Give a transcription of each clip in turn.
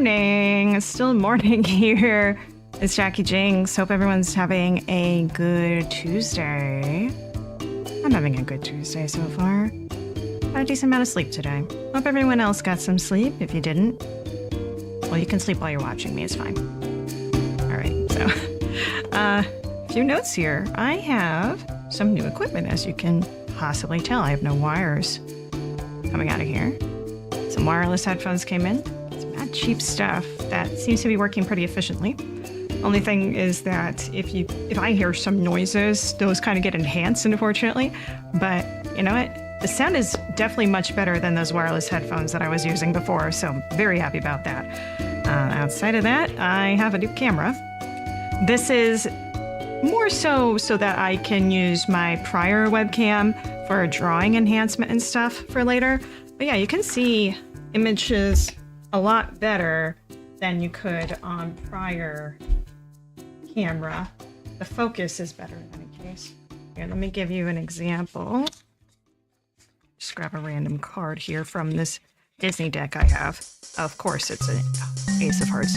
morning. It's still morning here. It's Jacki Jinx. Hope everyone's having a good Tuesday. I'm having a good Tuesday so far. Got a decent amount of sleep today. Hope everyone else got some sleep. If you didn't, well, you can sleep while you're watching me. It's fine. All right, so a few notes here. I have some new equipment, as you can possibly tell. I have no wires coming out of here. Some wireless headphones came in. Some bad cheap stuff that seems to be working pretty efficiently. Only thing is that if I hear some noises, those kind of get enhanced, unfortunately. But you know what? The sound is definitely much better than those wireless headphones that I was using before, so I'm very happy about that. Outside of that, I have a new camera. This is more so that I can use my prior webcam for drawing enhancement and stuff for later. But yeah, you can see images a lot better than you could on prior camera. The focus is better in any case. Here, let me give you an example. Just grab a random card here from this Disney deck I have. Of course, it's an Ace of Hearts.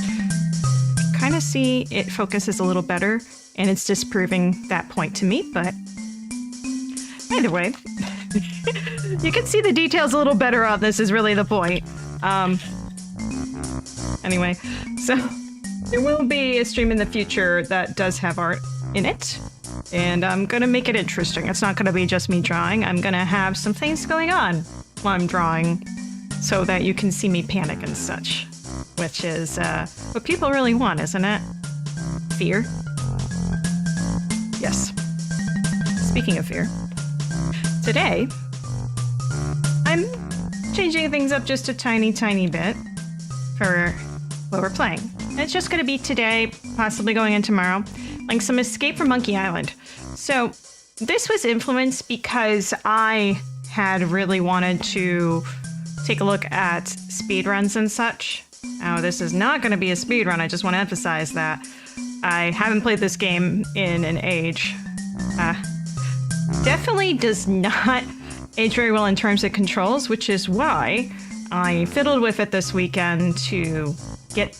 Kind of see it focuses a little better, and it's disproving that point to me, but either way, you can see the details a little better on this is really the point. Anyway, so there will be a stream in the future that does have art in it, and I'm gonna make it interesting. It's not gonna be just me drawing. I'm gonna have some things going on while I'm drawing so that you can see me panic and such, which is what people really want, isn't it? Fear. Yes. Speaking of fear, today I'm changing things up just a tiny bit for what we're playing. And it's just going to be today, possibly going in tomorrow, like some Escape from Monkey Island. So this was influenced because I had really wanted to take a look at speedruns and such. Now, this is not going to be a speedrun. I just want to emphasize that. I haven't played this game in an age. Definitely does not age very well in terms of controls, which is why I fiddled with it this weekend to get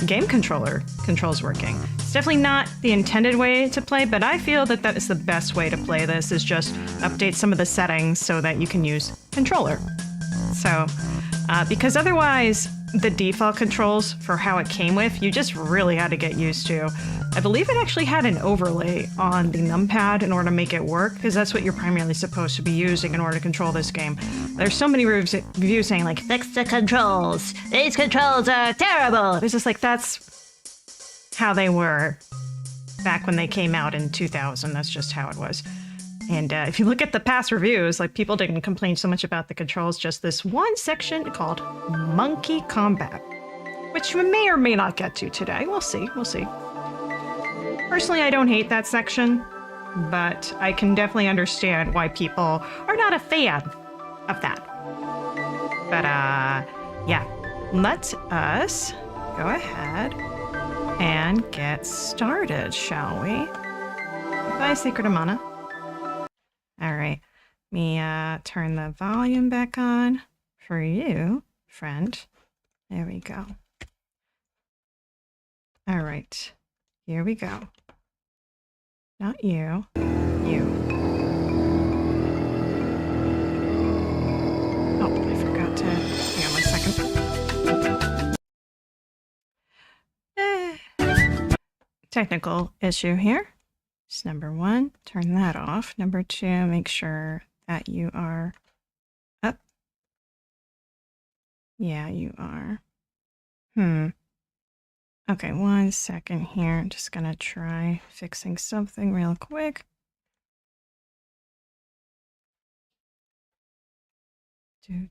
game controls working. It's definitely not the intended way to play, but I feel that that is the best way to play this, is just update some of the settings so that you can use controller. So, because otherwise, the default controls for how it came with, you just really had to get used to. I believe it actually had an overlay on the numpad in order to make it work, because that's what you're primarily supposed to be using in order to control this game. There's so many reviews saying, like, fix the controls. These controls are terrible. It's just like, that's how they were back when they came out in 2000. That's just how it was. And if you look at the past reviews, like, people didn't complain so much about the controls, just this one section called Monkey Combat, which we may or may not get to today. We'll see. We'll see. Personally, I don't hate that section, but I can definitely understand why people are not a fan of that. But, yeah. Let us go ahead and get started, shall we? Bye, Secret Amana. All right, let me turn the volume back on for you, friend. There we go. All right, here we go. Not you, you. Oh, I forgot to, hang on 1 second. Technical issue here. So number one, turn that off. Number two, make sure that you are up. Yeah, you are. Okay, 1 second here. I'm just gonna try fixing something real quick. I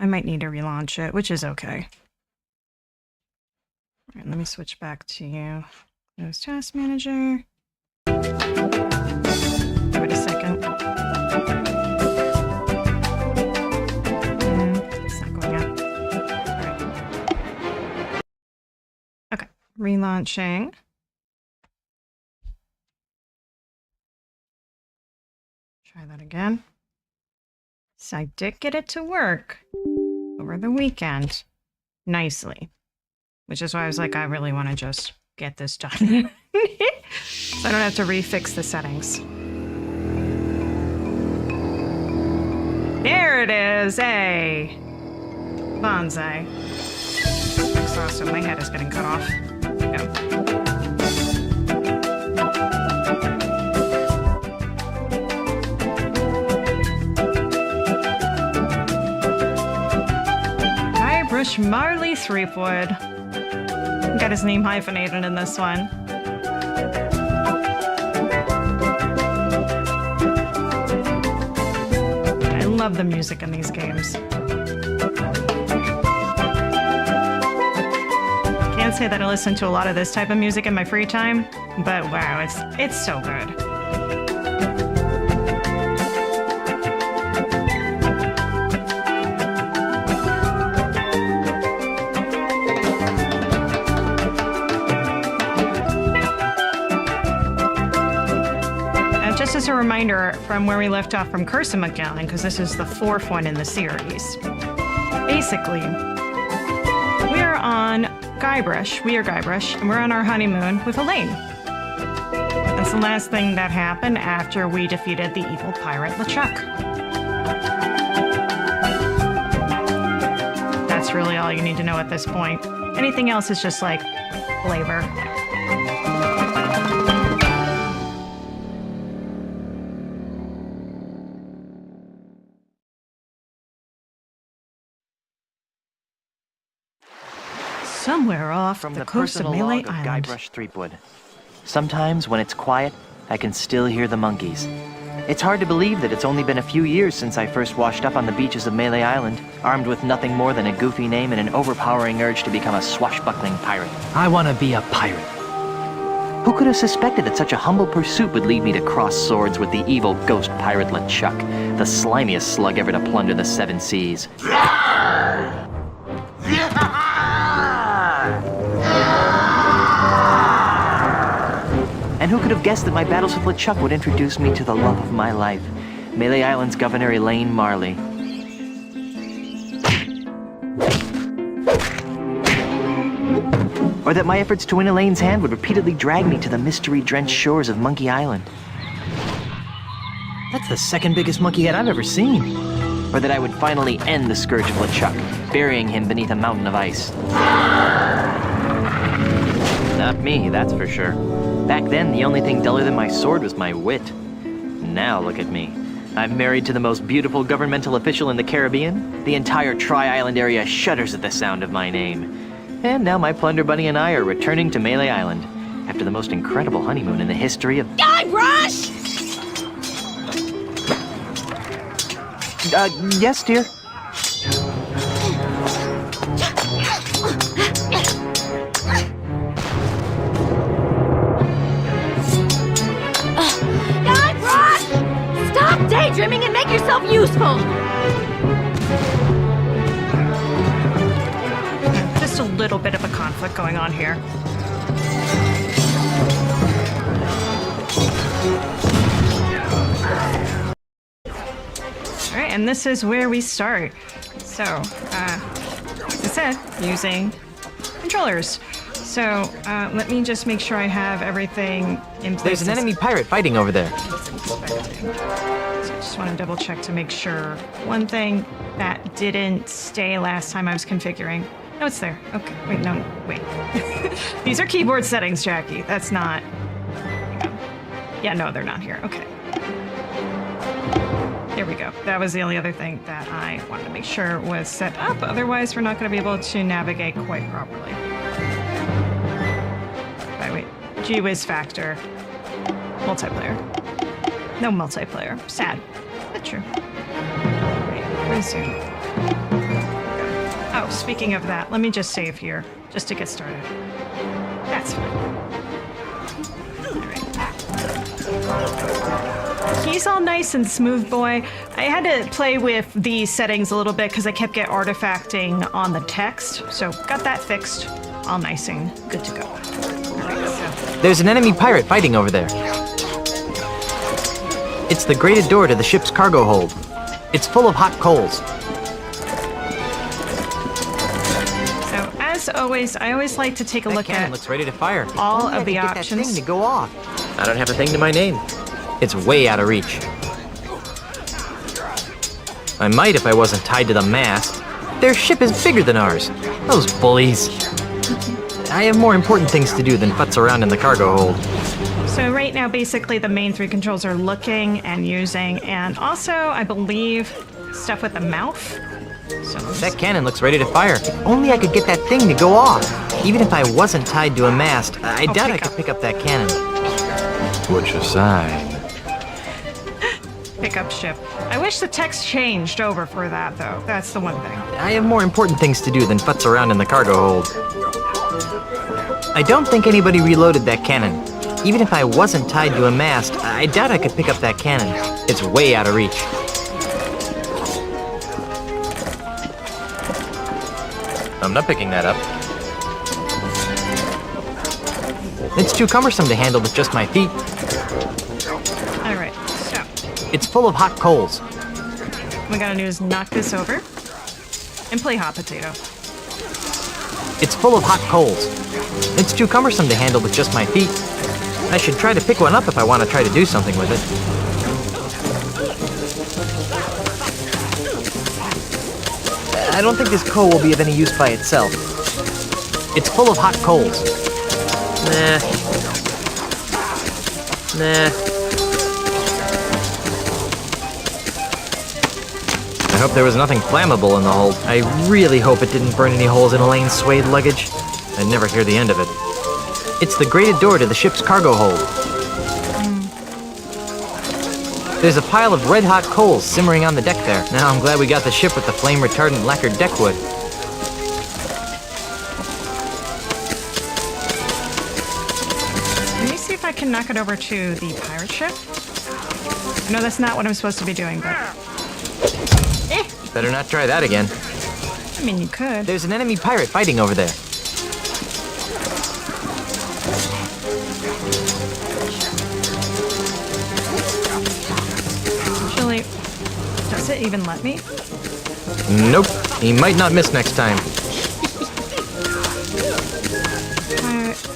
might need to relaunch it, which is okay. All right, let me switch back to you. Close Task Manager. Give it a second. It's not going up. All right. Okay, relaunching. Try that again. So I did get it to work over the weekend. nicely. Which is why I was like, I really want to just get this done. So I don't have to refix the settings. There it is, hey! Bonsai. That's awesome, my head is getting cut off. Go. Guybrush Marley Threepwood. Got his name hyphenated in this one. I love the music in these games. Can't say that I listen to a lot of this type of music in my free time, but wow, it's so good. Just as a reminder from where we left off from Curse of Monkey Island, because this is the 4th one in the series. Basically, we are on Guybrush, and we're on our honeymoon with Elaine. That's the last thing that happened after we defeated the evil pirate LeChuck. That's really all you need to know at this point. Anything else is just like flavor. Somewhere off From the the coast of personal Melee log of Island. Guybrush Threepwood. Sometimes, when it's quiet, I can still hear the monkeys. It's hard to believe that it's only been a few years since I first washed up on the beaches of Melee Island, armed with nothing more than a goofy name and an overpowering urge to become a swashbuckling pirate. I want to be a pirate. Who could have suspected that such a humble pursuit would lead me to cross swords with the evil ghost pirate LeChuck, the slimiest slug ever to plunder the 7 seas? And who could have guessed that my battles with LeChuck would introduce me to the love of my life, Melee Island's Governor Elaine Marley. Or that my efforts to win Elaine's hand would repeatedly drag me to the mystery-drenched shores of Monkey Island. That's the 2nd biggest monkey head I've ever seen. Or that I would finally end the scourge of LeChuck, burying him beneath a mountain of ice. Not me, that's for sure. Back then, the only thing duller than my sword was my wit. Now look at me. I'm married to the most beautiful governmental official in the Caribbean. The entire Tri-Island area shudders at the sound of my name. And now my Plunder Bunny and I are returning to Melee Island after the most incredible honeymoon in the history of... Guybrush! Yes, dear? Daydreaming and make yourself useful! Just a little bit of a conflict going on here. Alright, and this is where we start. So, as I said, using controllers. So, let me just make sure I have everything in place. There's an enemy pirate fighting over there. So I just want to double check to make sure. One thing that didn't stay last time I was configuring. No, it's there. Okay, wait, no, wait. These are keyboard settings, Jackie. That's not... Yeah, no, they're not here. Okay. There we go. That was the only other thing that I wanted to make sure was set up. Otherwise, we're not going to be able to navigate quite properly. Wait. Gee whiz factor. Multiplayer. No multiplayer. Sad, but true. Right, resume. Oh, speaking of that, let me just save here, just to get started. That's fine. Alright. He's all nice and smooth, boy. I had to play with the settings a little bit because I kept getting artifacting on the text, so got that fixed. All nice and good to go. Alright, so... There's an enemy pirate fighting over there. It's the grated door to the ship's cargo hold. It's full of hot coals. So as always, I always like to take a look Cannon at looks ready to fire. all Only I of the could get options. That thing to go off. I don't have a thing to my name. It's way out of reach. I might if I wasn't tied to the mast. Their ship is bigger than ours. Those bullies. I have more important things to do than futz around in the cargo hold. So right now, basically, the main three controls are looking and using, and also, I believe, stuff with the mouth. So That cannon looks ready to fire. If only I could get that thing to go off. Even if I wasn't tied to a mast, I doubt I could pick up that cannon. What's your sign? pick up ship. I wish the text changed over for that, though. That's the one thing. I have more important things to do than futz around in the cargo hold. I don't think anybody reloaded that cannon. Even if I wasn't tied to a mast, I doubt I could pick up that cannon. It's way out of reach. I'm not picking that up. It's too cumbersome to handle with just my feet. All right, so It's full of hot coals. what we gotta do is knock this over and play hot potato. It's full of hot coals. It's too cumbersome to handle with just my feet. I should try to pick one up if I want to try to do something with it. I don't think this coal will be of any use by itself. It's full of hot coals. Nah. I hope there was nothing flammable in the hold. I really hope it didn't burn any holes in Elaine's suede luggage. I'd never hear the end of it. It's the grated door to the ship's cargo hold. There's a pile of red-hot coals simmering on the deck there. Now I'm glad we got the ship with the flame-retardant lacquered deck wood. Let me see if I can knock it over to the pirate ship. No, that's not what I'm supposed to be doing, but... Better not try that again. I mean, you could. There's an enemy pirate fighting over there. Actually, does it even let me? Nope. He might not miss next time.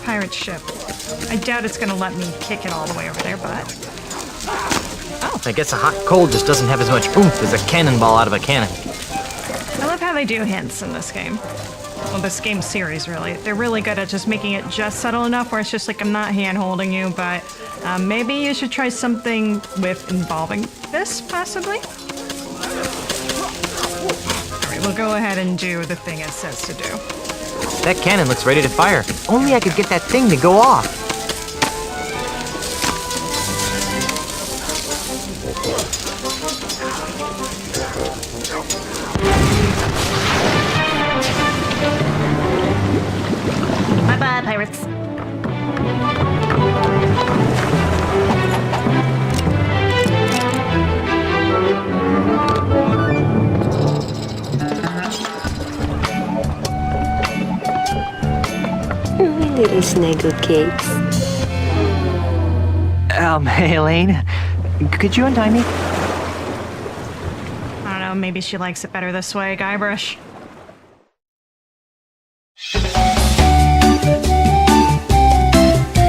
Pirate ship. I doubt it's gonna let me kick it all the way over there, but... I guess a hot coal just doesn't have as much oomph as a cannonball out of a cannon. I love how they do hints in this game. Well, this game series, really. They're really good at just making it just subtle enough where it's just like, I'm not hand-holding you, but maybe you should try something with involving this, possibly? Alright, we'll go ahead and do the thing it says to do. That cannon looks ready to fire. If only I could get that thing to go off. Bye-bye, pirates. Little snuggle cakes. Hey, Elaine. Could you untie me? I don't know, maybe she likes it better this way, Guybrush.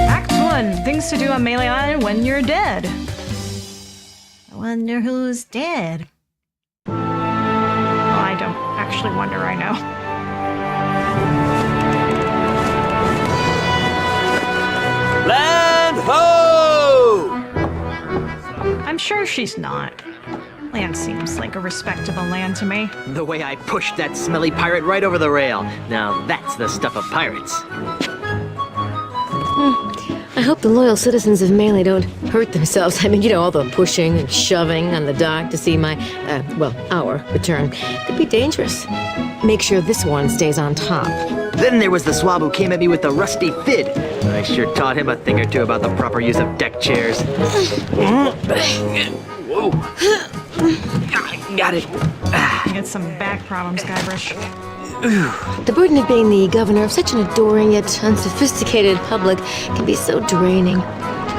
Act 1, things to do on Melee Island when you're dead. I wonder who's dead. Well, I don't actually wonder right now. Land ho! I'm sure she's not. Land seems like a respectable land to me. The way I pushed that smelly pirate right over the rail. Now that's the stuff of pirates. I hope the loyal citizens of Melee don't hurt themselves. I mean, you know, all the pushing and shoving on the dock to see my, our return could be dangerous. Make sure this one stays on top. Then there was the swab who came at me with the rusty fid. I sure taught him a thing or two about the proper use of deck chairs. Whoa. Got it. You get some back problems, Guybrush. The burden of being the governor of such an adoring yet unsophisticated public can be so draining.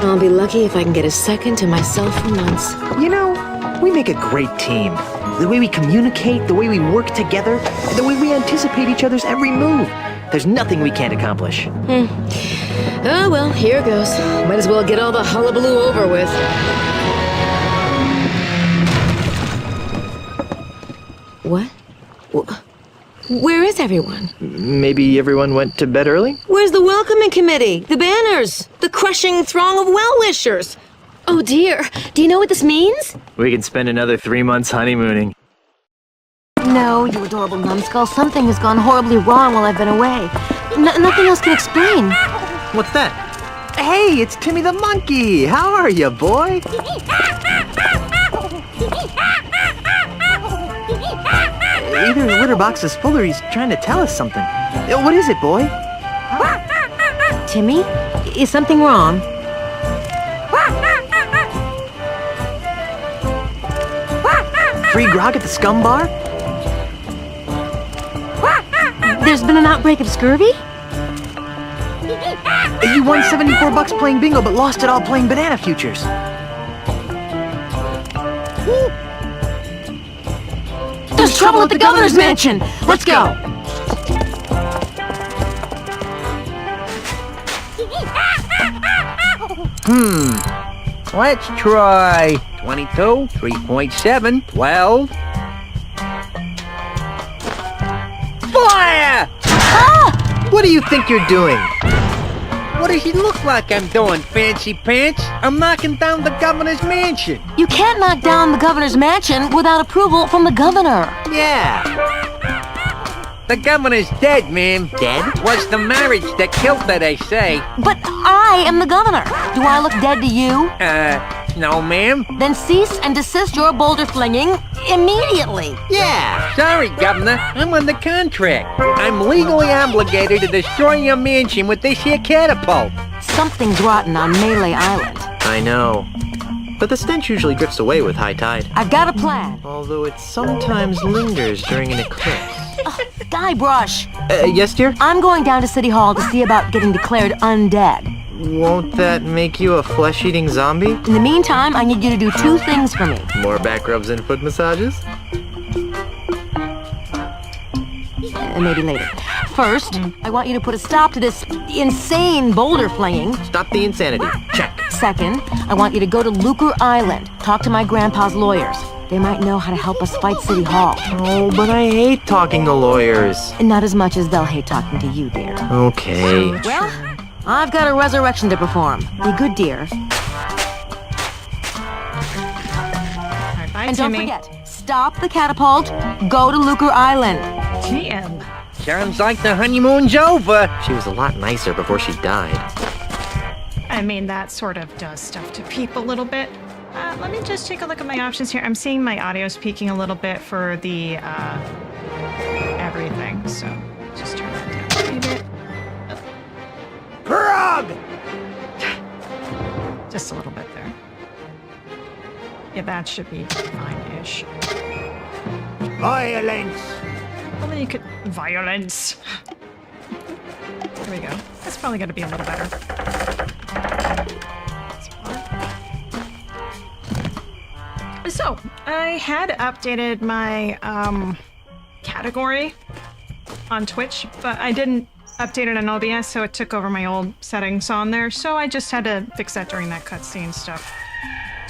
I'll be lucky if I can get a second to myself for months. You know, we make a great team. The way we communicate, the way we work together, the way we anticipate each other's every move. There's nothing we can't accomplish. Oh, well, here goes. Might as well get all the hullabaloo over with. What? Where is everyone? Maybe everyone went to bed early? Where's the welcoming committee? The banners? The crushing throng of well-wishers? Oh, dear. Do you know what this means? We can spend another 3 months honeymooning. No, you adorable numbskull. Something has gone horribly wrong while I've been away. Nothing else can explain. What's that? Hey, it's Timmy the monkey! How are you, boy? Either his litter box is full or he's trying to tell us something. What is it, boy? Timmy? Is something wrong? Free grog at the scum bar? There's been an outbreak of scurvy? You won $74 playing bingo but lost it all playing banana futures. There's trouble at the governor's mansion! Let's go! Let's try 22, 3.7, 12. Fire! What do you think you're doing? What does it look like I'm doing, fancy pants? I'm knocking down the governor's mansion. You can't knock down the governor's mansion without approval from the governor. Yeah. The governor's dead, ma'am. Dead? Was the marriage that killed her, they say. But I am the governor. Do I look dead to you? No, ma'am. Then cease and desist your boulder flinging immediately. Yeah. Sorry, Governor. I'm under contract. I'm legally obligated to destroy your mansion with this here catapult. Something's rotten on Melee Island. I know. But the stench usually drifts away with high tide. I've got a plan. Although it sometimes lingers during an eclipse. Guybrush, Yes, dear? I'm going down to City Hall to see about getting declared undead. Won't that make you a flesh-eating zombie? In the meantime, I need you to do 2 things for me. More back rubs and foot massages? Maybe later. First, I want you to put a stop to this insane boulder flinging. Stop the insanity. Check. Second, I want you to go to Lucas Island, talk to my grandpa's lawyers. They might know how to help us fight City Hall. Oh, but I hate talking to lawyers. And not as much as they'll hate talking to you, dear. Okay. Well, I've got a resurrection to perform. Be good, dear. Alright, bye, And don't Timmy. forget, stop the catapult, go to Lucas Island. TM. Sounds like the honeymoon's over. She was a lot nicer before she died. I mean, that sort of does stuff to people a little bit. Let me just take a look at my options here. I'm seeing my audio's peaking a little bit for the everything, so just turn that down a bit. Frog! Just a little bit there. Yeah, that should be fine-ish. Violence! Well, then you could... Violence! There we go. That's probably going to be a little better. So, I had updated my category on Twitch, but I didn't update it on OBS, so it took over my old settings on there. So I just had to fix that during that cutscene stuff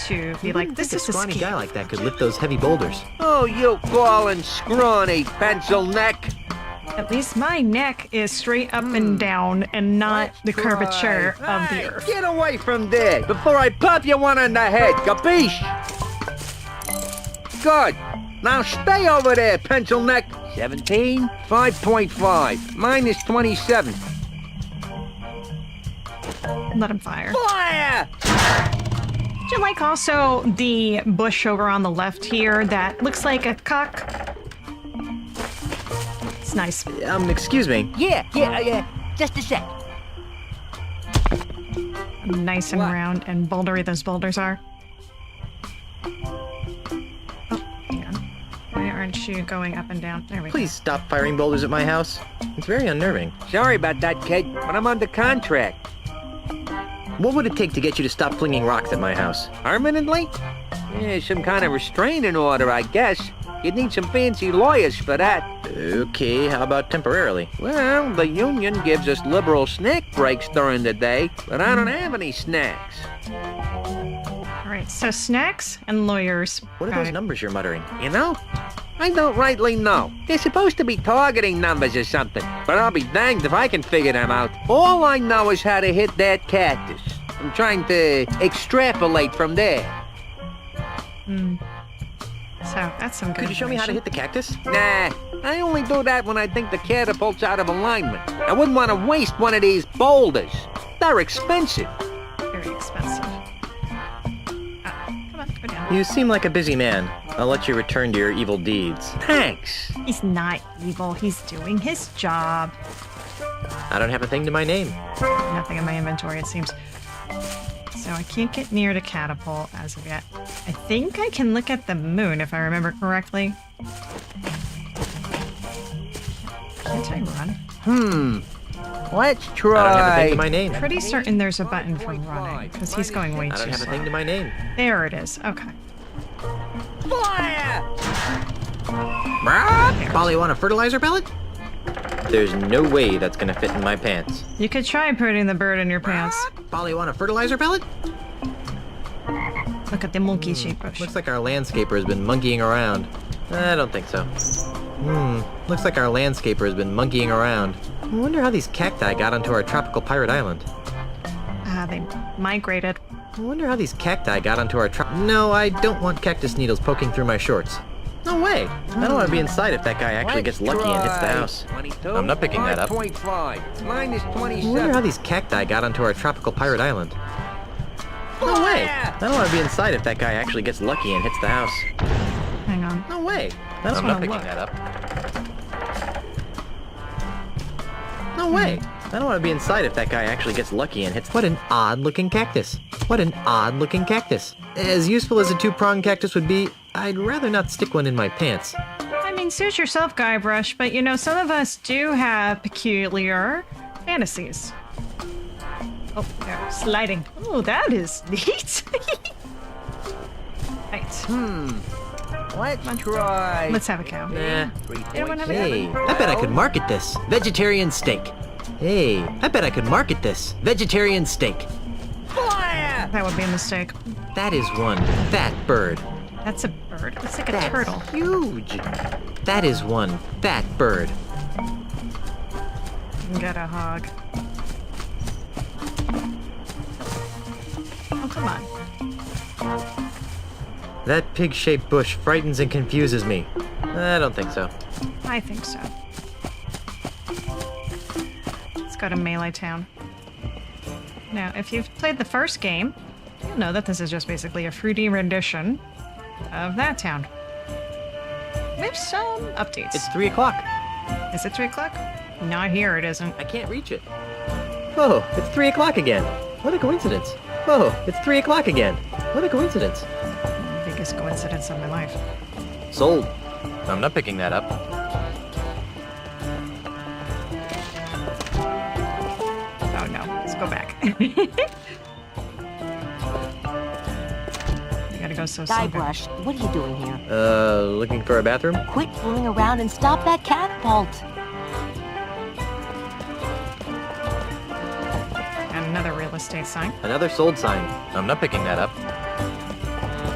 to be like, this is a scrawny ski. guy like that could lift those heavy boulders. Oh, you galling scrawny pencil neck. At least my neck is straight up and down and not the curvature of the Hey, earth. Get away from there before I pop you one on the head, capiche? Good. Now stay over there, pencil neck. 17, 5.5, minus 27. Let him fire. Fire! Do you like also the bush over on the left here that looks like a cock? It's nice. Excuse me. Yeah, just a sec. Nice and What? round and bouldery those boulders are. Oh, hang on. Why aren't you going up and down? There we Please stop firing boulders at my house. It's very unnerving. Sorry about that, kid, but I'm under contract. What would it take to get you to stop flinging rocks at my house? Permanently? Yeah, some kind of restraining order, I guess. You'd need some fancy lawyers for that. Okay, how about temporarily? Well, the union gives us liberal snack breaks during the day, but I don't have any snacks. All right, so snacks and lawyers. What are Got those it. numbers you're muttering? You know? I don't rightly know. They're supposed to be targeting numbers or something, but I'll be danged if I can figure them out. All I know is how to hit that cactus. I'm trying to extrapolate from there. So that's some good. Could you show me how to hit the cactus? Nah, I only do that when I think the catapult's out of alignment. I wouldn't want to waste one of these boulders. They're expensive. Very expensive. Come on, go down. You seem like a busy man. I'll let you return to your evil deeds. Thanks. He's not evil. He's doing his job. I don't have a thing to my name. Nothing in my inventory, it seems. So I can't get near the catapult as of yet. I think I can look at the moon if I remember correctly. Can't I run? Let's I don't have a thing try. to my name. Pretty certain there's a button for running because he's going way I don't too have a slow. thing to my name. There it is. Okay. Fire! Polly, want a fertilizer pellet? There's no way that's gonna fit in my pants. You could try putting the bird in your pants. Polly, want a fertilizer pellet? Look at the monkey shape bush. Looks like our landscaper has been monkeying around. I don't think so. Looks like our landscaper has been monkeying around. I wonder how these cacti got onto our tropical pirate island. They migrated. I wonder how these cacti got onto our No, I don't want cactus needles poking through my shorts. No way. I don't want to be inside if that guy actually gets lucky and hits the house. 22, I'm not picking that up. 5.5. Mine is I wonder 27. how these cacti got onto our tropical pirate island. No way. I don't want to be inside if that guy actually gets lucky and hits the house. Hang on. No way. I'm wanna not picking look. that up. No way. I don't want to be inside if that guy actually gets lucky and hits. What an odd looking cactus. What an odd looking cactus. As useful as a two-pronged cactus would be, I'd rather not stick one in my pants. I mean, suit yourself, Guybrush, but you know, some of us do have peculiar fantasies. Oh, there, sliding. Oh, that is neat. Right. Let's try. Let's have a cow. Nah. Anyone have a Hey, I bet I could market this. Vegetarian steak. Hey, I bet I could market this. Vegetarian steak. Fire! That would be a mistake. That is one fat bird. That's a bird. It's like a That's turtle. huge. That is one fat bird. Get a hog. Oh, come on. That pig-shaped bush frightens and confuses me. I don't think so. I think so. Let's go to Melee Town. Now, if you've played the first game, you'll know that this is just basically a fruity rendition of that town. With some updates. It's 3 o'clock. Is it 3 o'clock? Not here, it isn't. I can't reach it. Whoa, it's 3 o'clock again. What a coincidence. Whoa, it's 3 o'clock again. What a coincidence. Biggest coincidence of my life. Sold. I'm not picking that up. Oh no, let's go back. You gotta go so slow. Guybrush, what are you doing here? Looking for a bathroom? Quit fooling around and stop that catapult. And another real estate sign. Another sold sign. I'm not picking that up.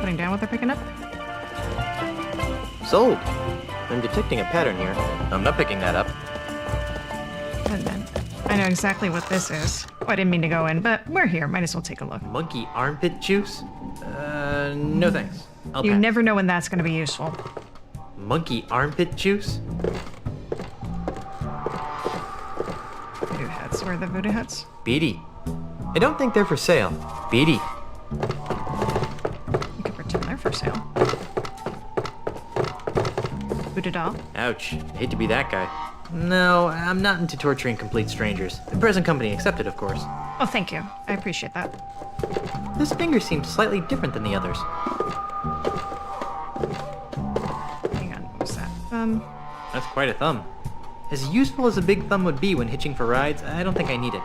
Putting down what they're picking up. Sold. I'm detecting a pattern here. I'm not picking that up. And then I know exactly what this is. Oh, I didn't mean to go in, but we're here. Might as well take a look. Monkey armpit juice? No thanks. I'll You pass. never know when that's going to be useful. Monkey armpit juice? Voodoo hats. Where are the voodoo hats? Beady. I don't think they're for sale. Beady. You could pretend they're for sale. Voodoo doll. Ouch. I hate to be that guy. No, I'm not into torturing complete strangers. The present company accepted, of course. Oh, thank you. I appreciate that. This finger seems slightly different than the others. Hang on. What was that? That's quite a thumb. As useful as a big thumb would be when hitching for rides, I don't think I need it.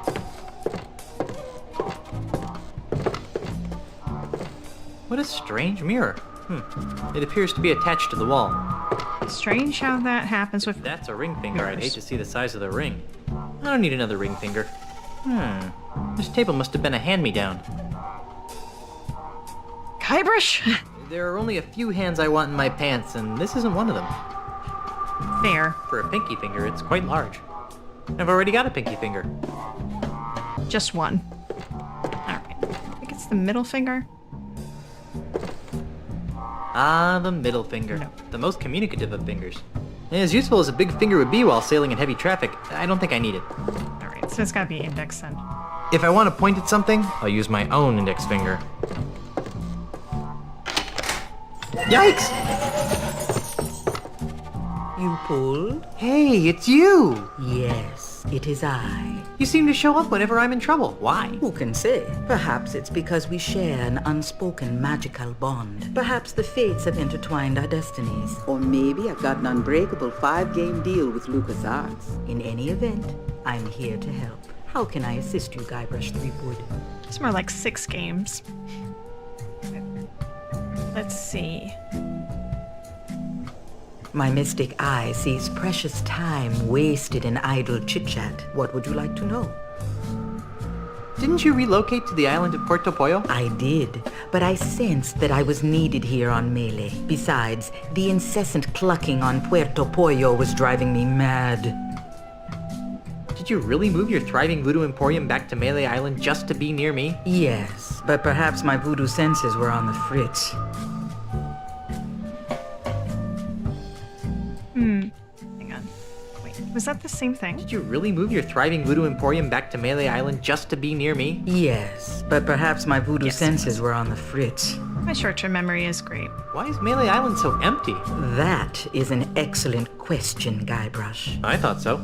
What a strange mirror. It appears to be attached to the wall. Strange how that happens with... That's a ring finger. I'd Yours. hate to see the size of the ring. I don't need another ring finger. This table must have been a hand-me-down. Guybrush? There are only a few hands I want in my pants, and this isn't one of them. Fair. For a pinky finger, it's quite large. I've already got a pinky finger. Just one. Alright. I think it's the middle finger. Ah, the middle finger. No. The most communicative of fingers. As useful as a big finger would be while sailing in heavy traffic, I don't think I need it. Alright, so it's gotta be index then. If I want to point at something, I'll use my own index finger. Yikes! You pulled? Hey, it's you! Yes, it is I. You seem to show up whenever I'm in trouble. Why? Who can say? Perhaps it's because we share an unspoken magical bond. Perhaps the fates have intertwined our destinies. Or maybe I've got an unbreakable 5-game deal with LucasArts. In any event, I'm here to help. How can I assist you, Guybrush Threepwood? It's more like 6 games. Let's see. My mystic eye sees precious time wasted in idle chit-chat. What would you like to know? Didn't you relocate to the island of Puerto Pollo? I did, but I sensed that I was needed here on Melee. Besides, the incessant clucking on Puerto Pollo was driving me mad. Did you really move your thriving voodoo emporium back to Melee Island just to be near me? Yes, but perhaps my voodoo senses were on the fritz. Hang on. Wait, was that the same thing? Did you really move your thriving voodoo emporium back to Melee Island just to be near me? Yes, but perhaps my voodoo Yes. senses were on the fritz. My short-term memory is great. Why is Melee Island so empty? That is an excellent question, Guybrush. I thought so.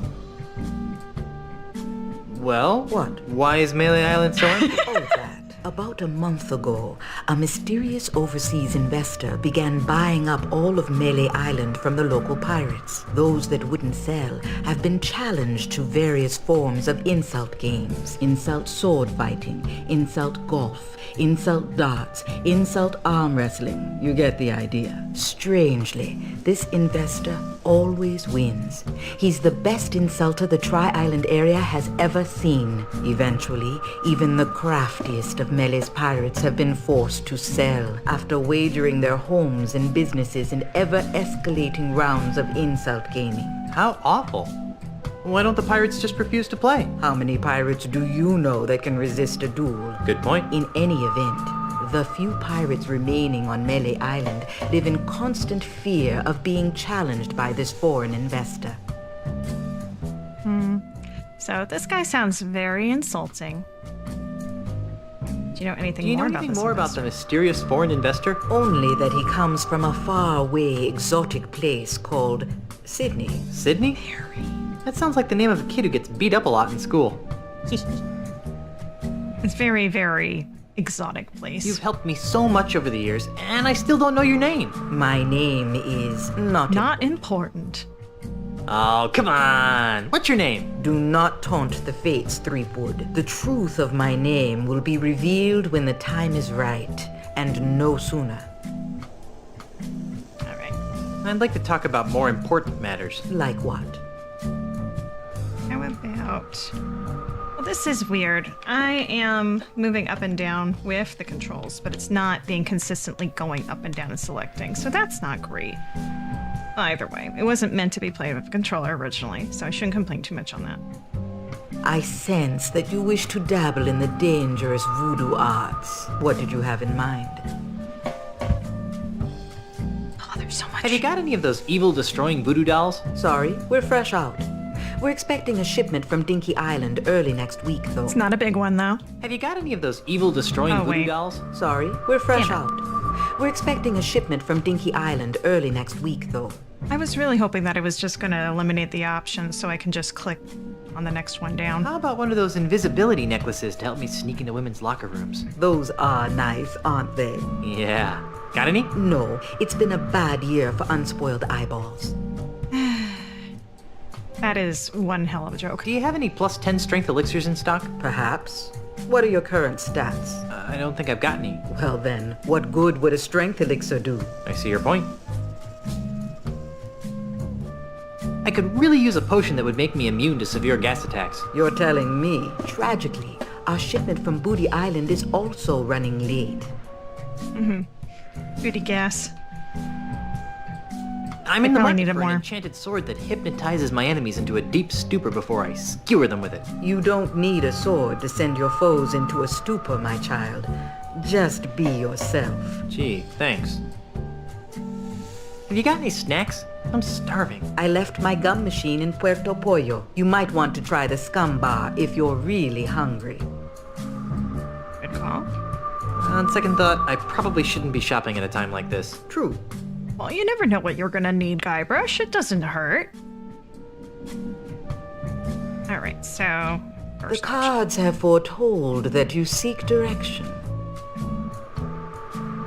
Well, What? why is Melee Island so empty? Oh, that. About a month ago, a mysterious overseas investor began buying up all of Melee Island from the local pirates. Those that wouldn't sell have been challenged to various forms of insult games. Insult sword fighting, insult golf, insult darts, insult arm wrestling. You get the idea. Strangely, this investor always wins. He's the best insulter the Tri-Island area has ever seen. Eventually, even the craftiest of Melee's pirates have been forced to sell after wagering their homes and businesses in ever-escalating rounds of insult gaming. How awful. Why don't the pirates just refuse to play? How many pirates do you know that can resist a duel? Good point. In any event, the few pirates remaining on Melee Island live in constant fear of being challenged by this foreign investor. So this guy sounds very insulting. Do you know anything Do you know more about anything this more about the investor? mysterious foreign investor? Only that he comes from a faraway exotic place called Sydney. Sydney? That sounds like the name of a kid who gets beat up a lot in school. It's very, very exotic place. You've helped me so much over the years, and I still don't know your name. My name is Not important. Oh, come on. What's your name? Do not taunt the fates, Threepwood. The truth of my name will be revealed when the time is right, and no sooner. All right. I'd like to talk about more important matters. Like what? How about... Well, this is weird. I am moving up and down with the controls, but it's not being consistently going up and down and selecting, so that's not great. Either way, it wasn't meant to be played with a controller originally, so I shouldn't complain too much on that. I sense that you wish to dabble in the dangerous voodoo arts. What did you have in mind? Oh, there's so much. Have you got any of those evil-destroying voodoo dolls? Sorry, we're fresh out. We're expecting a shipment from Dinky Island early next week, though. It's not a big one, though. Have you got any of those evil-destroying Oh, voodoo wait. dolls? Sorry, we're fresh Damn it. out. We're expecting a shipment from Dinky Island early next week, though. I was really hoping that it was just going to eliminate the option so I can just click on the next one down. How about one of those invisibility necklaces to help me sneak into women's locker rooms? Those are nice, aren't they? Yeah. Got any? No, it's been a bad year for unspoiled eyeballs. That is one hell of a joke. Do you have any plus 10 strength elixirs in stock? Perhaps. What are your current stats? I don't think I've got any. Well then, what good would a strength elixir do? I see your point. I could really use a potion that would make me immune to severe gas attacks. You're telling me. Tragically, our shipment from Booty Island is also running late. Booty gas. I'm in the probably market needed for more. an enchanted sword that hypnotizes my enemies into a deep stupor before I skewer them with it. You don't need a sword to send your foes into a stupor, my child. Just be yourself. Gee, thanks. Have you got any snacks? I'm starving. I left my gum machine in Puerto Pollo. You might want to try the Scum Bar if you're really hungry. Good call. On second thought, I probably shouldn't be shopping at a time like this. True. Well, you never know what you're gonna need, Guybrush. It doesn't hurt. Alright, so... The first cards have foretold that you seek direction.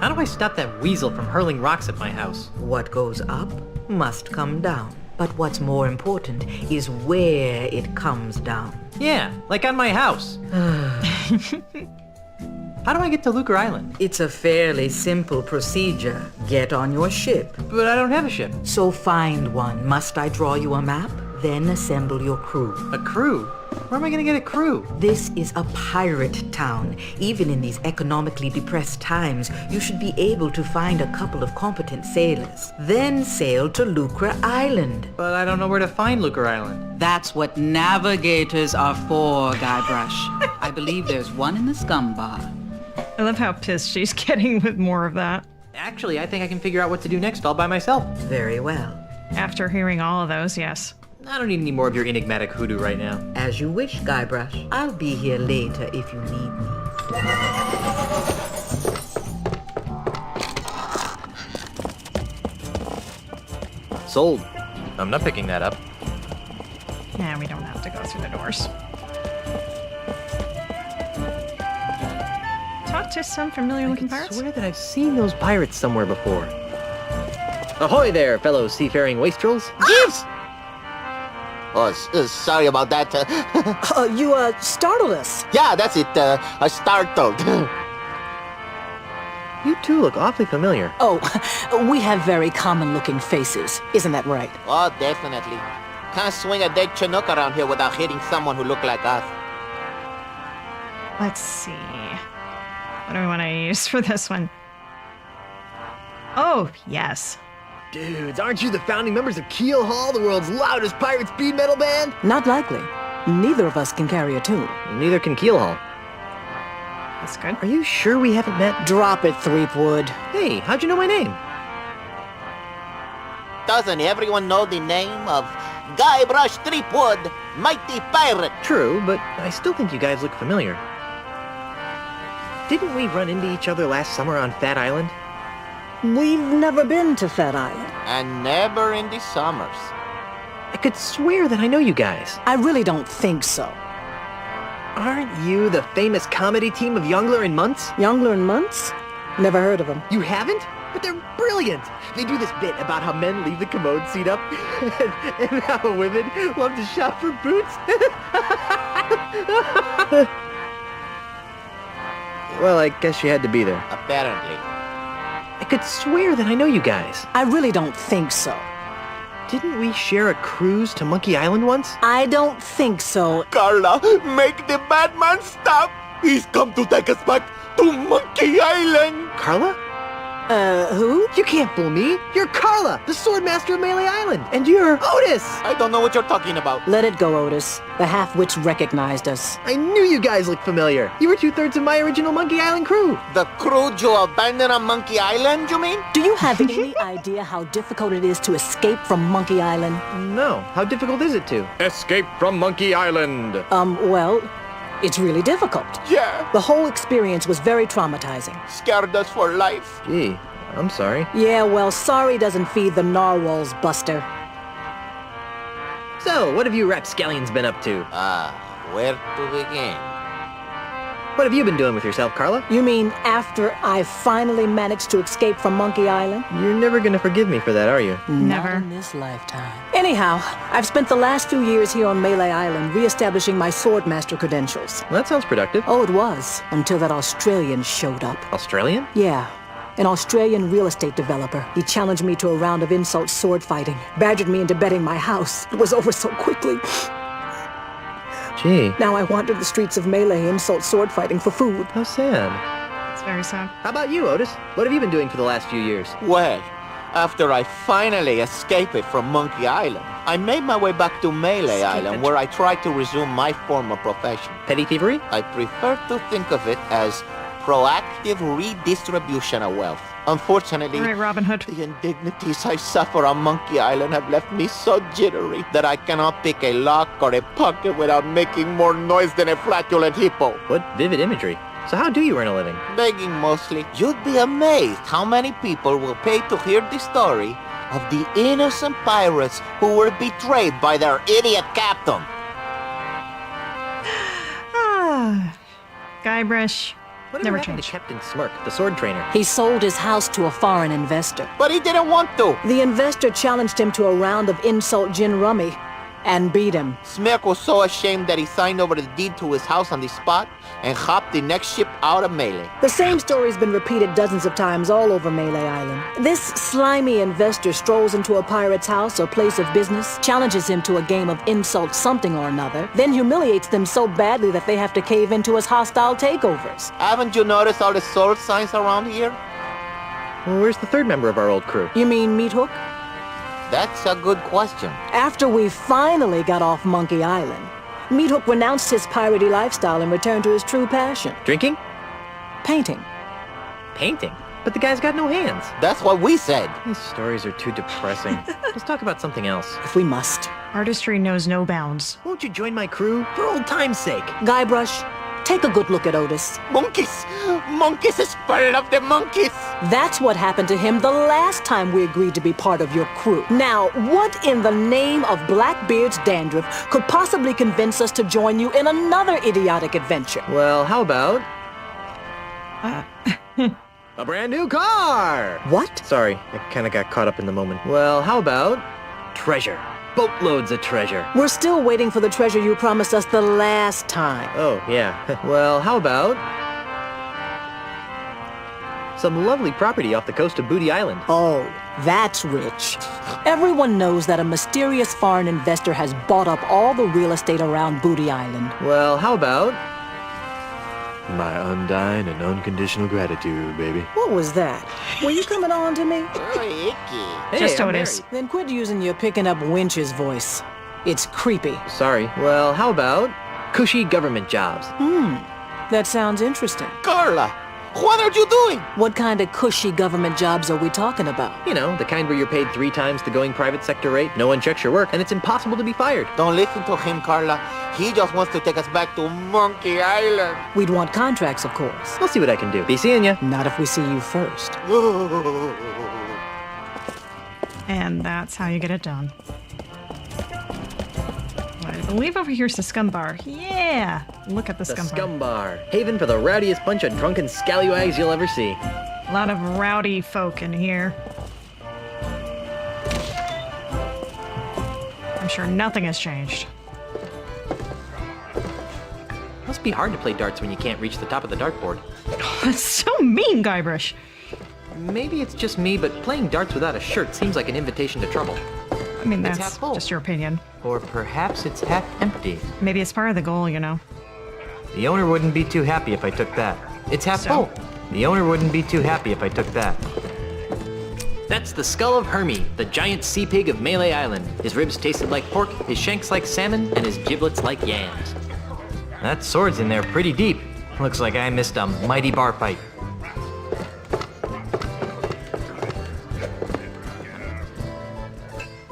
How do I stop that weasel from hurling rocks at my house? What goes up must come down. But what's more important is where it comes down. Yeah, like on my house. How do I get to Lucre Island? It's a fairly simple procedure. Get on your ship. But I don't have a ship. So find one. Must I draw you a map? Then assemble your crew. A crew? Where am I gonna get a crew? This is a pirate town. Even in these economically depressed times, you should be able to find a couple of competent sailors. Then sail to Lucre Island. But I don't know where to find Lucre Island. That's what navigators are for, Guybrush. I believe there's one in the Scum Bar. I love how pissed she's getting with more of that. Actually, I think I can figure out what to do next all by myself. Very well. After hearing all of those, yes. I don't need any more of your enigmatic hoodoo right now. As you wish, Guybrush. I'll be here later if you need me. Sold. I'm not picking that up. Nah, we don't have to go through the doors. Talk to some familiar looking I pirates. swear that I've seen those pirates somewhere before. Ahoy there, fellow seafaring wastrels. Yes! Oh, sorry about that. You startled us. Yeah, that's it. I startled. You two look awfully familiar. Oh, we have very common-looking faces. Isn't that right? Oh, definitely. Can't swing a dead Chinook around here without hitting someone who look like us. Let's see. What do we want to use for this one? Oh, yes. Dudes, aren't you the founding members of Keel Hall, the world's loudest pirate speed metal band? Not likely. Neither of us can carry a tune. Neither can Keel Hall. That's good. Are you sure we haven't met? Drop it, Threepwood. Hey, how'd you know my name? Doesn't everyone know the name of Guybrush Threepwood, mighty pirate? True, but I still think you guys look familiar. Didn't we run into each other last summer on Fat Island? We've never been to Fat Island. And never in the summers. I could swear that I know you guys. I really don't think so. Aren't you the famous comedy team of Youngler and Muntz? Youngler and Muntz? Never heard of them. You haven't? But they're brilliant! They do this bit about how men leave the commode seat up and how women love to shop for boots. Well, I guess you had to be there. Apparently. I could swear that I know you guys. I really don't think so. Didn't we share a cruise to Monkey Island once? I don't think so. Carla, make the Batman stop! He's come to take us back to Monkey Island! Carla? Who? You can't fool me. You're Carla, the Swordmaster of Melee Island. And you're Otis. I don't know what you're talking about. Let it go, Otis. The half-wits recognized us. I knew you guys looked familiar. You were 2/3 of my original Monkey Island crew. The crew you abandoned on Monkey Island, you mean? Do you have any idea how difficult it is to escape from Monkey Island? No. How difficult is it to? Escape from Monkey Island. Well, it's really difficult. Yeah, The whole experience was very traumatizing. scared us for life. Gee, I'm sorry. Yeah, well, sorry doesn't feed the narwhals, Buster. So, what have you rapscallions been up to? Where to begin? What have you been doing with yourself, Carla? You mean after I finally managed to escape from Monkey Island? You're never gonna forgive me for that, are you? Never. Not in this lifetime. Anyhow, I've spent the last few years here on Melee Island re-establishing my Swordmaster credentials. Well, that sounds productive. Oh, it was, until that Australian showed up. Australian? Yeah, an Australian real estate developer. He challenged me to a round of insult sword fighting, badgered me into betting my house. It was over so quickly. Gee, Now I wander the streets of Melee insult sword fighting for food. how sad. It's very sad. How about you, Otis? What have you been doing for the last few years? Well, after I finally escaped from Monkey Island, I made my way back to Melee Island, where I tried to resume my former profession. Petty thievery? I prefer to think of it as proactive redistribution of wealth. Unfortunately, All right, Robin Hood. the indignities I suffer on Monkey Island have left me so jittery that I cannot pick a lock or a pocket without making more noise than a flatulent hippo. What vivid imagery. So how do you earn a living? Begging mostly. You'd be amazed how many people will pay to hear the story of the innocent pirates who were betrayed by their idiot captain. Guybrush. Whatever Never happened changed. to Captain Smirk, the sword trainer? He sold his house to a foreign investor. But he didn't want to. The investor challenged him to a round of insult gin rummy and beat him. Smirk was so ashamed that he signed over the deed to his house on the spot and hopped the next ship out of Melee. The same story's been repeated dozens of times all over Melee Island. This slimy investor strolls into a pirate's house or place of business, challenges him to a game of insult something or another, then humiliates them so badly that they have to cave into his hostile takeovers. Haven't you noticed all the sword signs around here? Well, where's the third member of our old crew? You mean Meat Hook? That's a good question. After we finally got off Monkey Island, Meat Hook renounced his piratey lifestyle and returned to his true passion, Drinking? painting. Painting? But the guy's got no hands. That's what we said. These stories are too depressing. Let's talk about something else. If we must. Artistry knows no bounds. Won't you join my crew? For old time's sake. Guybrush, take a good look at Otis. Monkeys! Monkeys is full of the monkeys! That's what happened to him the last time we agreed to be part of your crew. Now, what in the name of Blackbeard's dandruff could possibly convince us to join you in another idiotic adventure? Well, how about... a brand new car! What? Sorry, I kinda got caught up in the moment. Well, how about... treasure. Boatloads of treasure. We're still waiting for the treasure you promised us the last time. Oh, yeah. Well, how about... some lovely property off the coast of Booty Island. Oh, that's rich. Everyone knows that a mysterious foreign investor has bought up all the real estate around Booty Island. Well, how about... My undying and unconditional gratitude, baby. What was that? Were you coming on to me? Very icky. Hey, Just I'm Otis. married. Then quit using your picking up winch's voice. It's creepy. Sorry. Well, how about... cushy government jobs? That sounds interesting. Carla, what are you doing? What kind of cushy government jobs are we talking about? You know, the kind where you're paid 3 times the going private sector rate, no one checks your work, and it's impossible to be fired. Don't listen to him, Carla. He just wants to take us back to Monkey Island. We'd want contracts, of course. I'll see what I can do. Be seeing ya. Not if we see you first. And that's how you get it done. I believe over here's the scum bar. Yeah! Look at the The scum bar. Scum Bar. Haven for the rowdiest bunch of drunken scallywags you'll ever see. A lot of rowdy folk in here. I'm sure nothing has changed. Must be hard to play darts when you can't reach the top of the dartboard. That's so mean, Guybrush. Maybe it's just me, but playing darts without a shirt seems like an invitation to trouble. I mean, It's that's half full. just your opinion. Or perhaps it's half empty. Maybe it's part of the goal, you know. The owner wouldn't be too happy if I took that. It's half So? full. The owner wouldn't be too happy if I took that. That's the skull of Hermie, the giant sea pig of Melee Island. His ribs tasted like pork, his shanks like salmon, and his giblets like yams. That sword's in there pretty deep. Looks like I missed a mighty bar fight.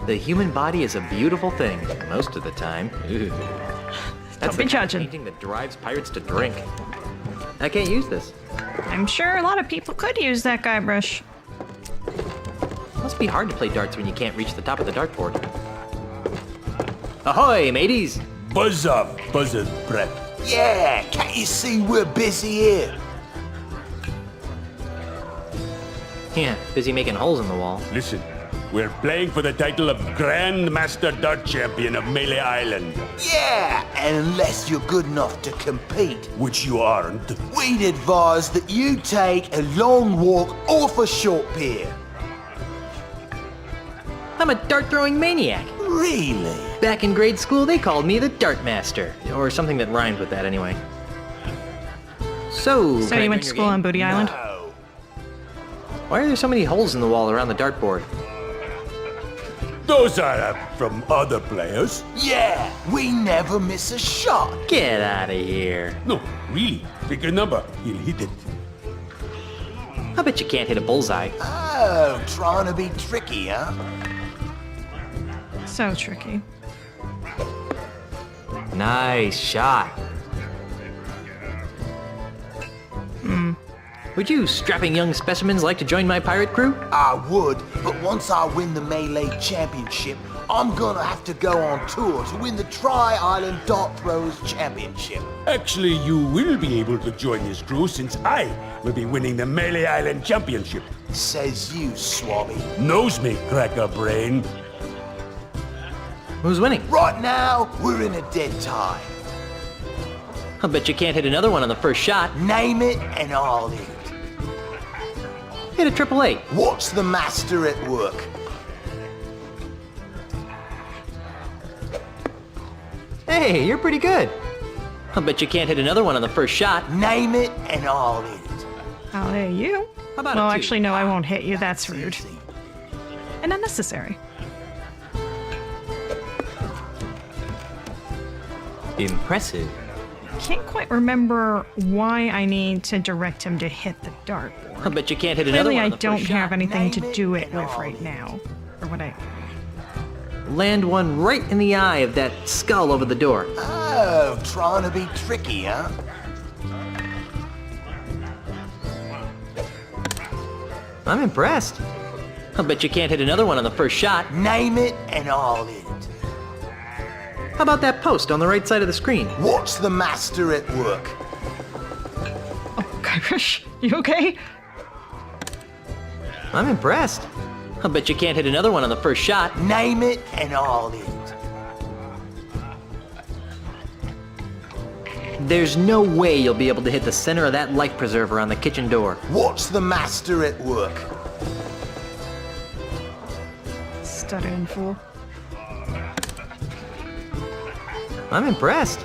The human body is a beautiful thing, most of the time. That's be the kind of judging. painting that drives pirates to drink. I can't use this. I'm sure a lot of people could use that Guybrush. Must be hard to play darts when you can't reach the top of the dartboard. Ahoy, mateys! Buzz up, buzzard prep. Yeah, can't you see we're busy here? Yeah, busy making holes in the wall. Listen, We're playing for the title of Grand Master Dart Champion of Melee Island. Yeah, and unless you're good enough to compete, Which you aren't. we'd advise that you take a long walk off a short pier. I'm a dart-throwing maniac. Really? Back in grade school, they called me the Dart Master. Or something that rhymed with that anyway. So So can I you bring went to your school game? on Booty Island? Why are there so many holes in the wall around the dartboard? Those are from other players. Yeah, we never miss a shot. Get out of here. No, really. Pick your number. He'll hit it. I bet you can't hit a bullseye. Oh, trying to be tricky, huh? So tricky. Nice shot. Would you strapping young specimens like to join my pirate crew? I would, but once I win the Melee Championship, I'm gonna have to go on tour to win the Tri-Island Dart Throwers Championship. Actually, you will be able to join his crew since I will be winning the Melee Island Championship. Says you, Swabby. Knows me, cracker brain. Who's winning? Right now, we're in a dead tie. I bet you can't hit another one on the first shot. Name it and I'll hit it. Hit a triple eight. Watch the master at work. Hey, you're pretty good. I bet you can't hit another one on the first shot. Name it and I'll hit it. I'll hit you. How about Well, a two? actually, no, I won't hit you. That's rude. Easy. And unnecessary. Impressive. Can't quite remember why I need to direct him to hit the dartboard. I bet you can't hit another Clearly, one I on the don't first have shot. anything to Name it do it and with I'll right hit now. Or what I... Land one right in the eye of that skull over the door. Oh, trying to be tricky, huh? I'm impressed. I bet you can't hit another one on the first shot. Name it and I'll hit it. How about that post on the right side of the screen? Watch the master at work. Oh, Guybrush, you okay? I'm impressed. I bet you can't hit another one on the first shot. Name it and I'll hit it. There's no way you'll be able to hit the center of that life preserver on the kitchen door. Watch the master at work. Stuttering fool. I'm impressed.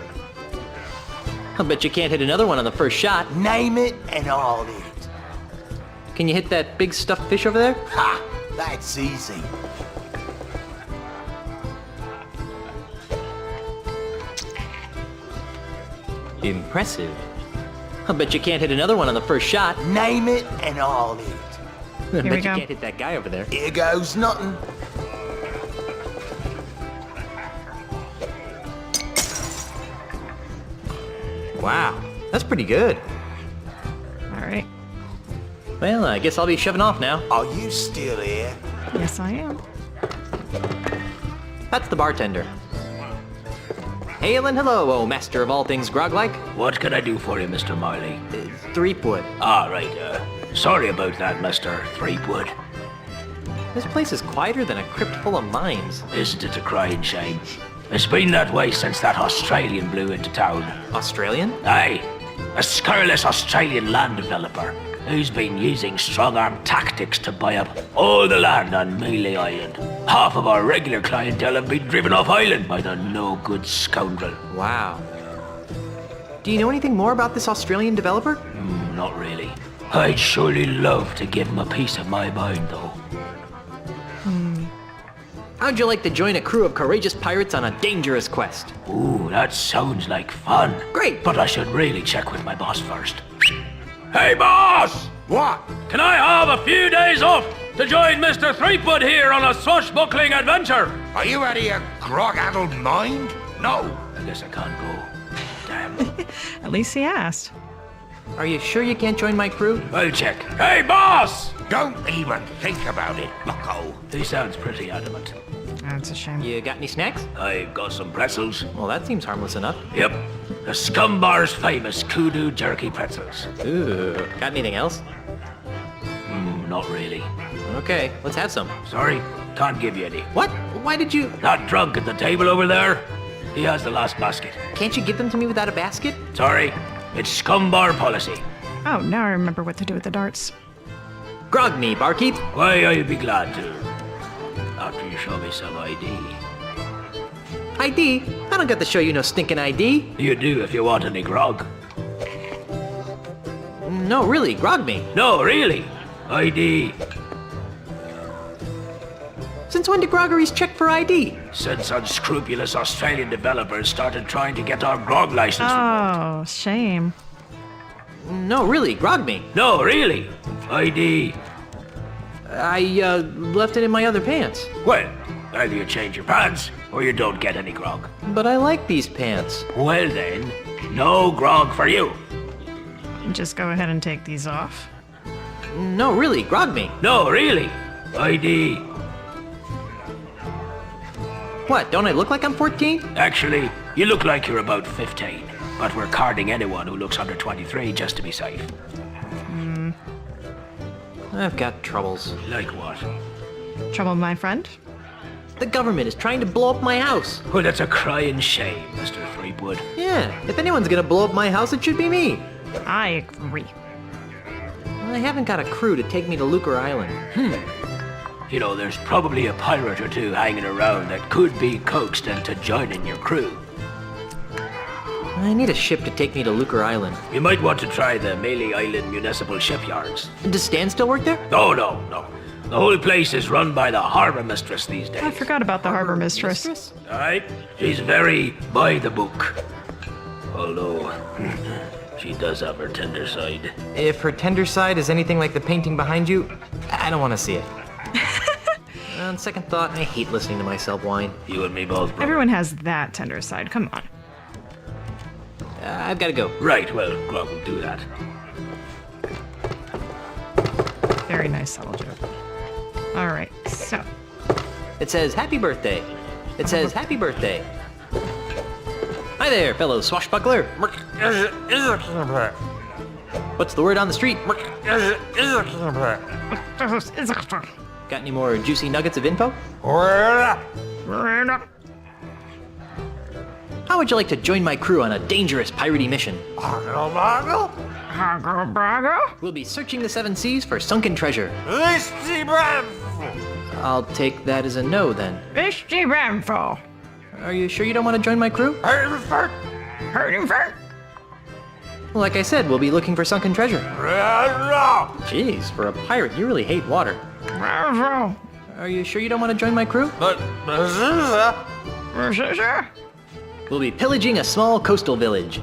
I bet you can't hit another one on the first shot. Name it and I'll hit it. Can you hit that big stuffed fish over there? Ha! That's easy. Impressive. I bet you can't hit another one on the first shot. Name it and I'll hit it. I Here we bet you go. can't hit that guy over there. Here goes nothing. Wow, that's pretty good. All right. Well, I guess I'll be shoving off now. Are you still here? Yes, I am. That's the bartender. Hail and hello, oh master of all things grog-like. What can I do for you, Mr. Marley? Threepwood. Ah, right, sorry about that, Mr. Threepwood. This place is quieter than a crypt full of mimes. Isn't it a crying shame? It's been that way since that Australian blew into town. Australian? Aye, a scurrilous Australian land developer who's been using strong-arm tactics to buy up all the land on Melee Island. Half of our regular clientele have been driven off island by the no-good scoundrel. Wow. Do you know anything more about this Australian developer? Not really. I'd surely love to give him a piece of my mind, though. How'd you like to join a crew of courageous pirates on a dangerous quest? Ooh, that sounds like fun. Great! But I should really check with my boss first. Hey, boss! What? Can I have a few days off to join Mr. Threepwood here on a swashbuckling adventure? Are you out of your grog-addled mind? No, I guess I can't go. Damn. At least he asked. Are you sure you can't join my crew? I'll check. Hey, boss! Don't even think about it, bucko. He sounds pretty adamant. That's a shame. You got any snacks? I've got some pretzels. Well, that seems harmless enough. Yep, the Scumbar's famous kudu jerky pretzels. Ooh. Got anything else? Not really. Okay, let's have some. Sorry, Can't give you any. What? Why did you... That drunk at the table over there? He has the last basket. Can't you give them to me without a basket? Sorry, it's scumbar policy. Oh, now I remember what to do with the darts. Grog me, barkeep. Why, I'd be glad to. After you show me some ID. ID? I don't got to show you no stinking ID. You do if you want any grog. No, really, grog me. No, really. ID. Since when do groggeries check for ID? Since unscrupulous Australian developers started trying to get our grog license. Oh, shame. No, really, grog me. No, really. ID. I, left it in my other pants. Well, either you change your pants or you don't get any grog. But I like these pants. Well then, no grog for you. Just go ahead and take these off. No, really, grog me. No, really. ID. What, don't I look like I'm 14? Actually, you look like you're about 15. But we're carding anyone who looks under 23 just to be safe. I've got troubles. Like what? Trouble, my friend? The government is trying to blow up my house. Well, that's a crying shame, Mr. Threepwood. Yeah, if anyone's gonna blow up my house, it should be me. I agree. I haven't got a crew to take me to Lucre Island. You know, there's probably a pirate or two hanging around that could be coaxed into joining your crew. I need a ship to take me to Lucre Island. You might want to try the Melee Island Municipal Shipyards. Does Stan still work there? Oh, no. The whole place is run by the harbor mistress these days. I forgot about the harbor mistress. Alright? She's very by the book. Although, she does have her tender side. If her tender side is anything like the painting behind you, I don't want to see it. On second thought, I hate listening to myself whine. You and me both, bro. Everyone has that tender side. Come on. I've got to go. Right, well, Grog will do that. Very nice, subtle joke. All right, so. It says happy birthday. It says happy birthday. Hi there, fellow swashbuckler. What's the word on the street? Got any more juicy nuggets of info? How would you like to join my crew on a dangerous piratey mission? We'll be searching the seven seas for sunken treasure. I'll take that as a no, then. Are you sure you don't want to join my crew? Like I said, we'll be looking for sunken treasure. Jeez, for a pirate, you really hate water. Are you sure you don't want to join my crew? We'll be pillaging a small coastal village.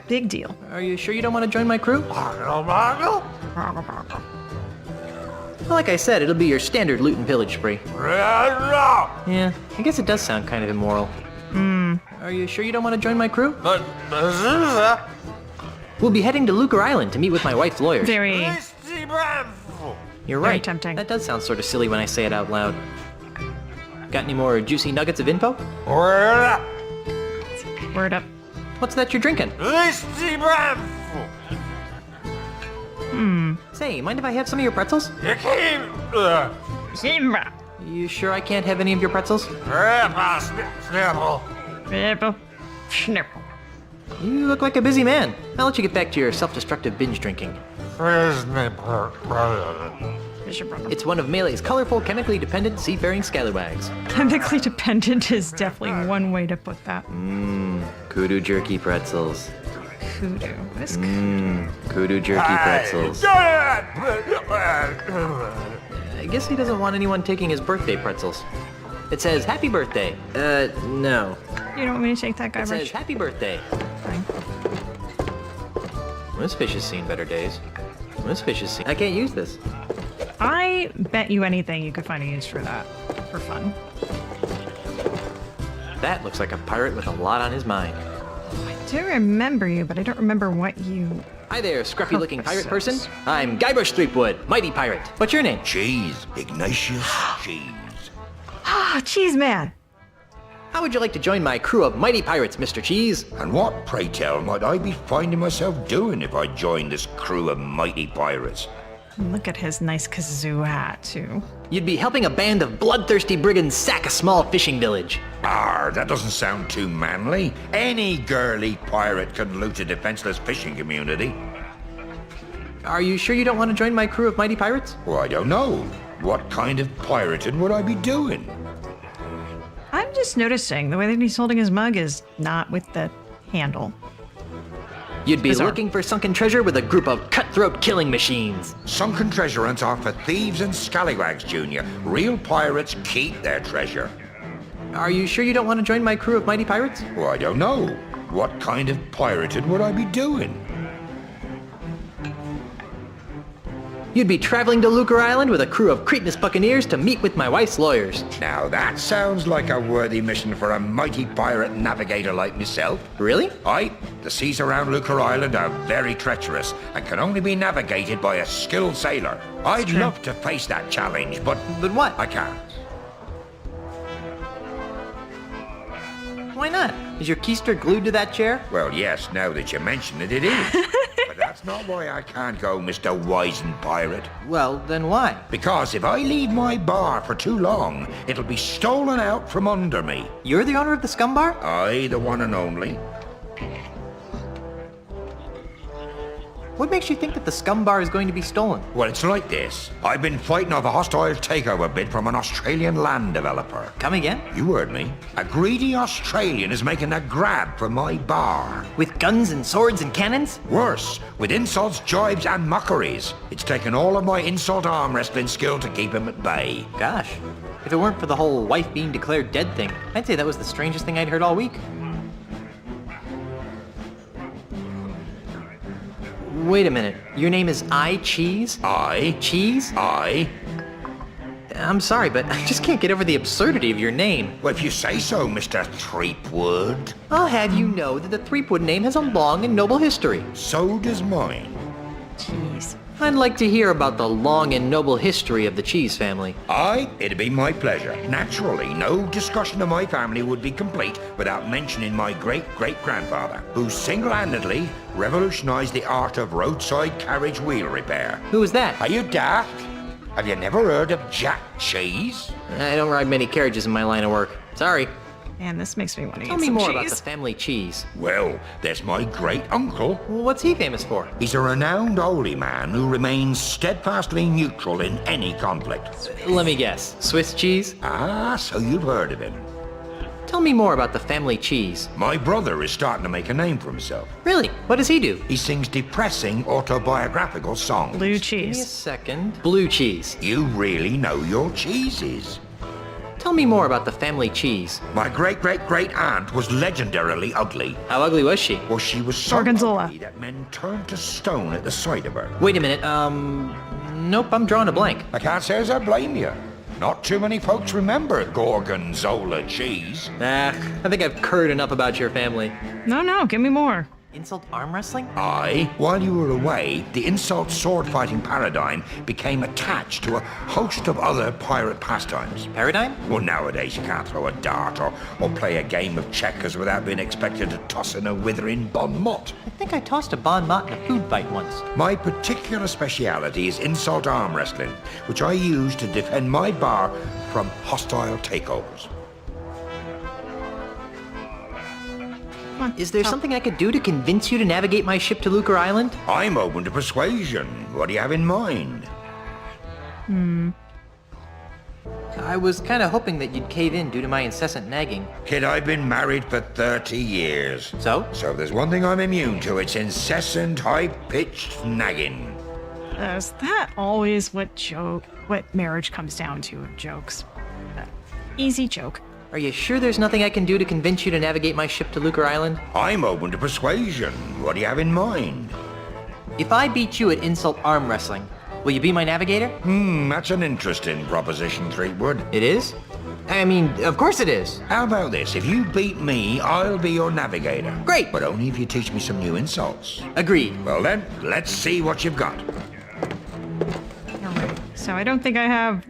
Big deal. Are you sure you don't want to join my crew? Like I said, it'll be your standard loot and pillage spree. Yeah, I guess it does sound kind of immoral. Are you sure you don't want to join my crew? We'll be heading to Lucre Island to meet with my wife's lawyers. Very. You're Very right. tempting. That does sound sort of silly when I say it out loud. Got any more juicy nuggets of info? Word up. What's that you're drinking? Say, mind if I have some of your pretzels? You sure I can't have any of your pretzels? You look like a busy man. I'll let you get back to your self-destructive binge drinking. It's one of Melee's colorful, chemically dependent seafaring scallywags. Chemically dependent is definitely one way to put that. Kudu jerky pretzels. Kudu. What is Kudu jerky pretzels. I guess he doesn't want anyone taking his birthday pretzels. It says happy birthday. No. You don't want me to take that, It Guybrush? says happy birthday. Fine. This fish has seen better days. This fish has seen... I can't use this. I bet you anything you could find a use for that. For fun. That looks like a pirate with a lot on his mind. I do remember you, but I don't remember what you... Hi there, scruffy-looking pirate person. I'm Guybrush Threepwood, mighty pirate. What's your name? Cheese, Ignatius Cheese. Ah, Cheese Man. How would you like to join my crew of mighty pirates, Mr. Cheese? And what, pray tell, might I be finding myself doing if I joined this crew of mighty pirates? Look at his nice kazoo hat, too. You'd be helping a band of bloodthirsty brigands sack a small fishing village. That doesn't sound too manly. Any girly pirate can loot a defenseless fishing community. Are you sure you don't want to join my crew of mighty pirates? Well, I don't know. What kind of pirating would I be doing? I'm just noticing the way that he's holding his mug is not with the handle. You'd be Bizarre. looking for sunken treasure with a group of cutthroat killing machines. Sunken treasure hunts are for thieves and scallywags, Junior. Real pirates keep their treasure. Are you sure you don't want to join my crew of mighty pirates? Well, I don't know. What kind of pirating would I be doing? You'd be traveling to Lucre Island with a crew of cretinous buccaneers to meet with my wife's lawyers. Now that sounds like a worthy mission for a mighty pirate navigator like myself. Really? Aye, the seas around Lucre Island are very treacherous and can only be navigated by a skilled sailor. I'd love to face that challenge, but what? I can't. Why not? Is your keister glued to that chair? Well, yes, now that you mention it, it is. But that's not why I can't go, Mr. Wizened Pirate. Well, then why? Because if I leave my bar for too long, it'll be stolen out from under me. You're the owner of the scum bar? Aye, the one and only. What makes you think that the scum bar is going to be stolen? Well, it's like this. I've been fighting off a hostile takeover bid from an Australian land developer. Come again? You heard me. A greedy Australian is making a grab for my bar. With guns and swords and cannons? Worse, with insults, jibes, and mockeries. It's taken all of my insult arm wrestling skill to keep him at bay. Gosh, if it weren't for the whole wife being declared dead thing, I'd say that was the strangest thing I'd heard all week. Wait a minute. Your name is I Cheese? I? Cheese? I? I'm sorry, but I just can't get over the absurdity of your name. Well, if you say so, Mr. Threepwood. I'll have you know that the Threepwood name has a long and noble history. So does mine. Jeez. I'd like to hear about the long and noble history of the Cheese family. Aye, it'd be my pleasure. Naturally, no discussion of my family would be complete without mentioning my great-great-grandfather, who single-handedly revolutionized the art of roadside carriage wheel repair. Who was that? Are you daft? Have you never heard of Jack Cheese? I don't ride many carriages in my line of work. Sorry. Man, this makes me want to eat Tell me some more cheese. about the family cheese. Well, there's my great-uncle. What's he famous for? He's a renowned holy man who remains steadfastly neutral in any conflict. Let me guess. Swiss cheese? Ah, so you've heard of him. Tell me more about the family cheese. My brother is starting to make a name for himself. Really? What does he do? He sings depressing autobiographical songs. Blue Give me a cheese. second. Blue cheese. You really know your cheeses. Tell me more about the family cheese. My great-great-great-aunt was legendarily ugly. How ugly was she? Well, she was so Gorgonzola. ugly that men turned to stone at the sight of her. Wait a minute, nope, I'm drawing a blank. I can't say as I blame you. Not too many folks remember Gorgonzola cheese. I think I've heard enough about your family. No, give me more. Insult arm wrestling? Aye. While you were away, the insult sword-fighting paradigm became attached to a host of other pirate pastimes. Paradigm? Well, nowadays you can't throw a dart or play a game of checkers without being expected to toss in a withering bon mot. I think I tossed a bon mot in a food fight once. My particular speciality is insult arm wrestling, which I use to defend my bar from hostile takeovers. Is there something I could do to convince you to navigate my ship to Lucre Island? I'm open to persuasion. What do you have in mind? I was kind of hoping that you'd cave in due to my incessant nagging. Kid, I've been married for 30 years. So? So if there's one thing I'm immune to, it's incessant, high-pitched nagging. Is that always what marriage comes down to? Jokes. Easy joke. Are you sure there's nothing I can do to convince you to navigate my ship to Lucre Island? I'm open to persuasion. What do you have in mind? If I beat you at insult arm wrestling, will you be my navigator? That's an interesting proposition, Threepwood. It is? I mean, of course it is. How about this? If you beat me, I'll be your navigator. Great. But only if you teach me some new insults. Agreed. Well then, let's see what you've got. All right. So I don't think I have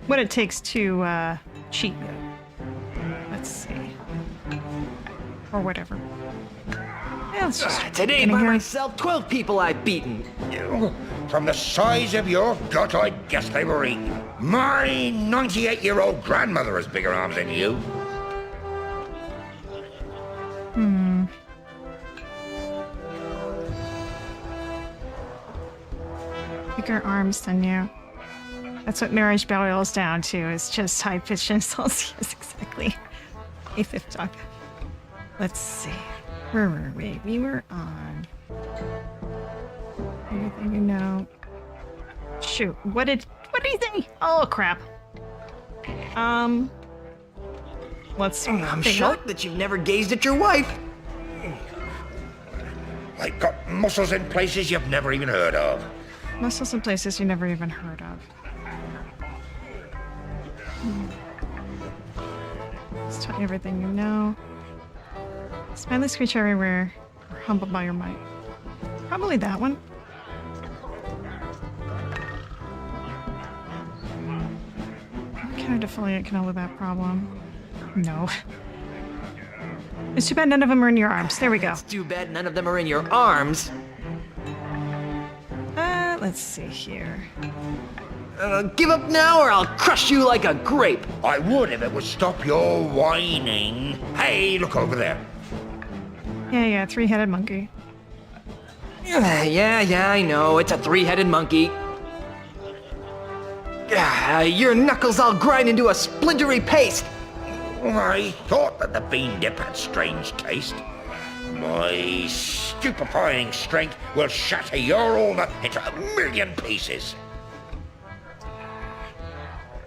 what it takes to cheat you. Let's see. Or whatever. Yeah, let's just Today get in by here. myself, 12 people I've beaten. From the size of your gut, I guess they were eaten. My 98-year-old grandmother has bigger arms than you. Bigger arms than you. That's what marriage boils down to, is just high-pitched insults. Yes, exactly. A fifth dog. Let's see. Where were we? We were on... Everything you know. Shoot. What did he say? Oh, crap. Let's... I'm shocked that you've never gazed at your wife. They've got muscles in places you've never even heard of. Muscles in places you never even heard of. Let's tell you everything you know. Spineless creature everywhere. Or humbled by your might. Probably that one. What kind of defoliant can help that problem? No. It's too bad none of them are in your arms. There we go. It's too bad none of them are in your arms. Let's see here. Give up now or I'll crush you like a grape. I would if it would stop your whining. Hey, look over there. Yeah, three-headed monkey. Yeah, I know. It's a three-headed monkey. Your knuckles all grind into a splintery paste. I thought that the bean dip had strange taste. My stupefying strength will shatter your ulna into a million pieces.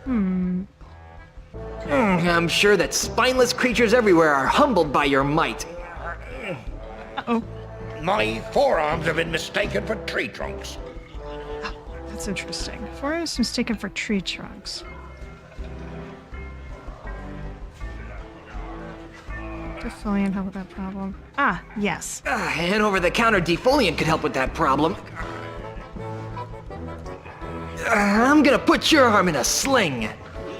I'm sure that spineless creatures everywhere are humbled by your might. Uh-oh. My forearms have been mistaken for tree trunks. That's interesting. Forearms mistaken for tree trunks. Defoliant help with that problem. Ah, yes. An over-the-counter defoliant could help with that problem. I'm gonna put your arm in a sling.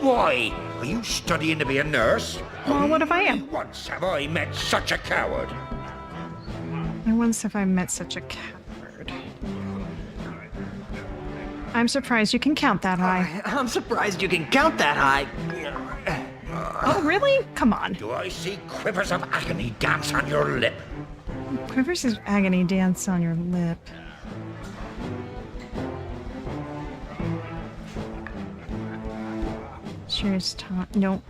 Why? Are you studying to be a nurse? Well, what if I am? Once have I met such a coward. And once have I met such a coward. I'm surprised you can count that high. I'm surprised you can count that high. Oh, really? Come on. Do I see quivers of agony dance on your lip? Quivers of agony dance on your lip. Sure it's time. Nope.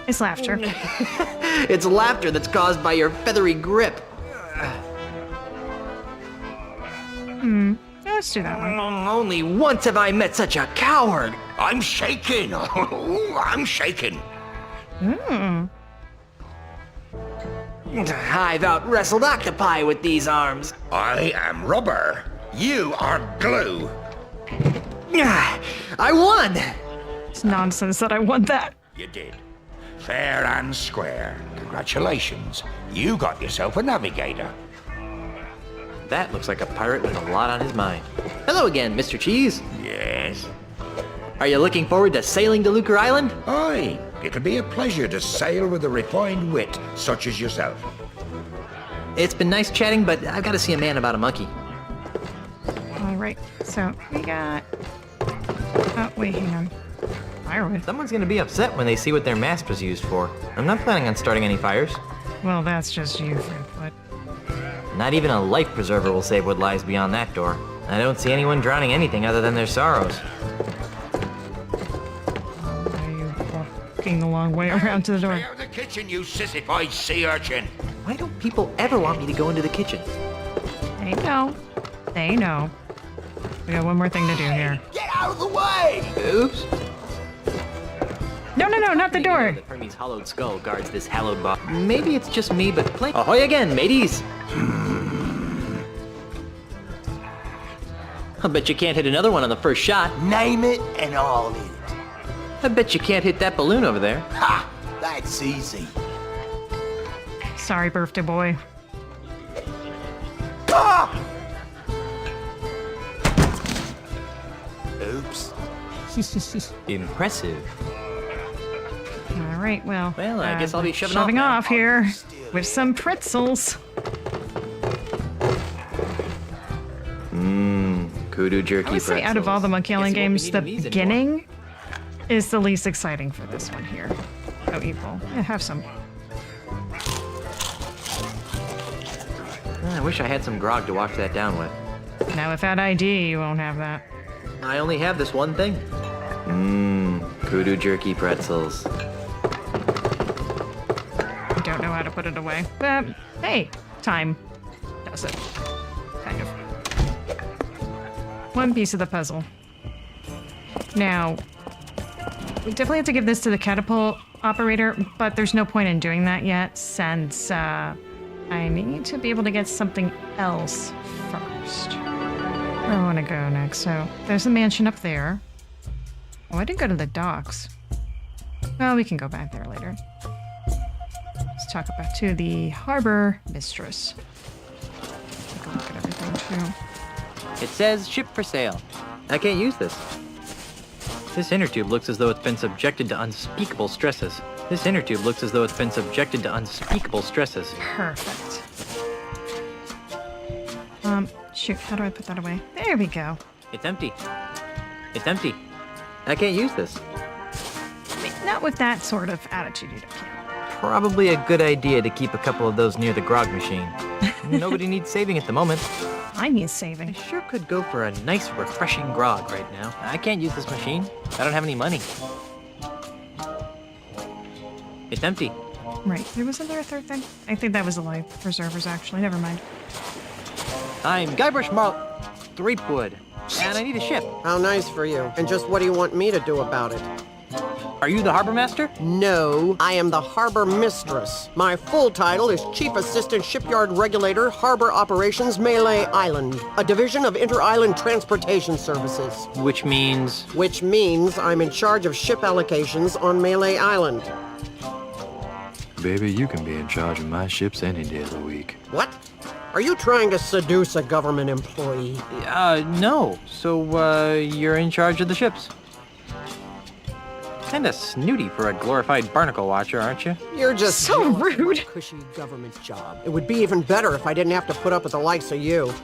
It's laughter. It's laughter that's caused by your feathery grip. Let's do that one. Only once have I met such a coward. I'm shaking. I'm shaking. I've out-wrestled octopi with these arms. I am rubber. You are glue. I won! It's nonsense that I won that. You did. Fair and square. Congratulations. You got yourself a navigator. That looks like a pirate with a lot on his mind. Hello again, Mr. Cheese. Yes. Are you looking forward to sailing to Lucre Island? Aye. It'll be a pleasure to sail with a refined wit such as yourself. It's been nice chatting, but I've got to see a man about a monkey. All right. So we got... Oh, wait, hang on. Firewood. Someone's gonna be upset when they see what their mast was used for. I'm not planning on starting any fires. Well, that's just you, Frankfoot. Not even a life preserver will save what lies beyond that door. I don't see anyone drowning anything other than their sorrows. Why are you walking the long way around to the door? Stay out of the kitchen, you sissified sea urchin. Why don't people ever want me to go into the kitchen? They know. They know. We got one more thing to do here. Get out of the way! Oops. No, not the door. That Hermes' hollowed skull guards this hallowed box. Maybe it's just me, but play. Ahoy again, mateys! I bet you can't hit another one on the first shot. Name it and I'll hit it. I bet you can't hit that balloon over there. Ha! That's easy. Sorry, birthday boy. Ah! Oops. Impressive. All right, well. Well, I guess I'll be shoving off now. here with some pretzels. Kudu jerky I would say out of all the Monkey Island games, the beginning is the least exciting for this one here. Oh, evil. Yeah, have some. I wish I had some grog to wash that down with. Now, without ID, you won't have that. I only have this one thing. Kudu jerky pretzels. I don't know how to put it away. But, hey, time does it. Kind of. One piece of the puzzle. Now, we definitely have to give this to the catapult operator, but there's no point in doing that yet since I need to be able to get something else first. Where I want to go next. So there's a mansion up there. Oh, I didn't go to the docks. Well, we can go back there later. Let's talk about the harbor mistress. Take a look at everything too. It says ship for sale. I can't use this. This inner tube looks as though it's been subjected to unspeakable stresses. This inner tube looks as though it's been subjected to unspeakable stresses. Perfect. Shoot, how do I put that away? There we go. It's empty. It's empty. I can't use this. Not with that sort of attitude, you can't. Probably a good idea to keep a couple of those near the grog machine. Nobody needs saving at the moment. I need saving. I sure could go for a nice, refreshing grog right now. I can't use this machine. I don't have any money. It's empty. Right. Wasn't there a third thing? I think that was the life preservers, actually. Never mind. I'm Guybrush Threepwood, and I need a ship. How nice for you. And just what do you want me to do about it? Are you the harbor master? No, I am the harbor mistress. My full title is Chief Assistant Shipyard Regulator, Harbor Operations, Melee Island, a division of Inter-Island Transportation Services. Which means? Which means I'm in charge of ship allocations on Melee Island. Baby, you can be in charge of my ships any day of the week. What? Are you trying to seduce a government employee? No. So, you're in charge of the ships. Kinda snooty for a glorified barnacle watcher, aren't you? You're just so rude. A cushy government job. It would be even better if I didn't have to put up with the likes of you.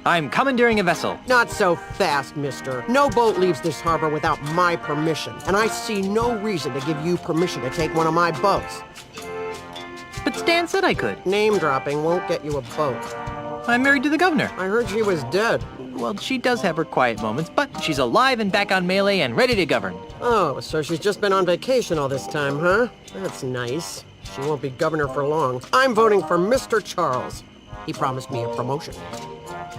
I'm commandeering a vessel. Not so fast, mister. No boat leaves this harbor without my permission, and I see no reason to give you permission to take one of my boats. But Stan said I could. Name dropping won't get you a boat. I'm married to the governor. I heard she was dead. Well, she does have her quiet moments, but she's alive and back on Melee and ready to govern. Oh, so she's just been on vacation all this time, huh? That's nice. She won't be governor for long. I'm voting for Mr. Charles. He promised me a promotion.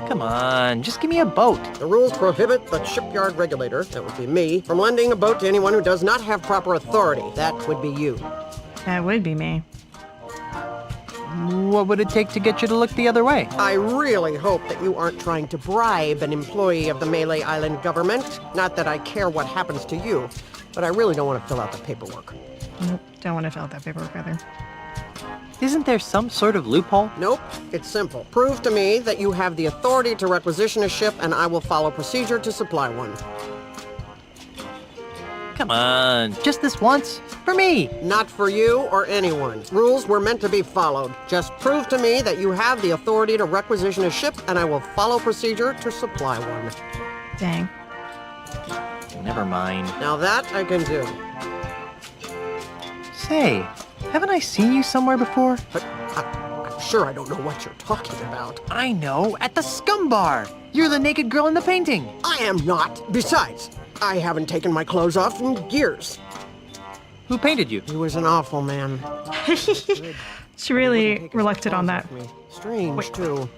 Come on, just give me a boat. The rules prohibit the shipyard regulator, that would be me, from lending a boat to anyone who does not have proper authority. That would be you. That would be me. What would it take to get you to look the other way? I really hope that you aren't trying to bribe an employee of the Melee Island government. Not that I care what happens to you, but I really don't want to fill out the paperwork. Nope, don't want to fill out that paperwork either. Isn't there some sort of loophole? Nope, it's simple. Prove to me that you have the authority to requisition a ship, and I will follow procedure to supply one. Come on, just this once? For me! Not for you or anyone. Rules were meant to be followed. Just prove to me that you have the authority to requisition a ship, and I will follow procedure to supply one. Dang. Never mind. Now that I can do. Say, haven't I seen you somewhere before? But I'm sure I don't know what you're talking about. I know, at the Scum Bar! You're the naked girl in the painting! I am not. Besides, I haven't taken my clothes off in years. Who painted you? He was an awful man. She really reluctant on that. Strange, too.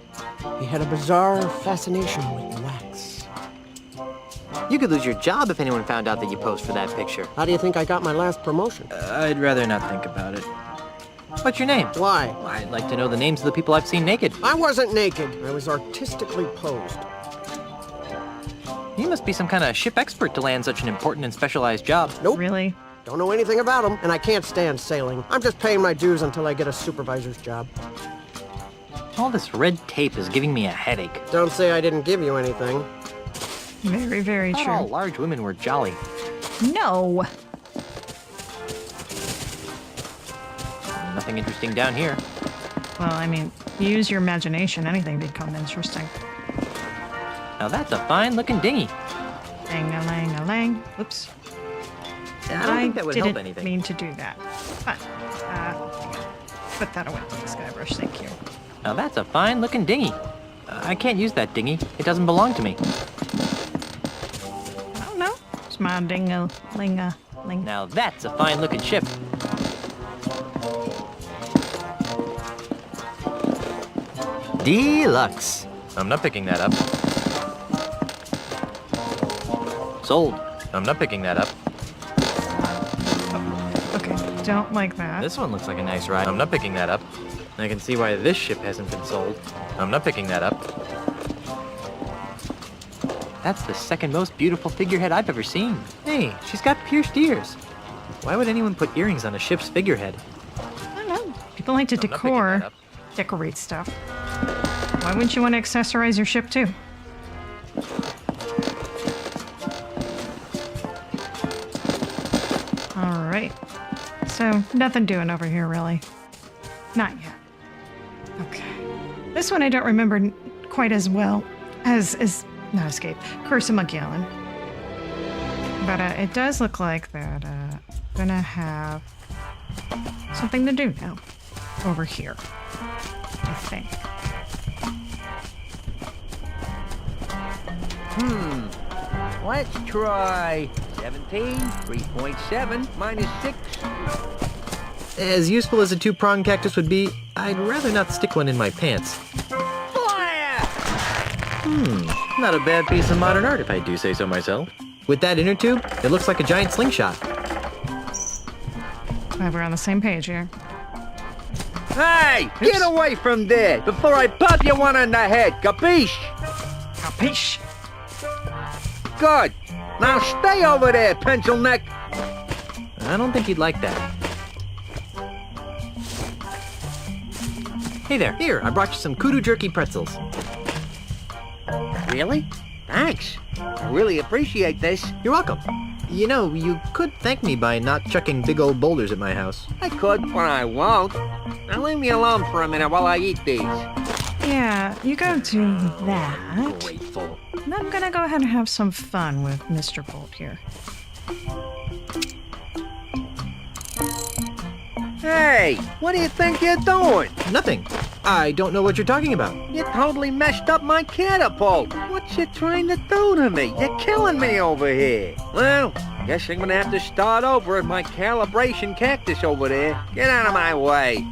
He had a bizarre fascination with wax. You could lose your job if anyone found out that you posed for that picture. How do you think I got my last promotion? I'd rather not think about it. What's your name? Why? I'd like to know the names of the people I've seen naked. I wasn't naked. I was artistically posed. You must be some kind of ship expert to land such an important and specialized job. Nope. Really? Don't know anything about them, and I can't stand sailing. I'm just paying my dues until I get a supervisor's job. All this red tape is giving me a headache. Don't say I didn't give you anything. Very, very Not true. all large women were jolly. No. Nothing interesting down here. Well, I mean, use your imagination. Anything become interesting. Now that's a fine-looking dinghy. Lang-a-lang-a-lang. Oops. I don't think that would help didn't anything. mean to do that. But, put that away, Guybrush, thank you. Now that's a fine-looking dinghy. I can't use that dinghy. It doesn't belong to me. Oh, no. It's my ding-a-ling-a-ling. Now that's a fine-looking ship. Deluxe. I'm not picking that up. Sold. I'm not picking that up. Okay, don't like that. This one looks like a nice ride. I'm not picking that up. I can see why this ship hasn't been sold. I'm not picking that up. That's the second most beautiful figurehead I've ever seen. Hey, she's got pierced ears. Why would anyone put earrings on a ship's figurehead? I don't know. People like to decorate stuff. Why wouldn't you want to accessorize your ship too? All right. So nothing doing over here, really. Not yet. Okay. This one I don't remember quite as well as not Escape. Curse of Monkey Island. But it does look like that I'm gonna have something to do now over here, I think. Let's try 17, 3.7, minus 6. As useful as a two-pronged cactus would be, I'd rather not stick one in my pants. Fire! Not a bad piece of modern art if I do say so myself. With that inner tube, it looks like a giant slingshot. Glad we're on the same page here. Hey! Oops. Get away from there before I pop you one on the head, capiche? Capiche? Good. Now stay over there, pencil neck. I don't think he'd like that. Hey there, here, I brought you some kudu jerky pretzels. Really? Thanks. I really appreciate this. You're welcome. You know, you could thank me by not chucking big old boulders at my house. I could, but I won't. Now leave me alone for a minute while I eat these. Yeah, you go do that. Grateful. And I'm gonna go ahead and have some fun with Mr. Bolt here. Hey, what do you think you're doing? Nothing. I don't know what you're talking about. You totally messed up my catapult. What you trying to do to me? You're killing me over here. Well, guess I'm gonna have to start over at my calibration cactus over there. Get out of my way.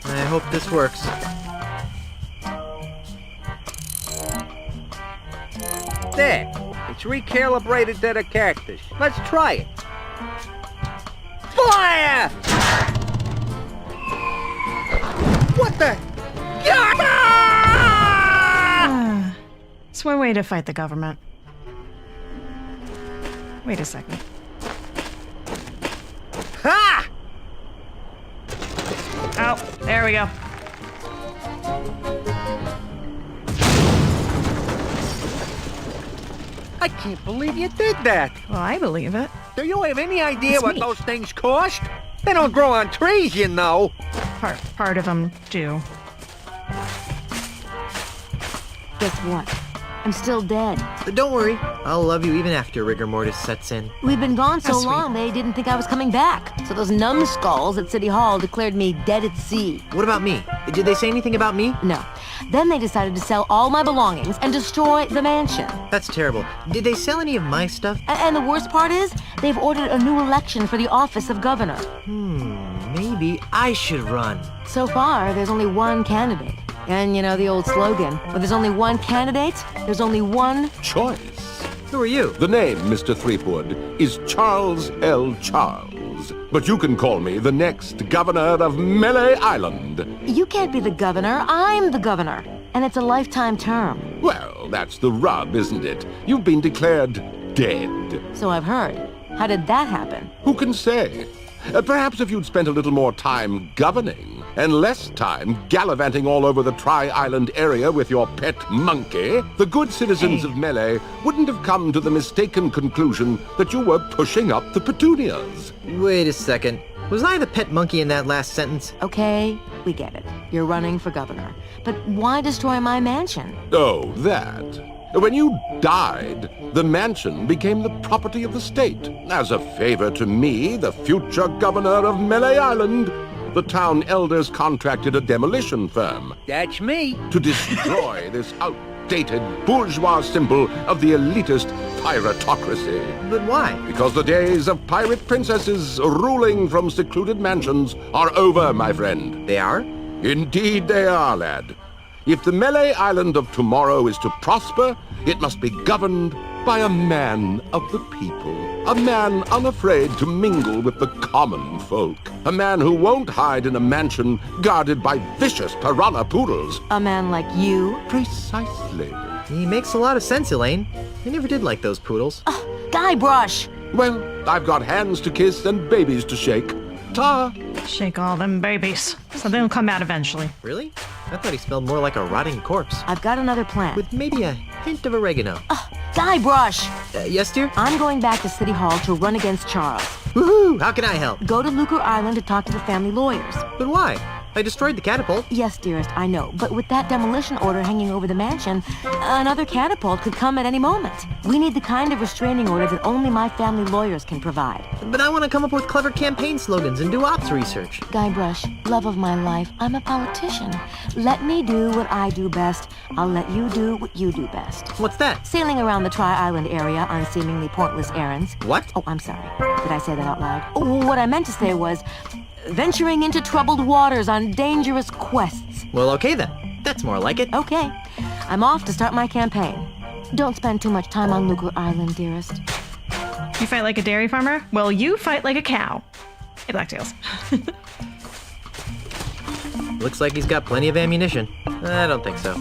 I hope this works. There. It's recalibrated to the cactus. Let's try it. Fire! What the? It's one way to fight the government. Wait a second. Ha! Oh, there we go. I can't believe you did that. Well, I believe it. Do you have any idea It's what me. those things cost? They don't grow on trees, you know. Part of them do. Guess what? I'm still dead. But don't worry, I'll love you even after rigor mortis sets in. We've been gone so That's sweet. long, they didn't think I was coming back. So those numbskulls at City Hall declared me dead at sea. What about me? Did they say anything about me? No. Then they decided to sell all my belongings and destroy the mansion. That's terrible. Did they sell any of my stuff? And the worst part is, they've ordered a new election for the office of governor. Maybe I should run. So far, there's only one candidate. And you know the old slogan, where there's only one candidate, there's only one choice. Who are you? The name, Mr. Threepwood, is Charles L. Charles. But you can call me the next governor of Melee Island. You can't be the governor, I'm the governor. And it's a lifetime term. Well, that's the rub, isn't it? You've been declared dead. So I've heard. How did that happen? Who can say? Perhaps if you'd spent a little more time governing, and less time gallivanting all over the Tri-Island area with your pet monkey, the good citizens of Melee wouldn't have come to the mistaken conclusion that you were pushing up the petunias. Wait a second. Was I the pet monkey in that last sentence? Okay, we get it. You're running for governor. But why destroy my mansion? Oh, that. When you died, the mansion became the property of the state. As a favor to me, the future governor of Melee Island, the town elders contracted a demolition firm That's me. to destroy this outdated bourgeois symbol of the elitist piratocracy. But why? Because the days of pirate princesses ruling from secluded mansions are over, my friend. They are? Indeed they are, lad. If the Melee Island of tomorrow is to prosper, it must be governed by a man of the people. A man unafraid to mingle with the common folk. A man who won't hide in a mansion guarded by vicious piranha poodles. A man like you? Precisely. He makes a lot of sense, Elaine. I never did like those poodles. Guybrush! Well, I've got hands to kiss and babies to shake. Ta! Shake all them babies. So they'll come out eventually. Really? I thought he smelled more like a rotting corpse. I've got another plan. With maybe a hint of oregano. Guybrush! Yes, dear? I'm going back to City Hall to run against Charles. Woohoo! How can I help? Go to Lucas Island to talk to the family lawyers. But why? I destroyed the catapult. Yes, dearest, I know. But with that demolition order hanging over the mansion, another catapult could come at any moment. We need the kind of restraining order that only my family lawyers can provide. But I want to come up with clever campaign slogans and do ops research. Guybrush, love of my life, I'm a politician. Let me do what I do best. I'll let you do what you do best. What's that? Sailing around the Tri-Island area on seemingly pointless errands. What? Oh, I'm sorry. Did I say that out loud? Oh, what I meant to say was venturing into troubled waters on dangerous quests. Well, okay then. That's more like it. Okay. I'm off to start my campaign. Don't spend too much time on Lucas Island, dearest. You fight like a dairy farmer? Well, you fight like a cow. Hey, Blacktails. Looks like he's got plenty of ammunition. I don't think so.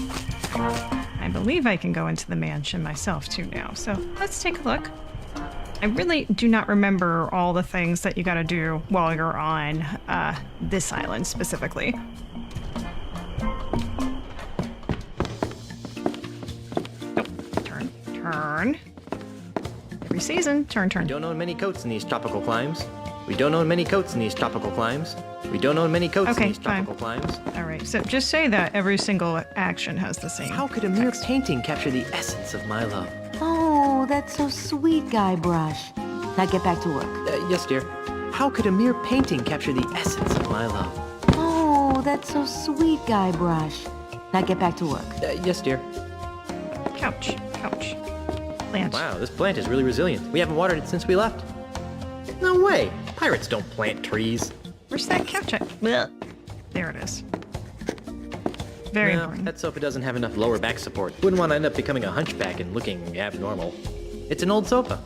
I believe I can go into the mansion myself too now, so let's take a look. I really do not remember all the things that you gotta do while you're on this island specifically. Nope. Turn. Every season, turn. We don't own many coats in these tropical climes. We don't own many coats in these tropical climes. We don't own many coats in these tropical climes. All right, so just say that every single action has the same. How could a mere painting capture the essence of my love? Oh, that's so sweet, Guybrush. Now get back to work. Yes, dear. How could a mere painting capture the essence of my love? Oh, that's so sweet, Guybrush. Now get back to work. Yes, dear. Couch. Plant. Wow, this plant is really resilient. We haven't watered it since we left. No way. Pirates don't plant trees. Where's that couch at? Blech. There it is. Very important. That sofa doesn't have enough lower back support. Wouldn't want to end up becoming a hunchback and looking abnormal. It's an old sofa.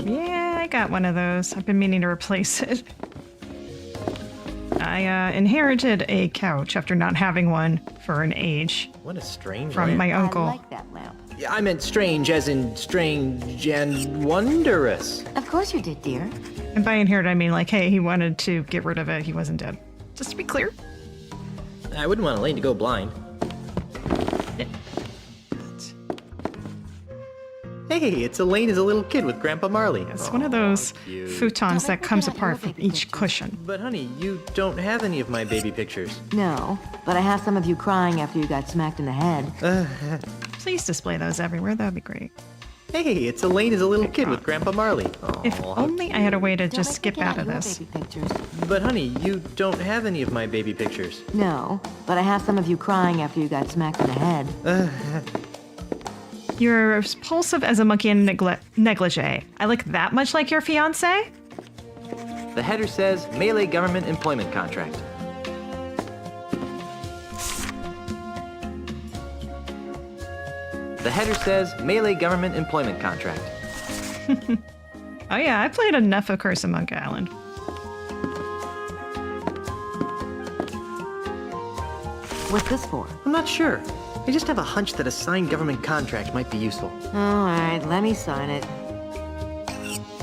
Yeah, I got one of those. I've been meaning to replace it. I inherited a couch after not having one for an age. What a strange from lamp. my uncle. I like that lamp. Yeah, I meant strange as in strange and wondrous. Of course you did, dear. And by inherit, I mean like, hey, he wanted to get rid of it. He wasn't dead. Just to be clear. I wouldn't want Elaine to go blind. Hey, it's Elaine as a little kid with Grandpa Marley. It's one of those futons that comes apart from each cushion. But honey, you don't have any of my baby pictures. No, but I have some of you crying after you got smacked in the head. Please display those everywhere. That would be great. Hey, it's Elaine as a little kid with Grandpa Marley. If only I had a way to just skip out of this. But honey, you don't have any of my baby pictures. No, but I have some of you crying after you got smacked in the head. You're repulsive as a monkey in negligee. I look that much like your fiancé? The header says Melee government employment contract. The header says Melee government employment contract. Oh yeah, I played enough of Curse of Monkey Island. What's this for? I'm not sure. I just have a hunch that a signed government contract might be useful. All right, let me sign it.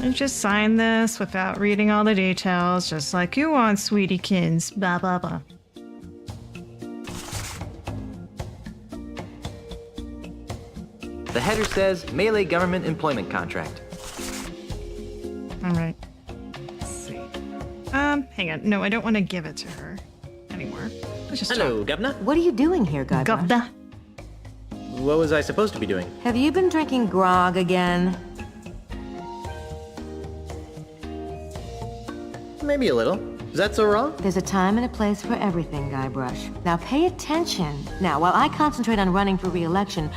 And just sign this without reading all the details, just like you want, sweetiekins. Blah, blah, blah. The header says Melee government employment contract. All right. Let's see. Hang on. No, I don't want to give it to her anymore. Let's just Hello, Governor. What are you doing here, Guybrush? Governor. What was I supposed to be doing? Have you been drinking grog again? Maybe a little. Is that so wrong? There's a time and a place for everything, Guybrush. Now pay attention. Now, while I concentrate on running for re-election,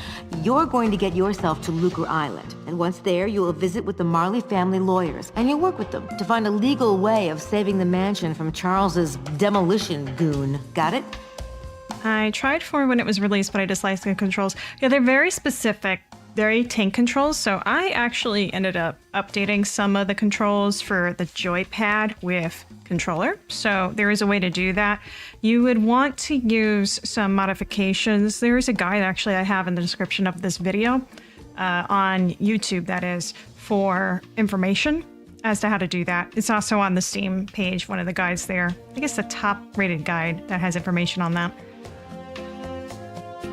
you're going to get yourself to Lucre Island. And once there, you will visit with the Marley family lawyers, and you'll work with them to find a legal way of saving the mansion from Charles's demolition goon. Got it? I tried for when it was released, but I disliked the controls. Yeah, they're very specific, very tank controls. So I actually ended up updating some of the controls for the joypad with controller. So there is a way to do that. You would want to use some modifications. There is a guide actually I have in the description of this video on YouTube, that is, for information as to how to do that. It's also on the Steam page, one of the guides there. I think it's the top rated guide that has information on that.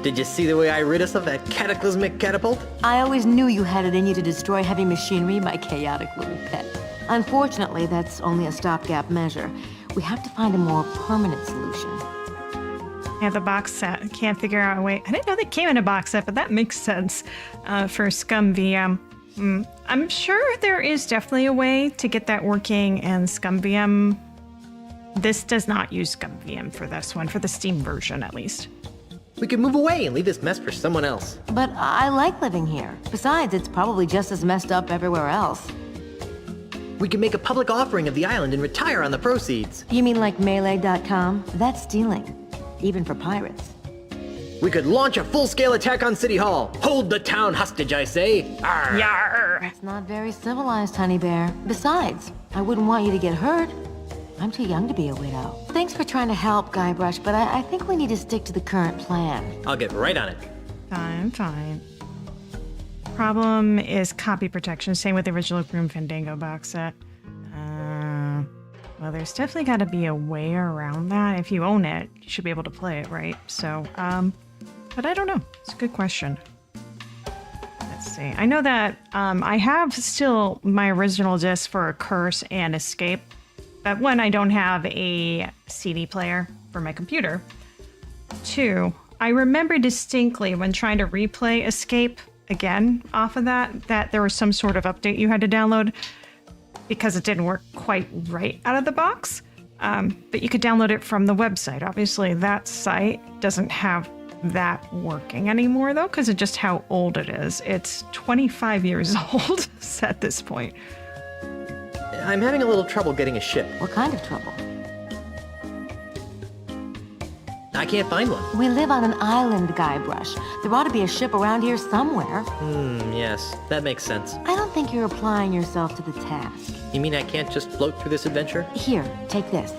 Did you see the way I rid us of that cataclysmic catapult? I always knew you had it in you to destroy heavy machinery, my chaotic little pet. Unfortunately, that's only a stopgap measure. We have to find a more permanent solution. Yeah, the box set. Can't figure out a way. I didn't know they came in a box set, but that makes sense for Scum VM. I'm sure there is definitely a way to get that working in Scum VM. This does not use Scum VM for this one, for the Steam version at least. We could move away and leave this mess for someone else. But I like living here. Besides, it's probably just as messed up everywhere else. We could make a public offering of the island and retire on the proceeds. You mean like Melee.com? That's stealing, even for pirates. We could launch a full-scale attack on City Hall. Hold the town hostage, I say. Arr. Yarr. That's not very civilized, honey bear. Besides, I wouldn't want you to get hurt. I'm too young to be a widow. Thanks for trying to help, Guybrush, but I think we need to stick to the current plan. I'll get right on it. Fine. Problem is copy protection. Same with the original Grim Fandango box set. Well, there's definitely got to be a way around that. If you own it, you should be able to play it, right? So, but I don't know. It's a good question. Let's see. I know that I have still my original disc for Curse and Escape. But one, I don't have a CD player for my computer. Two, I remember distinctly when trying to replay Escape again off of that there was some sort of update you had to download because it didn't work quite right out of the box. But you could download it from the website. Obviously, that site doesn't have that working anymore, though, because of just how old it is. It's 25 years old at this point. I'm having a little trouble getting a ship. What kind of trouble? I can't find one. We live on an island, Guybrush. There ought to be a ship around here somewhere. Yes, that makes sense. I don't think you're applying yourself to the task. You mean I can't just float through this adventure? Here, take this.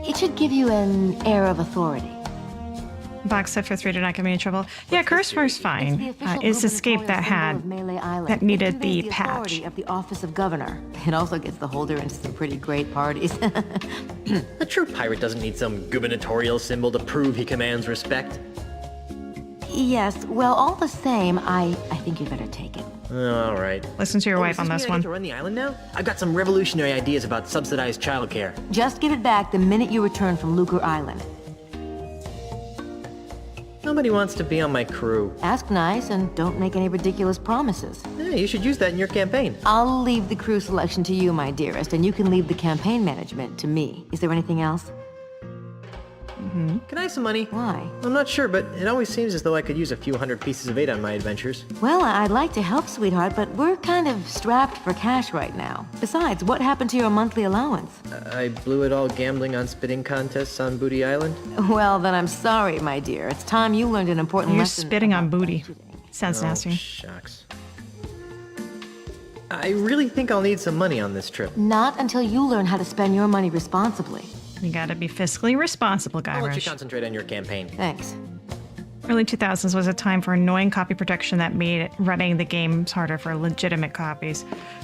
It should give you an air of authority. Box set for 3 to not get me in trouble. Yeah, Curse was fine. It's Escape that needed the patch. Of the Office of Governor. It also gets the holder into some pretty great parties. A true pirate doesn't need some gubernatorial symbol to prove he commands respect. Yes, well, all the same, I think you'd better take it. All right. Listen to your wife on this one. I get to run the island now? I've got some revolutionary ideas about subsidized childcare. Just give it back the minute you return from Lucre Island. Nobody wants to be on my crew. Ask nice and don't make any ridiculous promises. Yeah, you should use that in your campaign. I'll leave the crew selection to you, my dearest, and you can leave the campaign management to me. Is there anything else? Can I have some money? Why? I'm not sure, but it always seems as though I could use a few hundred pieces of 8 on my adventures. Well, I'd like to help, sweetheart, but we're kind of strapped for cash right now. Besides, what happened to your monthly allowance? I blew it all gambling on spitting contests on Booty Island. Well, then I'm sorry, my dear. It's time you learned an important lesson. You're spitting on booty. Sounds nasty. Shucks. I really think I'll need some money on this trip. Not until you learn how to spend your money responsibly. You gotta be fiscally responsible, Guybrush. I'll let you concentrate on your campaign. Thanks. Early 2000s was a time for annoying copy protection that made running the games harder for legitimate copies.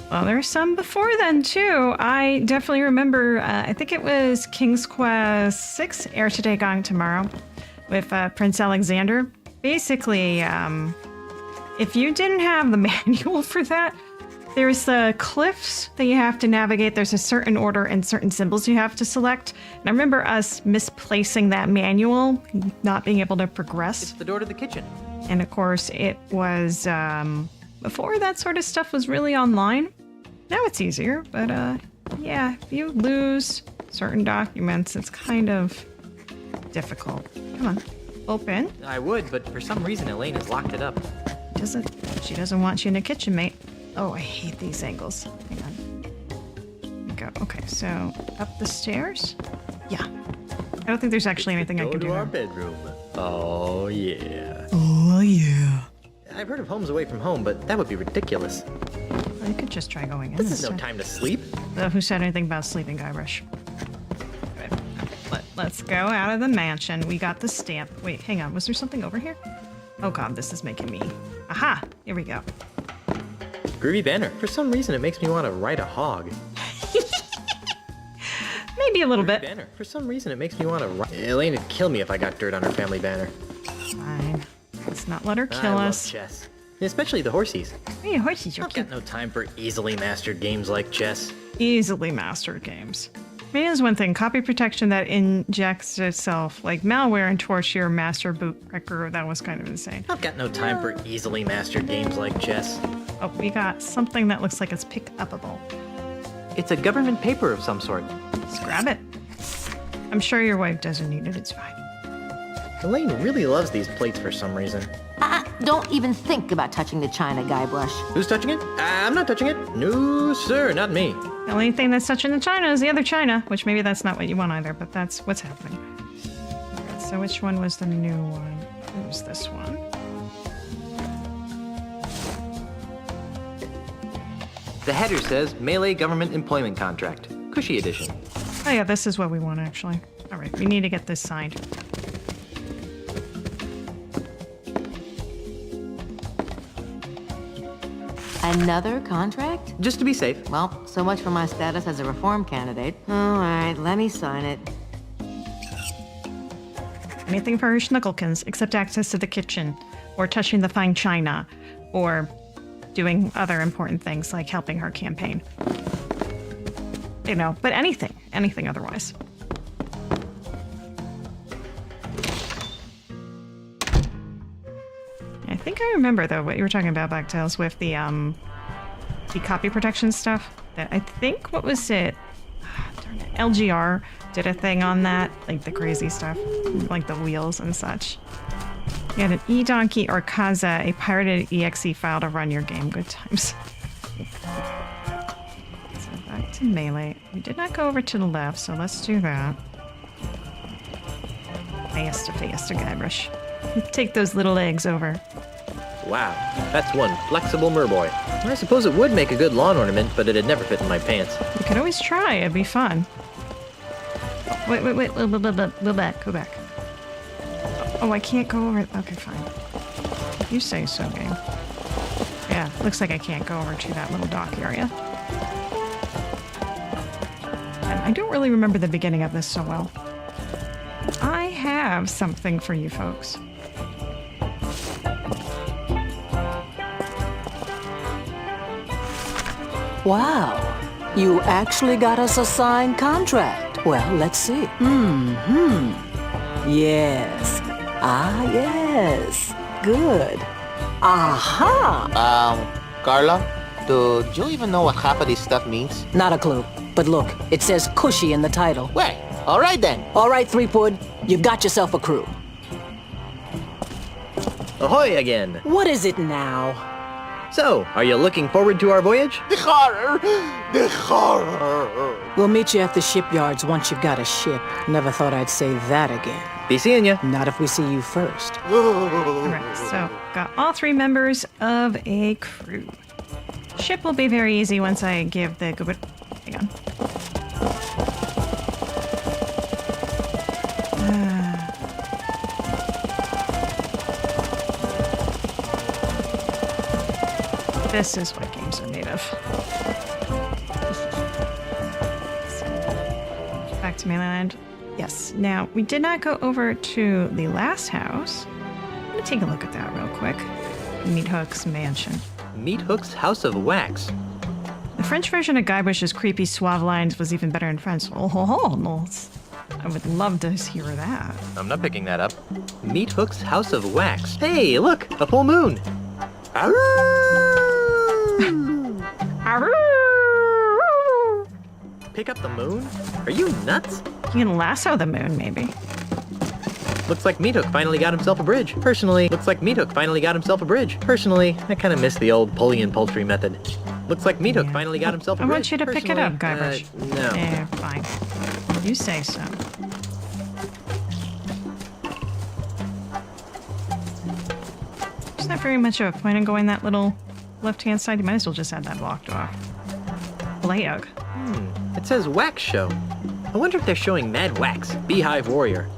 Well, there's some before then, too. I definitely remember, I think it was King's Quest VI, Air Today, Gone Tomorrow, with Prince Alexander. Basically, if you didn't have the manual for that, There's the cliffs that you have to navigate. There's a certain order and certain symbols you have to select. And I remember us misplacing that manual, not being able to progress. It's the door to the kitchen. And of course, it was before that sort of stuff was really online. Now it's easier, but yeah, if you lose certain documents, it's kind of difficult. Come on, open. I would, but for some reason Elaine has locked it up. She doesn't want you in the kitchen, mate. Oh, I hate these angles. Hang on. There we go. Okay, so up the stairs? Yeah. I don't think there's actually anything I can do. Go to our bedroom. Oh, yeah. Oh, yeah. I've heard of homes away from home, but that would be ridiculous. Well, you could just try going in. This is no time to sleep. Who said anything about sleeping, Guybrush? Let's go out of the mansion. We got the stamp. Wait, hang on. Was there something over here? Oh, God, this is making me... Aha! Here we go. Groovy banner. For some reason, it makes me want to ride a hog. Maybe a little bit. Banner. For some reason, it makes me want to ride... Elaine would kill me if I got dirt on her family banner. Fine. Let's not let her kill us. I love chess. Especially the horsies. Hey, horsies, you're cute. I've got no time for easily mastered games like chess. Easily mastered games. I mean, there's one thing, copy protection that injects itself, like malware and torch your master boot wrecker. That was kind of insane. I've got no time for easily mastered games like chess. Oh, we got something that looks like it's pick-upable. It's a government paper of some sort. Just grab it. I'm sure your wife doesn't need it. It's fine. Elaine really loves these plates for some reason. Don't even think about touching the china, Guybrush. Who's touching it? I'm not touching it. No, sir, not me. The only thing that's touching the china is the other china, which maybe that's not what you want either, but that's what's happening. Right, so which one was the new one? It was this one. The header says Melee Government Employment Contract, Cushy Edition. Oh yeah, this is what we want actually. All right, we need to get this signed. Another contract? Just to be safe. Well, so much for my status as a reform candidate. All right, let me sign it. Anything for her schnuckelkins except access to the kitchen, or touching the fine china, or doing other important things like helping her campaign. You know, but anything otherwise. I think I remember though what you were talking about, Blacktails, with the copy protection stuff. That I think, what was it? Darn it. LGR did a thing on that, like the crazy stuff, like the wheels and such. You had an eDonkey or Kaza, a pirated exe file to run your game. Good times. So back to Melee. We did not go over to the left, so let's do that. Faster, Guybrush. Take those little legs over. Wow, that's one flexible merboy. I suppose it would make a good lawn ornament, but it'd never fit in my pants. You could always try, it'd be fun. Oh, wait, go back. Oh, I can't go over it. Okay, fine. You say so, game. Yeah, looks like I can't go over to that little dock area. And I don't really remember the beginning of this so well. I have something for you folks. Wow, you actually got us a signed contract. Well, let's see. Yes. Ah, yes. Good. Aha! Carla, do you even know what half of this stuff means? Not a clue. But look, it says Cushy in the title. Well, all right then. All right, Threepwood, you've got yourself a crew. Ahoy again! What is it now? So, are you looking forward to our voyage? The horror! The horror! We'll meet you at the shipyards once you've got a ship. Never thought I'd say that again. Be seeing ya. Not if we see you first. Alright, so got all 3 members of a crew. Ship will be very easy once I give the good. Hang on. This is what games are made of. Back to mainland. Yes. Now, we did not go over to the last house. I'm going to take a look at that real quick. Meat Hook's mansion. Meat Hook's House of Wax. French version of Guybrush's creepy suave lines was even better in French. Oh, no. I would love to hear that. I'm not picking that up. Meat Hook's House of Wax. Hey, look, a full moon. Pick up the moon? Are you nuts? You can lasso the moon, maybe. Looks like Meat Hook finally got himself a bridge. Personally, I kind of miss the old pulley and poultry method. Looks like Meat Hook finally got himself a bridge. I want you to pick it up, Guybrush. No. Yeah, fine. You say so. There's not very much of a point in going that little left-hand side. You might as well just have that blocked off. Blayug. It says Wax Show. I wonder if they're showing Mad Wax, Beehive Warrior.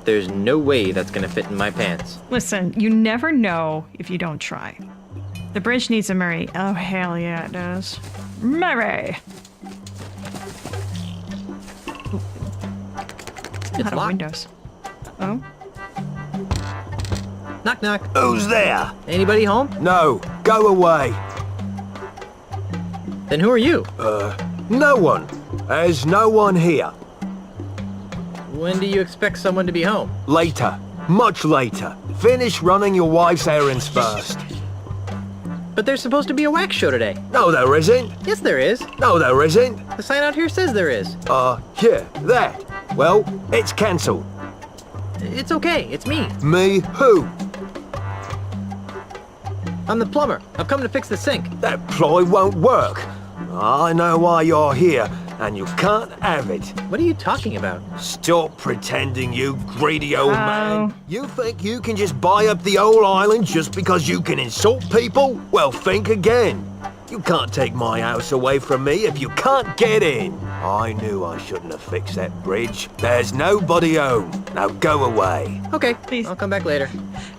There's no way that's gonna fit in my pants. Listen, you never know if you don't try. The bridge needs a Murray. Oh, hell yeah, it does. Murray! It's Out of locked. windows. Oh? Knock, knock. Who's there? Anybody home? No, go away. Then who are you? No one. There's no one here. When do you expect someone to be home? Later. Much later. Finish running your wife's errands first. But there's supposed to be a wax show today. No, there isn't. Yes, there is. No, there isn't. The sign out here says there is. Yeah, that. Well, it's cancelled. It's okay. It's me. Me who? I'm the plumber. I've come to fix the sink. That ploy won't work. I know why you're here, and you can't have it. What are you talking about? Stop pretending, you greedy old man. You think you can just buy up the whole island just because you can insult people? Well, think again. You can't take my house away from me if you can't get in. I knew I shouldn't have fixed that bridge. There's nobody home. Now go away. Okay, please. I'll come back later.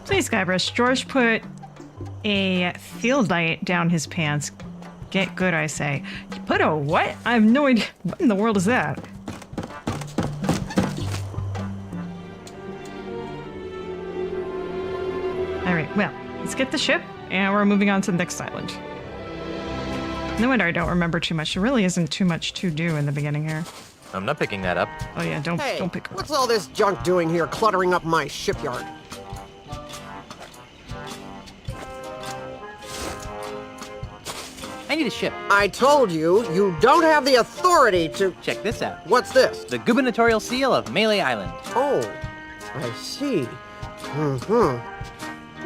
Please, Guybrush. George put a field light down his pants. Get good, I say. You put a what? I have no idea. What in the world is that? Alright, well, let's get the ship, and we're moving on to the next island. No wonder I don't remember too much. There really isn't too much to do in the beginning here. I'm not picking that up. Oh yeah, don't Hey, pick her what's all this junk doing here, cluttering up my shipyard? I need a ship. I told you, you don't have the authority to... Check this out. What's this? The gubernatorial seal of Melee Island. Oh, I see.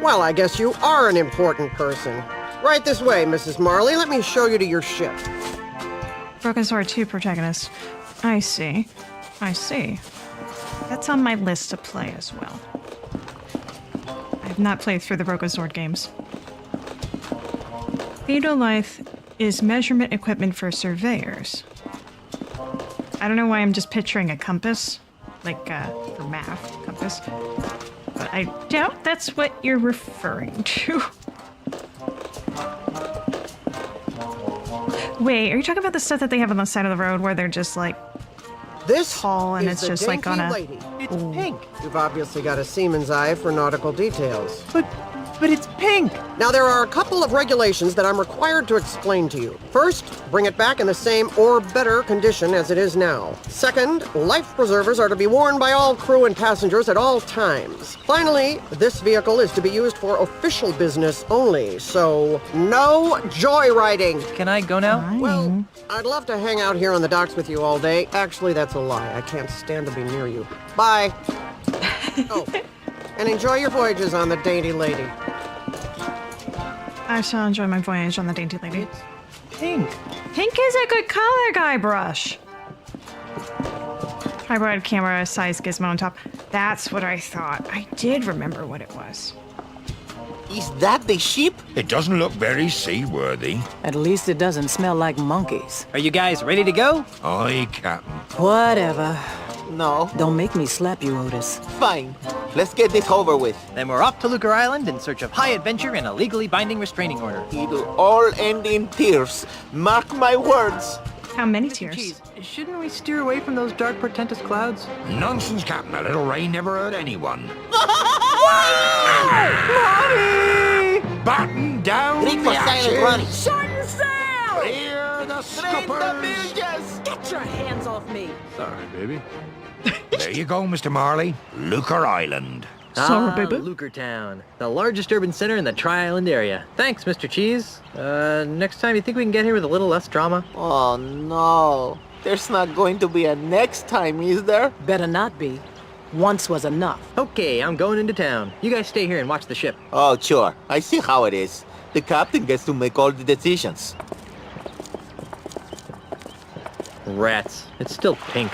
Well, I guess you are an important person. Right this way, Mrs. Marley. Let me show you to your ship. Broken Sword 2 protagonist. I see. I see. That's on my list to play as well. I have not played through the Broken Sword games. Theodolith is measurement equipment for surveyors. I don't know why I'm just picturing a compass, like for math, compass. But I doubt that's what you're referring to. Wait, are you talking about the stuff that they have on the side of the road where they're just like this tall and is it's the just like on a... lady. It's pink. You've obviously got a seaman's eye for nautical details. But it's pink! Now, there are a couple of regulations that I'm required to explain to you. First, bring it back in the same or better condition as it is now. Second, life preservers are to be worn by all crew and passengers at all times. Finally, this vehicle is to be used for official business only, so no joyriding. Can I go now? Well, I'd love to hang out here on the docks with you all day. Actually, that's a lie. I can't stand to be near you. Bye. Oh, and enjoy your voyages on the Dainty Lady. I shall enjoy my voyage on the Dainty Lady. Pink. Pink is a good color, Guybrush. Tripod camera size gizmo on top. That's what I thought. I did remember what it was. Is that the ship? It doesn't look very seaworthy. At least it doesn't smell like monkeys. Are you guys ready to go? Aye, Captain. Whatever. No. Don't make me slap you, Otis. Fine. Let's get this over with. Then we're off to Lucre Island in search of high adventure and a legally binding restraining order. It'll all end in tears. Mark my words. How many tears? Jeez, shouldn't we steer away from those dark, portentous clouds? Nonsense, Captain. A little rain never hurt anyone. Mommy! Batten down Greek for silent running. Shorten sail! the scuppers! Get your hands off me! Sorry, baby. There you go, Mr. Marley. Lucre Island. Sorry, baby. Lucretown, the largest urban center in the Tri-Island area. Thanks, Mr. Cheese. Next time, you think we can get here with a little less drama? Oh no. There's not going to be a next time, is there? Better not be. Once was enough. Okay, I'm going into town. You guys stay here and watch the ship. Oh, sure. I see how it is. The captain gets to make all the decisions. Rats. It's still pink.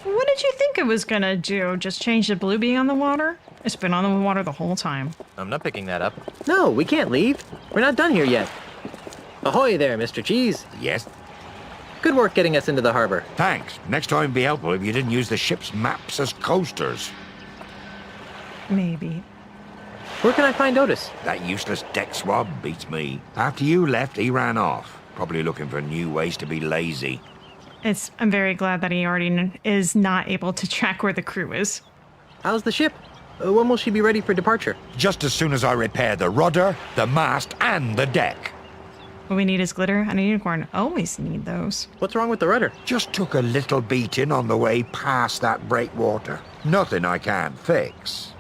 What did you think it was gonna do? Just change the blue being on the water? It's been on the water the whole time. I'm not picking that up. No, we can't leave. We're not done here yet. Ahoy there, Mr. Cheese. Yes? Good work getting us into the harbor. Thanks. Next time be helpful if you didn't use the ship's maps as coasters. Maybe. Where can I find Otis? That useless deck swab beats me. After you left, he ran off. Probably looking for new ways to be lazy. I'm very glad that he already is not able to track where the crew is. How's the ship? When will she be ready for departure? Just as soon as I repair the rudder, the mast, and the deck. What we need is glitter and a unicorn. Always need those. What's wrong with the rudder? Just took a little beating on the way past that breakwater. Nothing I can't fix.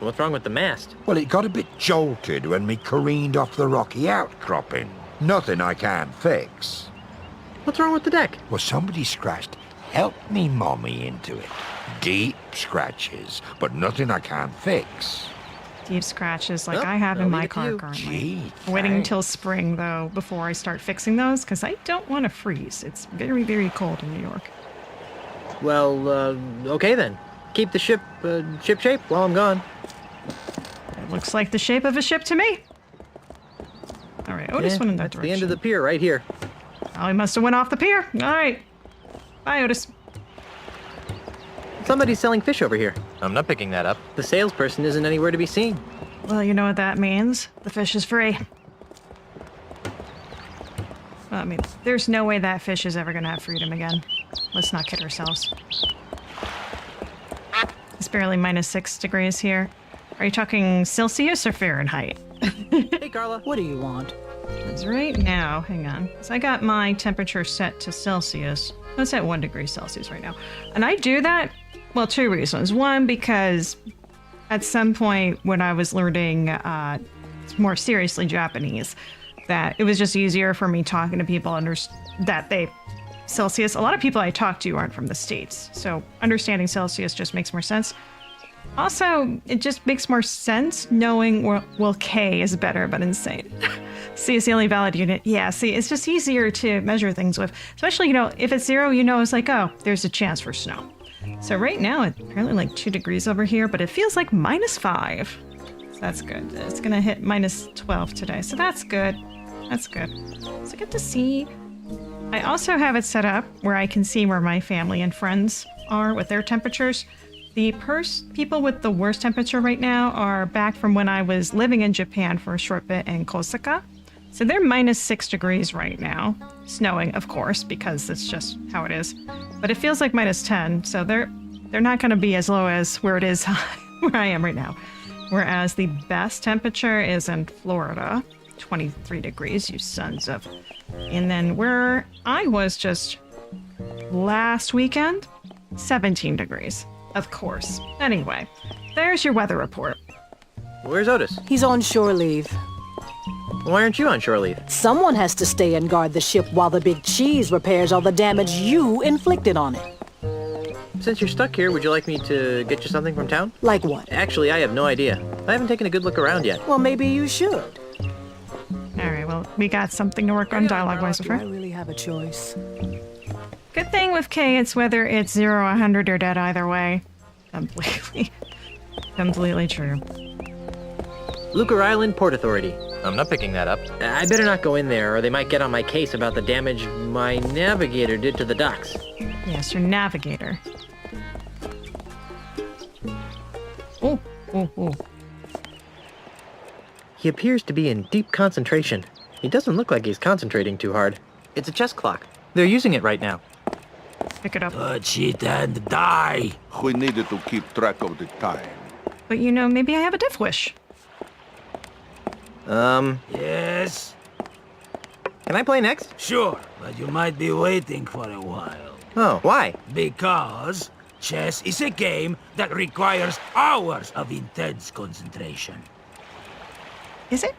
What's wrong with the mast? Well, it got a bit jolted when we careened off the rocky outcropping. Nothing I can't fix. What's wrong with the deck? Well, somebody scratched "Help me, Mommy" into it. Deep scratches, but nothing I can't fix. Deep scratches like Well, I have in I'll my leave it to car you. currently. Gee, I'm waiting thanks. until spring, though, before I start fixing those, because I don't want to freeze. It's very, very cold in New York. Well, okay then. Keep the ship, ship shape while I'm gone. It looks like the shape of a ship to me. All right, Otis went in that that's direction. the end of the pier right here. Oh, he must have went off the pier. All right. Bye, Otis. Somebody's selling fish over here. I'm not picking that up. The salesperson isn't anywhere to be seen. Well, you know what that means. The fish is free. Well, I mean, there's no way that fish is ever going to have freedom again. Let's not kid ourselves. It's barely -6 degrees here. Are you talking Celsius or Fahrenheit? Hey, Carla. What do you want? Because right now, hang on, because I got my temperature set to Celsius. It's at 1 degree Celsius right now. And I do that, well, 2 reasons. One, because at some point when I was learning more seriously Japanese, that it was just easier for me talking to people Celsius. A lot of people I talk to aren't from the States, so understanding Celsius just makes more sense. Also, it just makes more sense knowing, well, K is better, but insane. C is the only valid unit. Yeah, see, it's just easier to measure things with. Especially, if it's 0, it's like, oh, there's a chance for snow. So right now, it's apparently like 2 degrees over here, but it feels like -5. So that's good. It's going to hit -12 today, so that's good. That's good. So I get to see. I also have it set up where I can see where my family and friends are with their temperatures. The people with the worst temperature right now are back from when I was living in Japan for a short bit in Kosaka. So they're -6 degrees right now. Snowing, of course, because it's just how it is. But it feels like -10, so they're not going to be as low as where it is where I am right now. Whereas the best temperature is in Florida, 23 degrees, you sons of. And then where I was just last weekend, 17 degrees. Of course. Anyway, there's your weather report. Where's Otis? He's on shore leave. Why aren't you on shore leave? Someone has to stay and guard the ship while the big cheese repairs all the damage you inflicted on it. Since you're stuck here, would you like me to get you something from town? Like what? Actually, I have no idea. I haven't taken a good look around yet. Well, maybe you should. All right, well, we got something to work on dialogue-wise with Do her. I really have a choice? Good thing with K, it's whether it's 0, 100, or dead either way. Completely true. Lucre Island Port Authority. I'm not picking that up. I better not go in there, or they might get on my case about the damage my navigator did to the docks. Yes, your navigator. Oh. He appears to be in deep concentration. He doesn't look like he's concentrating too hard. It's a chess clock. They're using it right now. Pick it up. Put it and die. We needed to keep track of the time. But maybe I have a death wish. Yes? Can I play next? Sure, but you might be waiting for a while. Oh, why? Because chess is a game that requires hours of intense concentration. Is it?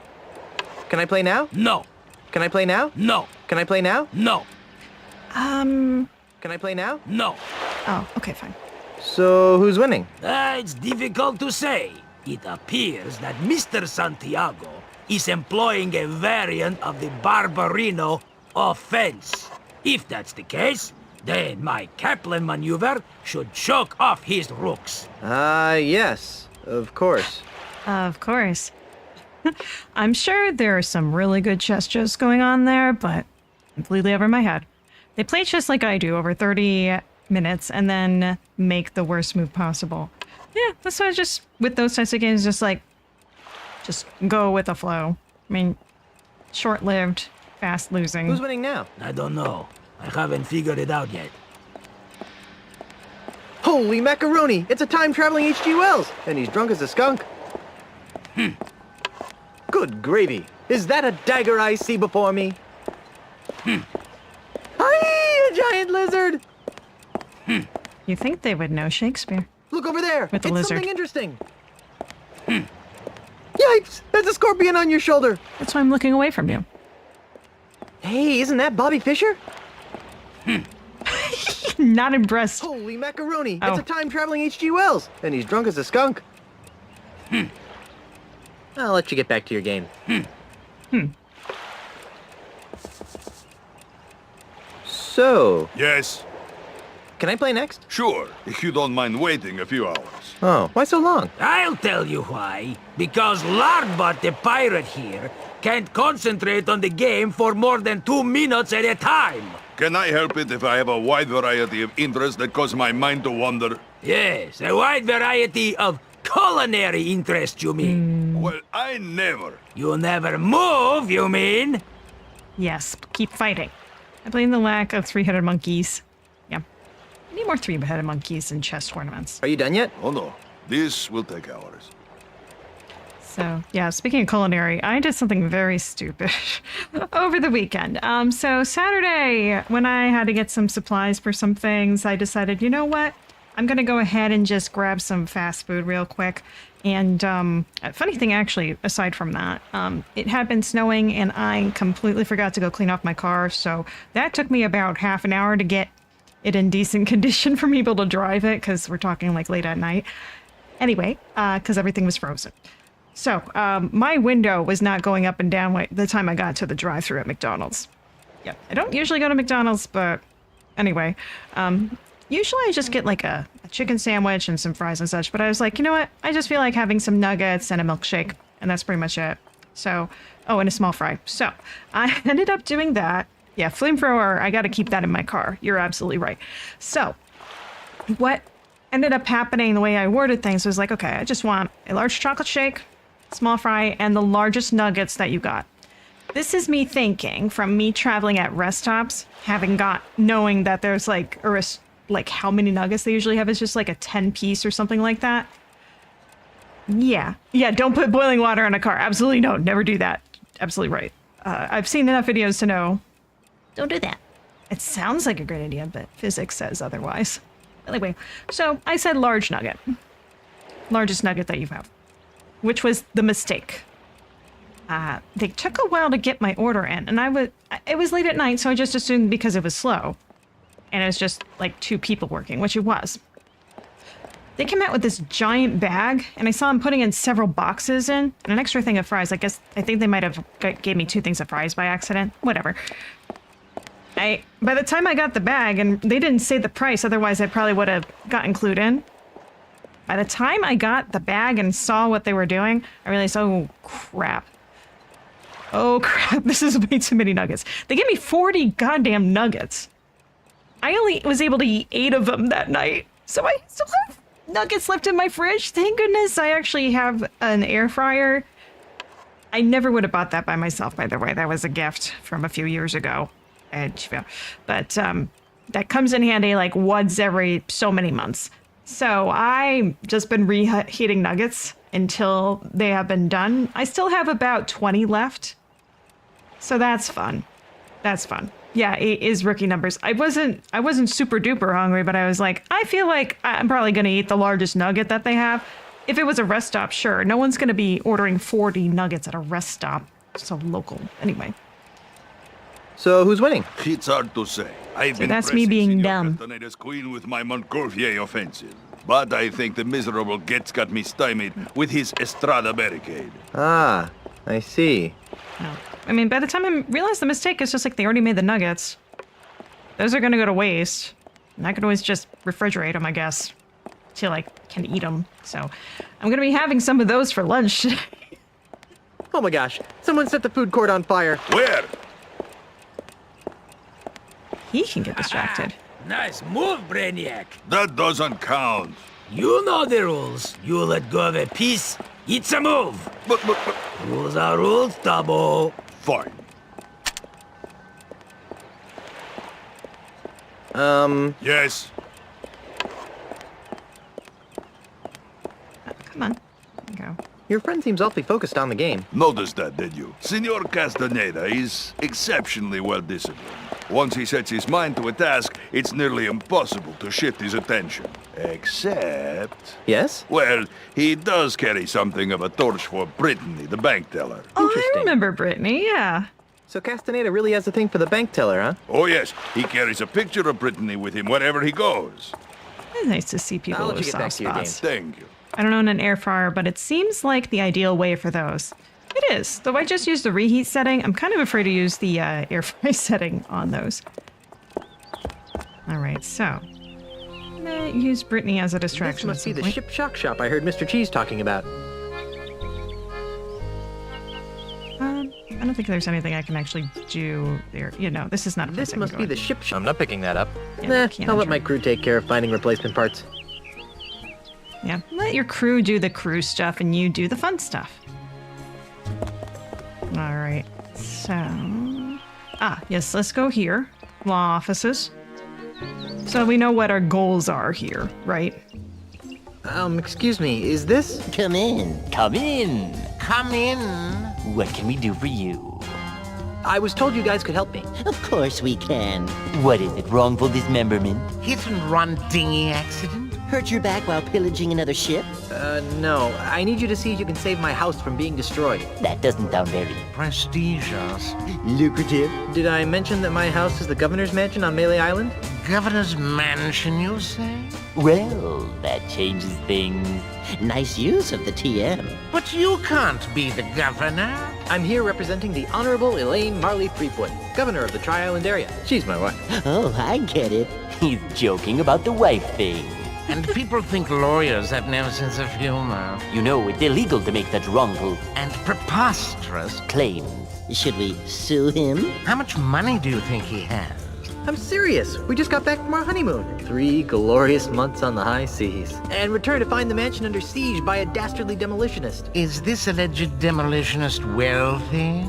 Can I play now? No. Can I play now? No. Can I play now? No. Can I play now? No. Oh, okay, fine. So, who's winning? It's difficult to say. It appears that Mr. Santiago is employing a variant of the Barbarino offense. If that's the case, then my Kaplan maneuver should choke off his rooks. Yes, of course. Of course. I'm sure there are some really good chess jokes going on there, but completely over my head. They play chess like I do over 30 minutes and then make the worst move possible. Yeah, that's why just with those types of games, just go with the flow. I mean, short-lived, fast losing. Who's winning now? I don't know. I haven't figured it out yet. Holy macaroni! It's a time-traveling H.G. Wells, and he's drunk as a skunk. Good gravy. Is that a dagger I see before me? Hi, a giant lizard! You think they would know Shakespeare? Look over there. With the it's lizard. Something interesting. Yikes! There's a scorpion on your shoulder. That's why I'm looking away from you. Hey, isn't that Bobby Fischer? Not impressed. Holy macaroni! Oh. It's a time-traveling H.G. Wells, and he's drunk as a skunk. I'll let you get back to your game. So, Yes, can I play next? sure, if you don't mind waiting a few hours. Oh, why so long? I'll tell you why. Because Lardbot the pirate here can't concentrate on the game for more than 2 minutes at a time. Can I help it if I have a wide variety of interests that cause my mind to wander? Yes, a wide variety of culinary interests, you mean? Well, I never. You never move, you mean? Yes, keep fighting. I blame the lack of three-headed monkeys. Yeah. I need more three-headed monkeys in chess tournaments. Are you done yet? Oh no, this will take hours. So, yeah, speaking of culinary, I did something very stupid over the weekend. So Saturday, when I had to get some supplies for some things, I decided, you know what? I'm going to go ahead and just grab some fast food real quick. And a funny thing, actually, aside from that, it had been snowing and I completely forgot to go clean off my car. So that took me about half an hour to get it in decent condition for me able to drive it, because we're talking like late at night. Anyway, because everything was frozen. So my window was not going up and down the time I got to the drive-thru at McDonald's. Yeah, I don't usually go to McDonald's, but anyway, usually I just get like a chicken sandwich and some fries and such, but I was like, you know what? I just feel like having some nuggets and a milkshake, and that's pretty much it. So, oh, and a small fry. So I ended up doing that. Yeah, flamethrower, I got to keep that in my car. You're absolutely right. So what ended up happening, the way I worded things, was like, okay, I just want a large chocolate shake, small fry, and the largest nuggets that you got. This is me thinking from me traveling at rest stops, knowing that there's like how many nuggets they usually have is just like a 10-piece or something like that. Yeah, don't put boiling water in a car. Absolutely no, never do that. Absolutely right. I've seen enough videos to know, don't do that. It sounds like a great idea, but physics says otherwise. Anyway, so I said large nugget. Largest nugget that you have, which was the mistake. They took a while to get my order in, and it was late at night, so I just assumed because it was slow. And it was just like 2 people working, which it was. They came out with this giant bag, and I saw them putting in several boxes and an extra thing of fries. I think they might have gave me 2 things of fries by accident. Whatever. By the time I got the bag, and they didn't say the price, otherwise I probably would have gotten clued in. By the time I got the bag and saw what they were doing, I realized, oh crap. Oh crap, this is way too many nuggets. They gave me 40 goddamn nuggets. I only was able to eat 8 of them that night. So I still have nuggets left in my fridge. Thank goodness I actually have an air fryer. I never would have bought that by myself, by the way. That was a gift from a few years ago. But that comes in handy like once every so many months. So I've just been reheating nuggets until they have been done. I still have about 20 left. So that's fun. That's fun. Yeah, 8 is rookie numbers. I wasn't super duper hungry, but I was like, I feel like I'm probably going to eat the largest nugget that they have. If it was a rest stop, sure. No one's going to be ordering 40 nuggets at a rest stop. So local. Anyway. So who's winning? It's hard to say. So that's me being dumb. Castaneda's queen with my Montgolfier offensive. But I think the miserable Getz got me stymied with his Estrada barricade. Ah, I see. No. I mean, by the time I realized the mistake, it's just like they already made the nuggets. Those are going to go to waste. And I could always just refrigerate them, I guess. Till I can eat them. So I'm going to be having some of those for lunch today. Oh my gosh, someone set the food court on fire. Where? He can get distracted. Nice move, Brainiac. That doesn't count. You know the rules. You let go of a piece, it's a move. But... Rules are rules, Tabo. Fine. Yes? Come on. Go. Your friend seems awfully focused on the game. Noticed that, did you? Senor Castaneda is exceptionally well disciplined. Once he sets his mind to a task, it's nearly impossible to shift his attention. Except... Yes? Well, he does carry something of a torch for Brittany, the bank teller. Oh, I remember Brittany, yeah. So Castaneda really has a thing for the bank teller, huh? Oh, yes. He carries a picture of Brittany with him wherever he goes. It's nice to see people I'll let with you get back soft to your game. spots. Thank you. I don't own an air fryer, but it seems like the ideal way for those. It is, though I just used the reheat setting. I'm kind of afraid to use the air fry setting on those. All right, so I'm gonna use Brittany as a distraction. This must be the Ship Shock shop I heard Mr. Cheese talking about. I don't think there's anything I can actually do there. You know, this is not a place This I can must go be in. the Ship Shop. I'm not picking that up. Yeah, I'll let my crew take care of finding replacement parts. Yeah, let your crew do the crew stuff and you do the fun stuff. All right, so... yes, let's go here. Law offices. So we know what our goals are here, right? Excuse me, is this? Come in. Come in. Come in. What can we do for you? I was told you guys could help me. Of course we can. What is it? Wrongful dismemberment? Hit and run dinghy accident? Hurt your back while pillaging another ship? No. I need you to see if you can save my house from being destroyed. That doesn't sound very Prestigious. Lucrative. Did I mention that my house is the governor's mansion on Melee Island? Governor's mansion, you say? well. That changes things. Nice use of the TM. But you can't be the governor. I'm here representing the Honorable Elaine Marley Threepwood, governor of the Tri-Island area. She's my wife. Oh, I get it. He's joking about the wife thing. And people think lawyers have no sense of humor. You know, it's illegal to make such wrongful and preposterous claims. Should we sue him? How much money do you think he has? I'm serious. We just got back from our honeymoon. 3 glorious months on the high seas. And returned to find the mansion under siege by a dastardly demolitionist. Is this alleged demolitionist wealthy?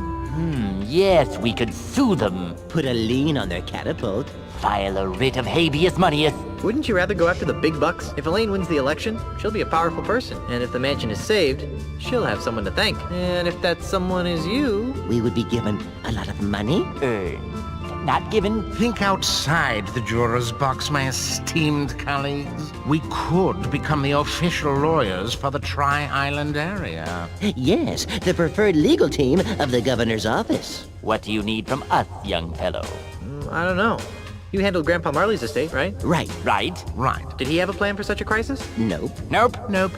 Yes, we could sue them. Put a lien on their catapult. File a writ of habeas moneyus. Wouldn't you rather go after the big bucks? If Elaine wins the election, she'll be a powerful person. And if the mansion is saved, she'll have someone to thank. And if that someone is you... We would be given a lot of money? Earned. Not given. Think outside the juror's box, my esteemed colleagues. We could become the official lawyers for the Tri-Island area. Yes, the preferred legal team of the governor's office. What do you need from us, young fellow? I don't know. You handled Grandpa Marley's estate, right? Right. Right. Did he have a plan for such a crisis? Nope. Nope.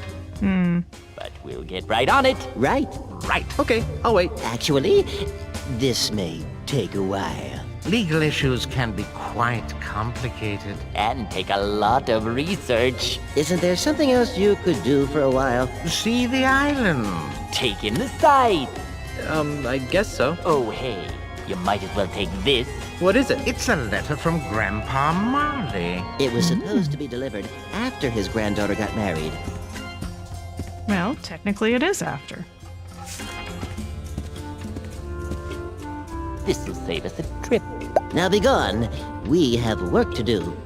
But we'll get right on it. Right. Okay, I'll wait. Actually, this may take a while. Legal issues can be quite complicated. And take a lot of research. Isn't there something else you could do for a while? See the island. Take in the sight. I guess so. Oh, hey. You might as well take this. What is it? It's a letter from Grandpa Marley. It was supposed to be delivered after his granddaughter got married. Well, technically it is after. This will save us a trip. Now be gone. We have work to do.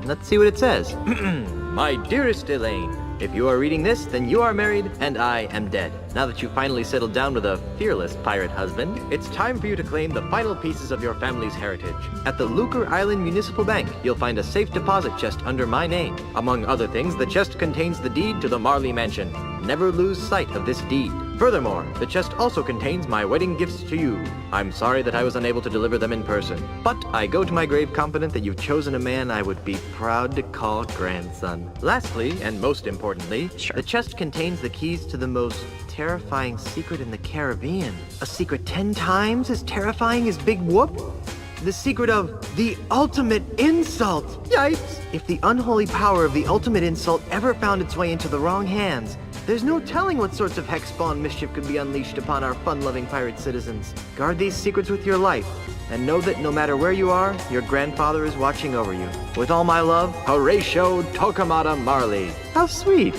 Let's see what it says. My dearest Elaine, If you are reading this, then you are married, and I am dead. Now that you've finally settled down with a fearless pirate husband, it's time for you to claim the final pieces of your family's heritage. At the Lucre Island Municipal Bank, you'll find a safe deposit chest under my name. Among other things, the chest contains the deed to the Marley Mansion. Never lose sight of this deed. Furthermore, the chest also contains my wedding gifts to you. I'm sorry that I was unable to deliver them in person, but I go to my grave confident that you've chosen a man I would be proud to call grandson. Lastly, and most importantly, the chest contains the keys to the most terrifying secret in the Caribbean. A secret 10 times as terrifying as Big Whoop? The secret of the ultimate insult. Yikes! If the unholy power of the ultimate insult ever found its way into the wrong hands, there's no telling what sorts of hex-spawn mischief could be unleashed upon our fun-loving pirate citizens. Guard these secrets with your life, and know that no matter where you are, your grandfather is watching over you. With all my love, Horatio Tokamata Marley. How sweet.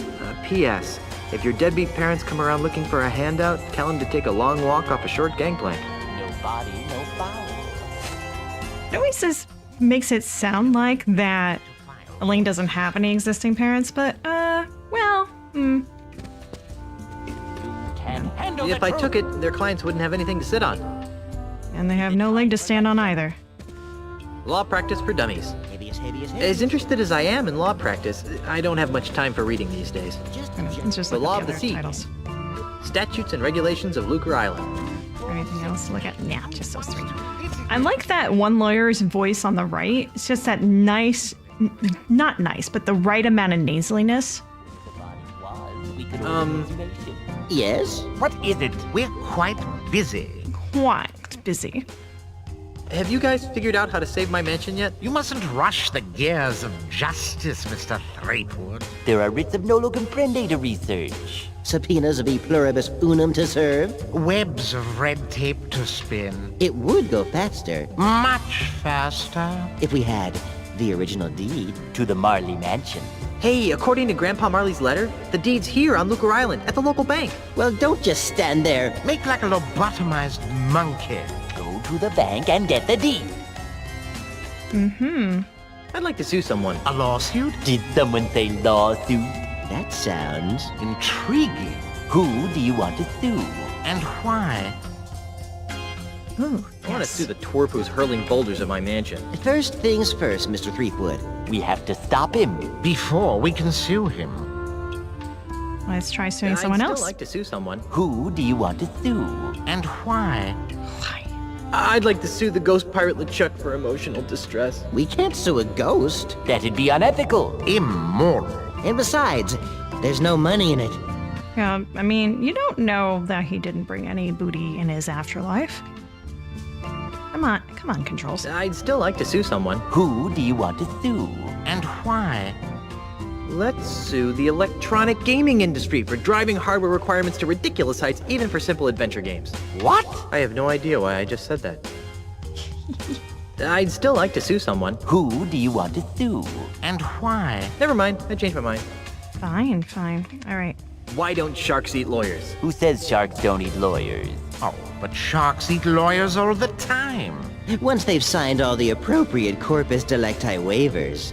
P.S. If your deadbeat parents come around looking for a handout, tell them to take a long walk off a short gangplank. No body, no foul. It always makes it sound like that Elaine doesn't have any existing parents, but, If I took it, their clients wouldn't have anything to sit on. And they have no leg to stand on either. Law practice for dummies. As interested as I am in law practice, I don't have much time for reading these days. It's just The like law the of the other sea. titles. Statutes and regulations of Lucre Island. Anything else to look at? Nah, just those three. I like that one lawyer's voice on the right. It's just that nice, not nice, but the right amount of nasaliness. Yes? What is it? We're quite busy. Quite busy. Have you guys figured out how to save my mansion yet? You mustn't rush the gears of justice, Mr. Threepwood. There are writs of nolo comprende to research. Subpoenas of e pluribus unum to serve. Webs of red tape to spin. It would go faster. Much faster. If we had the original deed to the Marley Mansion. Hey, according to Grandpa Marley's letter, the deed's here on Lucre Island at the local bank. Well, don't just stand there. Make like a lobotomized monkey. Go to the bank and get the deed. I'd like to sue someone. A lawsuit? Did someone say lawsuit? That sounds intriguing. Who do you want to sue? And why? Ooh, I want to sue the twerp who's hurling boulders at my mansion. First things first, Mr. Threepwood. We have to stop him. Before we can sue him. Let's try suing someone else. I'd still like to sue someone. Who do you want to sue? And why? I'd like to sue the ghost pirate LeChuck for emotional distress. We can't sue a ghost. That'd be unethical. Immoral. And besides, there's no money in it. Yeah, I mean, you don't know that he didn't bring any booty in his afterlife. Come on, Controls. I'd still like to sue someone. Who do you want to sue? And why? Let's sue the electronic gaming industry for driving hardware requirements to ridiculous heights, even for simple adventure games. What? I have no idea why I just said that. I'd still like to sue someone. Who do you want to sue? And why? Never mind, I changed my mind. Fine. All right. Why don't sharks eat lawyers? Who says sharks don't eat lawyers? Oh, but sharks eat lawyers all the time. Once they've signed all the appropriate corpus delicti waivers.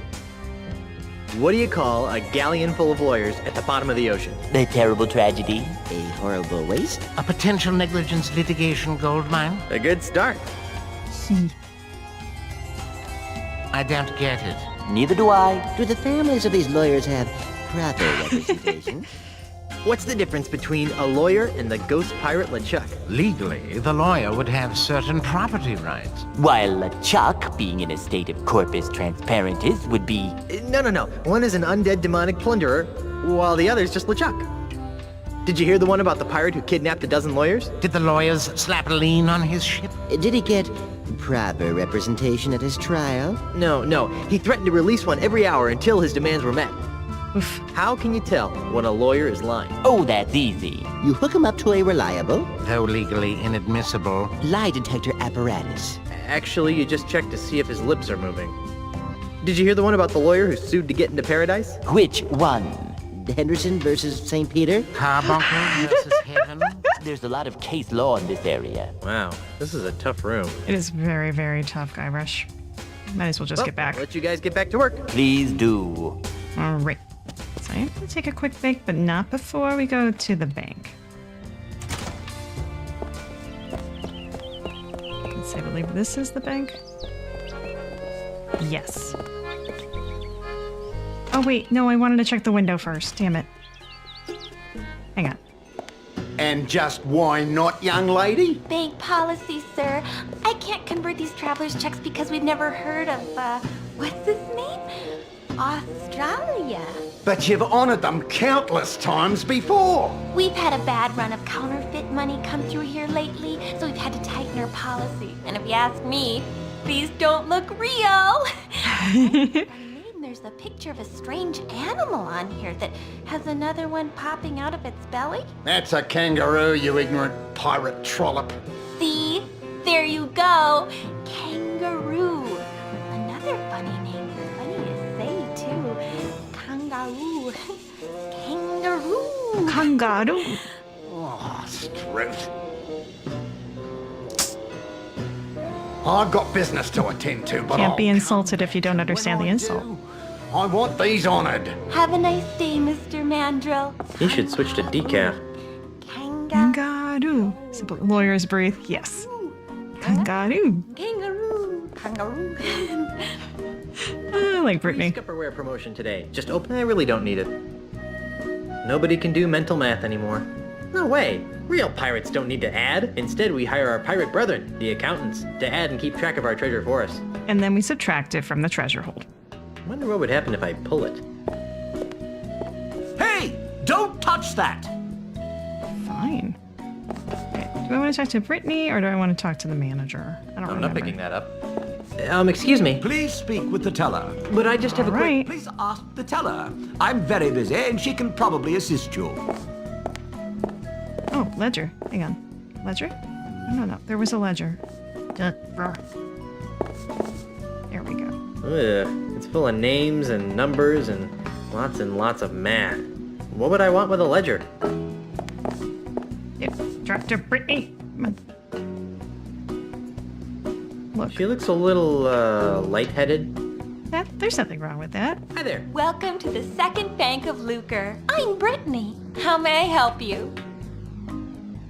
What do you call a galleon full of lawyers at the bottom of the ocean? A terrible tragedy. A horrible waste. A potential negligence litigation goldmine. A good start. I don't get it. Neither do I. Do the families of these lawyers have proper representation? What's the difference between a lawyer and the ghost pirate LeChuck? Legally, the lawyer would have certain property rights. While LeChuck, being in a state of corpus transparentis, would be... No. One is an undead demonic plunderer, while the other's just LeChuck. Did you hear the one about the pirate who kidnapped a dozen lawyers? Did the lawyers slap a lien on his ship? Did he get proper representation at his trial? No. He threatened to release one every hour until his demands were met. Oof. How can you tell when a lawyer is lying? Oh, that's easy. You hook him up to a reliable, though legally inadmissible, lie detector apparatus. Actually, you just check to see if his lips are moving. Did you hear the one about the lawyer who sued to get into paradise? Which one? Henderson versus St. Peter? Carbuncle versus heaven? There's a lot of case law in this area. Wow, this is a tough room. It is very, very tough, Guybrush. Might as well just get back. I'll let you guys get back to work. Please do. All right. So I'm gonna take a quick break, but not before we go to the bank. I believe this is the bank. Yes. Oh wait, no, I wanted to check the window first. Damn it. Hang on. And just why not, young lady? Bank policy, sir. I can't convert these traveler's checks because we've never heard of, what's his name? Australia. But you've honored them countless times before. We've had a bad run of counterfeit money come through here lately, so we've had to tighten our policy. And if you ask me, these don't look real. There's a picture of a strange animal on here that has another one popping out of its belly. That's a kangaroo, you ignorant pirate trollop. See? There you go. Kangaroo. Another funny name. Funny to say, too. Kangaroo. Kangaroo. Kangaroo. Oh, Struth. I've got business to attend to, but Can't be insulted if you don't understand the insult. I want these honored. Have a nice day, Mr. Mandrill. You should switch to decaf. Kangaroo. Simple lawyer's breathe. Yes. Kangaroo. Kangaroo. Kangaroo. I like Brittany. Scupperware promotion today. Just open. I really don't need it. Nobody can do mental math anymore. No way. Real pirates don't need to add. Instead, we hire our pirate brethren, the accountants, to add and keep track of our treasure for us. And then we subtract it from the treasure hold. Wonder what would happen if I pull it. Hey! Don't touch that! Fine. Okay. Do I want to talk to Brittany or do I want to talk to the manager? I don't I'm remember. not picking that up. Excuse me. Please speak with the teller. But I just have a quick... Please ask the teller. I'm very busy and she can probably assist you. Oh, ledger. Hang on. Ledger? No. There was a ledger. There we go. Ugh, it's full of names and numbers and lots of math. What would I want with a ledger? Yep. Dr. Brittany. Look. She looks a little, lightheaded. There's nothing wrong with that. Hi there. Welcome to the Second Bank of Lucre. I'm Brittany. How may I help you?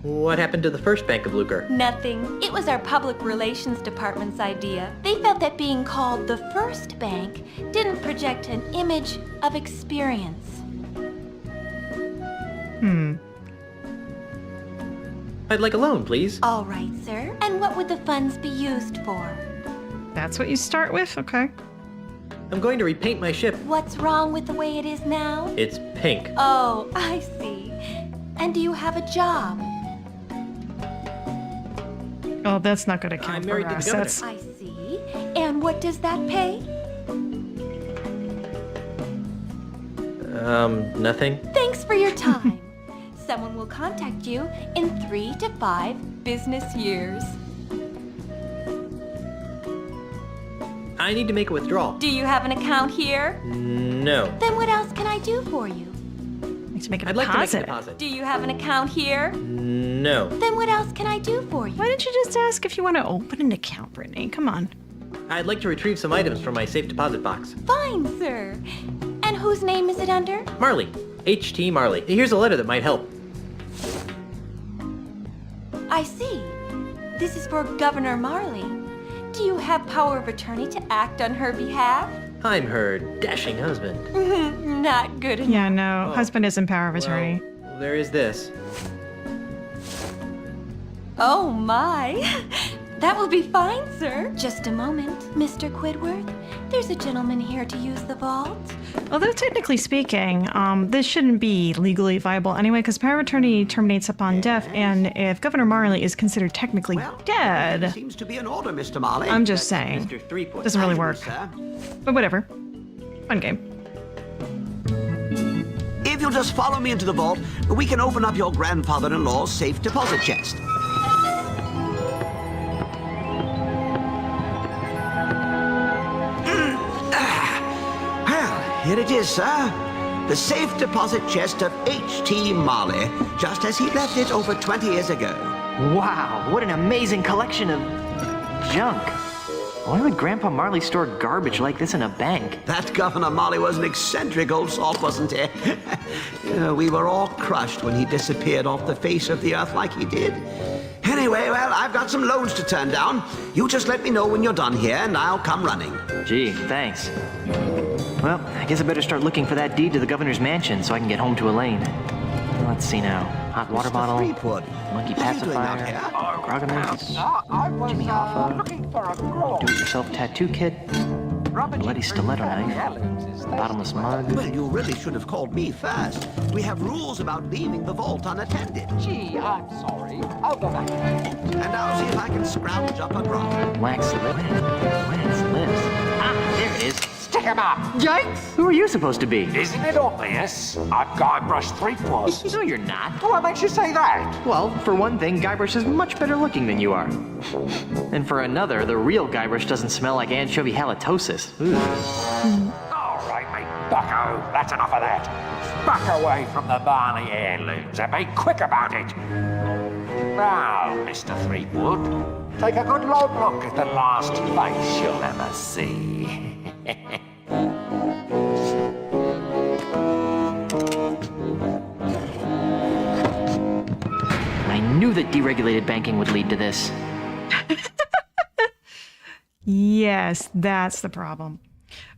What happened to the first Bank of Lucre? Nothing. It was our public relations department's idea. They felt that being called the first bank didn't project an image of experience. I'd like a loan, please. All right, sir. And what would the funds be used for? That's what you start with? Okay. I'm going to repaint my ship. What's wrong with the way it is now? It's pink. Oh, I see. And do you have a job? Oh, that's not going to count for assets. I see. And what does that pay? Nothing. Thanks for your time. Someone will contact you in 3 to 5 business years. I need to make a withdrawal. Do you have an account here? No. Then what else can I do for you? To make a I'd like to make a deposit. Do you have an account here? No. Then what else can I do for you? Why don't you just ask if you want to open an account, Brittany? Come on. I'd like to retrieve some items from my safe deposit box. Fine, sir. And whose name is it under? Marley. H.T. Marley. Here's a letter that might help. I see. This is for Governor Marley. Do you have power of attorney to act on her behalf? I'm her dashing husband. Not good enough. Yeah, no. Husband isn't power of attorney. Well, there is this. Oh, my. That will be fine, sir. Just a moment, Mr. Quidworth. There's a gentleman here to use the vault. Although technically speaking, this shouldn't be legally viable anyway, because power of attorney terminates upon death, and if Governor Marley is considered technically dead, Seems to be an order, Mr. Marley. I'm just saying, doesn't really work. But whatever, fun game. If you'll just follow me into the vault, we can open up your grandfather-in-law's safe deposit chest. Here it is, sir. The safe deposit chest of H.T. Marley, just as he left it over 20 years ago. Wow, what an amazing collection of junk. Why would Grandpa Marley store garbage like this in a bank? That Governor Marley was an eccentric old salt, wasn't he? We were all crushed when he disappeared off the face of the earth like he did. Anyway, well, I've got some loans to turn down. You just let me know when you're done here, and I'll come running. Gee, thanks. Well, I guess I better start looking for that deed to the governor's mansion so I can get home to Elaine. Let's see now. Hot water bottle, monkey pacifier, Grogamins, Jimmy Hoffa, do-it-yourself tattoo kit, bloody stiletto knife, bottomless mug. Well, you really should have called me first. We have rules about leaving the vault unattended. Gee, I'm sorry. I'll go back. And I'll see if I can scrounge up a grog. Wax lips. Ah, there it is. Stick 'em up! Yikes! Who are you supposed to be? Isn't it obvious? I'm Guybrush 3+. No, you're not. What makes you say that? Well, for one thing, Guybrush is much better looking than you are. And for another, the real Guybrush doesn't smell like anchovy halitosis. All right, mate, bucko. That's enough of that. Back away from the Barney heirlooms and be quick about it. Now, Mr. Threepwood, take a good long look at the last face you'll ever see. I knew that deregulated banking would lead to this. Yes, that's the problem.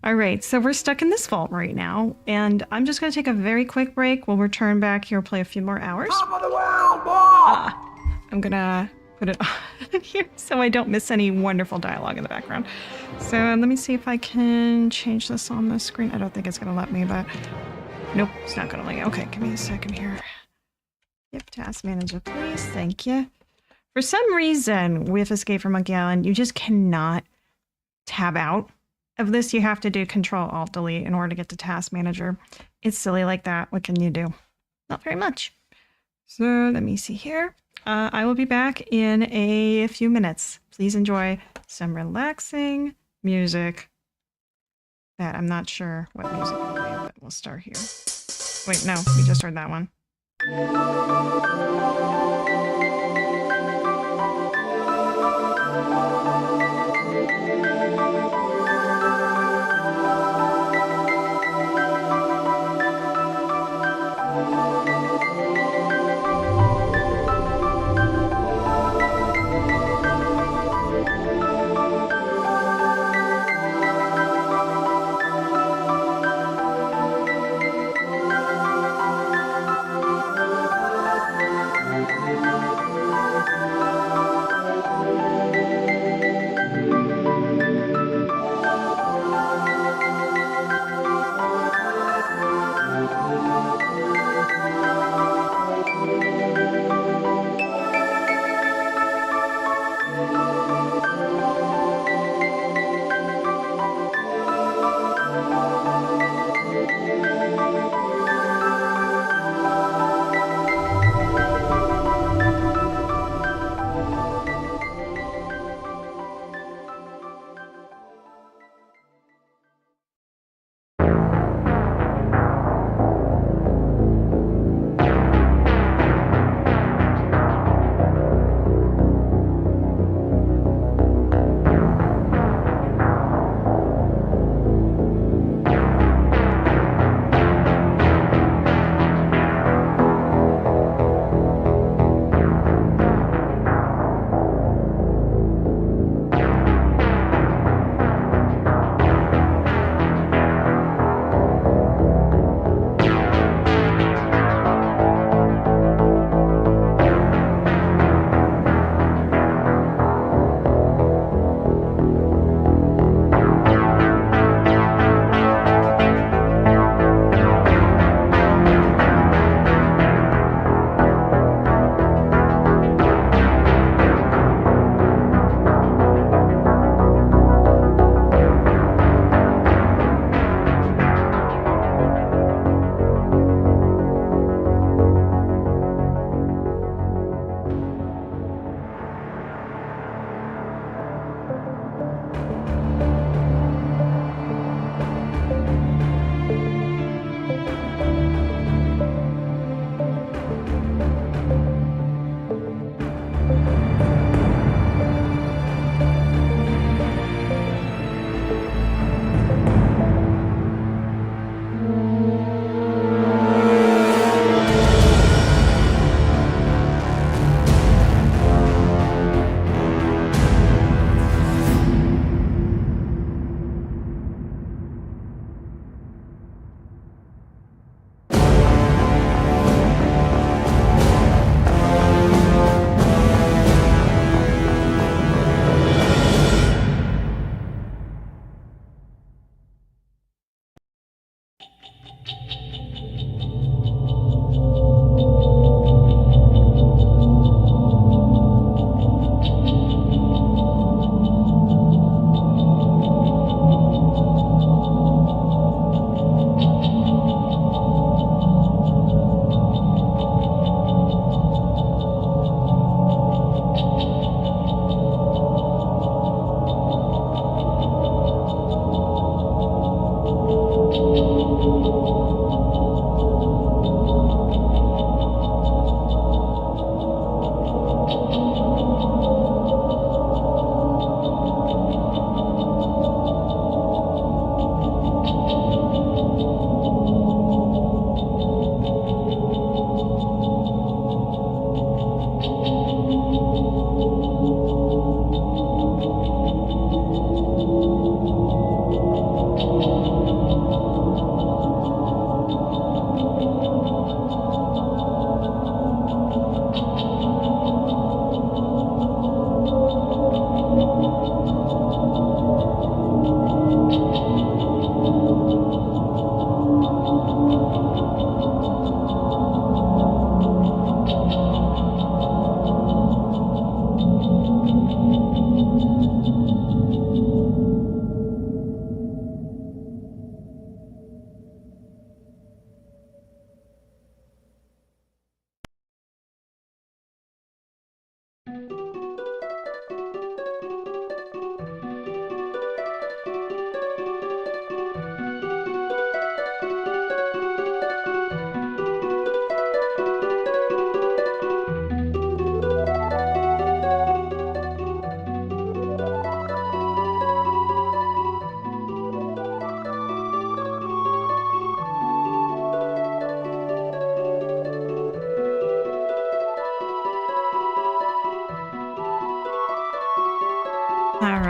All right, so we're stuck in this vault right now, and I'm just going to take a very quick break. We'll return back here, play a few more hours. Top of the world, boy! I'm going to put it on here so I don't miss any wonderful dialogue in the background. So let me see if I can change this on the screen. I don't think it's going to let me, but nope, it's not going to let me. Okay, give me a second here. Yep, task manager, please. Thank you. For some reason, with Escape from Monkey Island, you just cannot tab out of this. You have to do Control-Alt-Delete in order to get to task manager. It's silly like that. What can you do? Not very much. So let me see here. I will be back in a few minutes. Please enjoy some relaxing music that I'm not sure what music will be, but we'll start here. Wait, no, we just heard that one.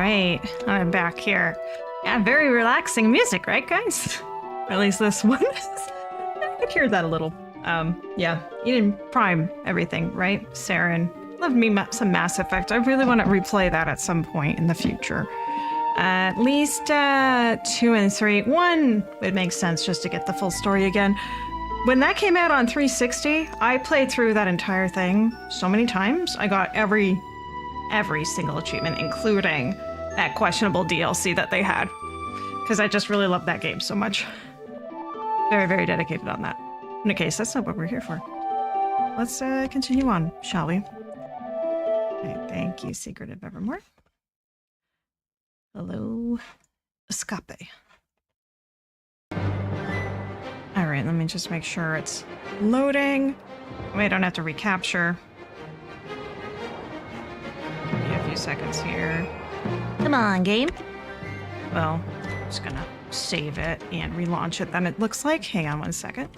right, I'm back here. Yeah, very relaxing music, right, guys? Or at least this one. I could hear that a little. Yeah, Eden Prime, everything, right? Saren. Love me some Mass Effect. I really want to replay that at some point in the future. At least 2 and 3. 1 would make sense just to get the full story again. When that came out on 360, I played through that entire thing so many times. I got every single achievement, including that questionable DLC that they had. Because I just really love that game so much. Very, very dedicated on that. In any case, that's not what we're here for. Let's continue on, shall we? Okay, thank you, Secret of Evermore. Hello, Escape. All right, let me just make sure it's loading. Wait, I don't have to recapture. Give me a few seconds here. Come on, game. Well, I'm just gonna save it and relaunch it then, it looks like. Hang on one second.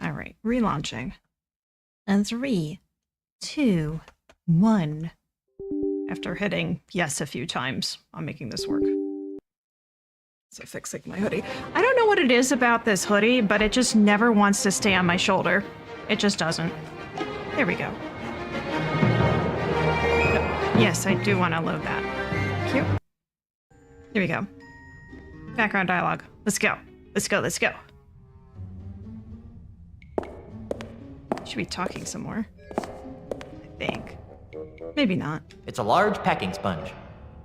All right, relaunching. And 3, 2, 1. After hitting yes a few times, I'm making this work. So fixing my hoodie. I don't know what it is about this hoodie, but it just never wants to stay on my shoulder. It just doesn't. There we go. Yes, I do want to load that. Cute. Here we go. Background dialogue. Let's go. Let's go. Let's go. Should be talking some more. I think. Maybe not. It's a large packing sponge.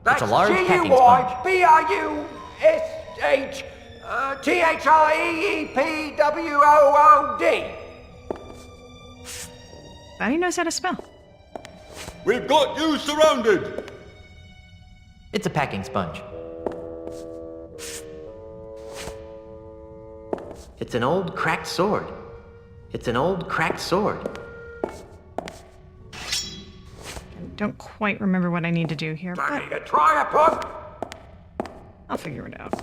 That's it's a large packing sponge. G-U-Y-B-R-U-S-H-T-H-I-E-E-P-W-O-O-D. How do you knows how to spell? We've got you surrounded! It's a packing sponge. It's an old cracked sword. It's an old cracked sword. I don't quite remember what I need to do here, but Try a punk. I'll figure it out.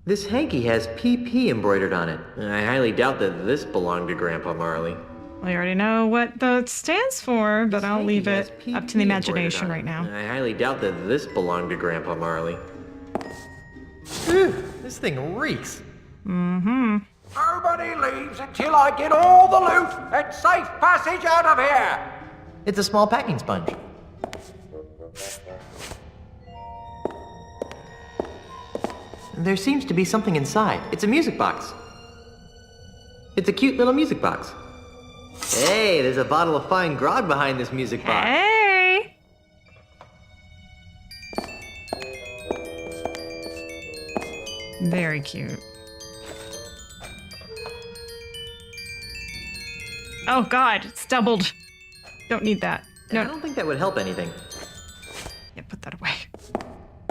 This hanky has PP embroidered on it. I highly doubt that this belonged to Grandpa Marley. Well, you already know what that stands for, but I'll leave it up to the imagination right now. I highly doubt that this belonged to Grandpa Marley. This thing reeks. Mm-hmm. Nobody leaves until I get all the loot and safe passage out of here. It's a small packing sponge. There seems to be something inside. It's a music box. It's a cute little music box. Hey, there's a bottle of fine grog behind this music box. Hey! Very cute. Oh god, it's doubled. Don't need that. No, I don't think that would help anything. Yeah, put that away.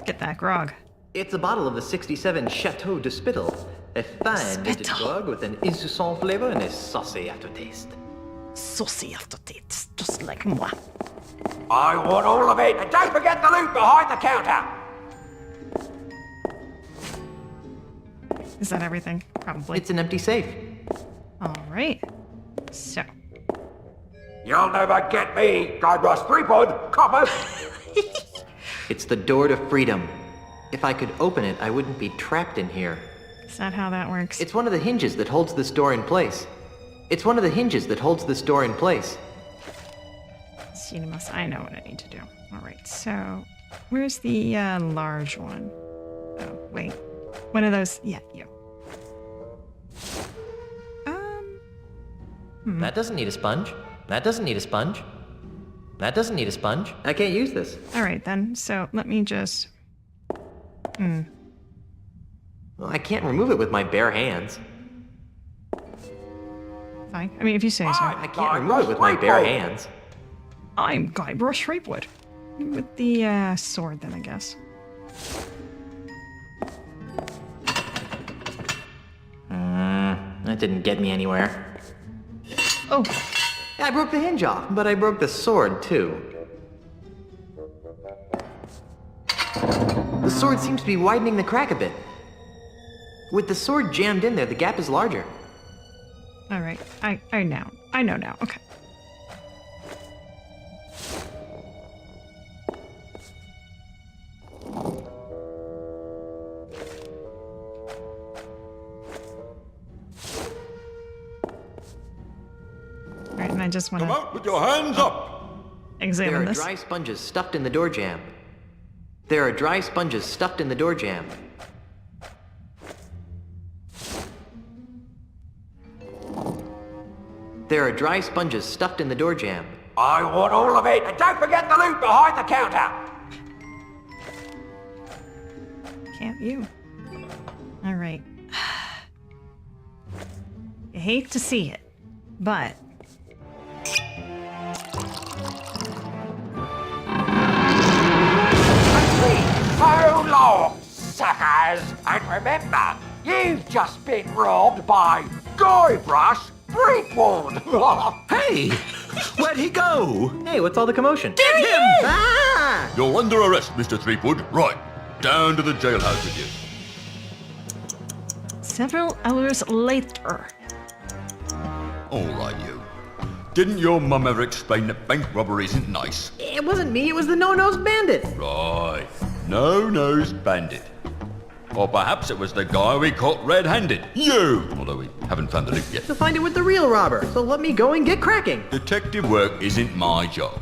Get that grog. It's a bottle of the 67 Chateau de Spittle. A fine vintage grog with an insouciant flavor and a saucy aftertaste. Saucy aftertaste, just like moi. I want all of it. And don't forget the loot behind the counter. Is that everything? Probably. It's an empty safe. All right. So. You'll never get me, Guybrush 3-Pod, copper. It's the door to freedom. If I could open it, I wouldn't be trapped in here. Is that how that works? It's one of the hinges that holds this door in place. It's one of the hinges that holds this door in place. Cinemas, I know what I need to do. All right, so where's the large one? Oh, wait. One of those, yeah, you. That doesn't need a sponge. That doesn't need a sponge. That doesn't need a sponge. I can't use this. All right, then. So let me just... Well, I can't remove it with my bare hands. Fine. I mean, if you say so. I can't remove it with my bare hands. I'm Guybrush Threepwood. With the sword, then, I guess. That didn't get me anywhere. Oh. I broke the hinge off, but I broke the sword, too. The sword seems to be widening the crack a bit. With the sword jammed in there, the gap is larger. All right. I know now. Okay. I just want Come to out with your hands up! examine There are this. dry sponges stuffed in the door jamb. There are dry sponges stuffed in the door jamb. There are dry sponges stuffed in the door jamb. I want all of it, and don't forget the loot behind the counter. Can't you? All right. You hate to see it, but So long, suckers! And remember, you've just been robbed by Guybrush Threepwood! Hey! Where'd he go? Hey, what's all the commotion? Get him! Ah! You're under arrest, Mr. Threepwood. Right. Down to the jailhouse with you. several hours later. All right, you. Didn't your mum ever explain that bank robbery isn't nice? It wasn't me, it was the no-nose bandit. Right. No-nosed bandit. Or perhaps it was the guy we caught red-handed. You! Although we haven't found the loot yet. You'll find it with the real robber, so let me go and get cracking. Detective work isn't my job.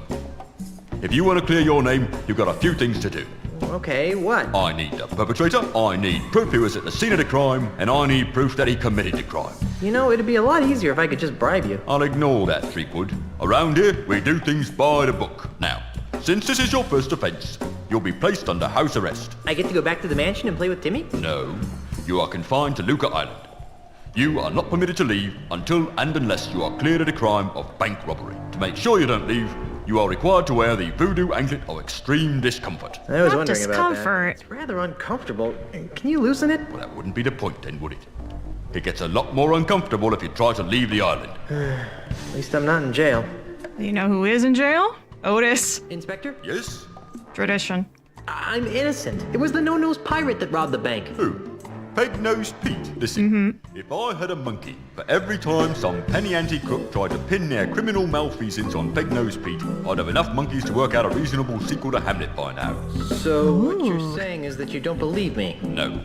If you want to clear your name, you've got a few things to do. Okay, what? I need the perpetrator, I need proof he was at the scene of the crime, and I need proof that he committed the crime. You know, it'd be a lot easier if I could just bribe you. I'll ignore that, Threepwood. Around here, we do things by the book. Now, since this is your first offense, you'll be placed under house arrest. I get to go back to the mansion and play with Timmy? No, you are confined to Luca Island. You are not permitted to leave until and unless you are cleared of the crime of bank robbery. To make sure you don't leave, you are required to wear the voodoo anklet of extreme discomfort. I was Not wondering about that. discomfort. It's rather uncomfortable. Can you loosen it? Well, that wouldn't be the point then, would it? It gets a lot more uncomfortable if you try to leave the island. At least I'm not in jail. You know who is in jail? Otis. Inspector? Yes? Tradition. I'm innocent. It was the no-nose pirate that robbed the bank. Who? Peg-nosed Pete. Listen, if I had a monkey for every time some penny ante crook tried to pin their criminal malfeasance on Peg-nosed Pete, I'd have enough monkeys to work out a reasonable sequel to Hamlet by now. So what you're saying is that you don't believe me? No.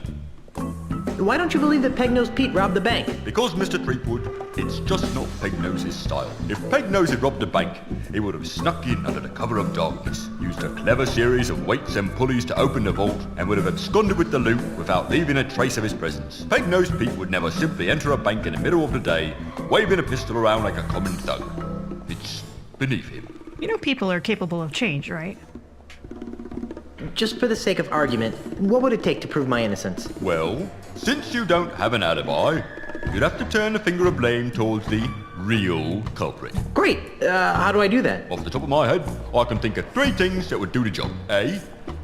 Why don't you believe that Peg-nosed Pete robbed the bank? Because, Mr. Threepwood, it's just not Peg-Nose's style. If Peg-Nose had robbed a bank, he would have snuck in under the cover of darkness, used a clever series of weights and pulleys to open the vault, and would have absconded with the loot without leaving a trace of his presence. Peg-Nosed Pete would never simply enter a bank in the middle of the day, waving a pistol around like a common thug. It's beneath him. You know people are capable of change, right? Just for the sake of argument, what would it take to prove my innocence? Well, since you don't have an alibi, you'd have to turn the finger of blame towards the real culprit. Great! How do I do that? Off the top of my head, I can think of 3 things that would do the job. A.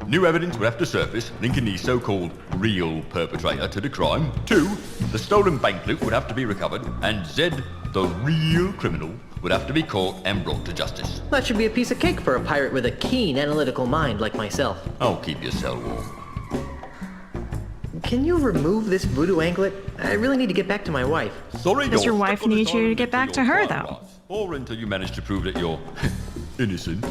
New evidence would have to surface linking the so-called real perpetrator to the crime. 2. The stolen bank loot would have to be recovered. And Z. The real criminal would have to be caught and brought to justice. That should be a piece of cake for a pirate with a keen analytical mind like myself. I'll keep your cell warm. Can you remove this voodoo anklet? I really need to get back to my wife. Sorry, Does your you're wife stuck on need this you to island get until back to your her, trial though? lasts, or until you manage to prove that you're innocent.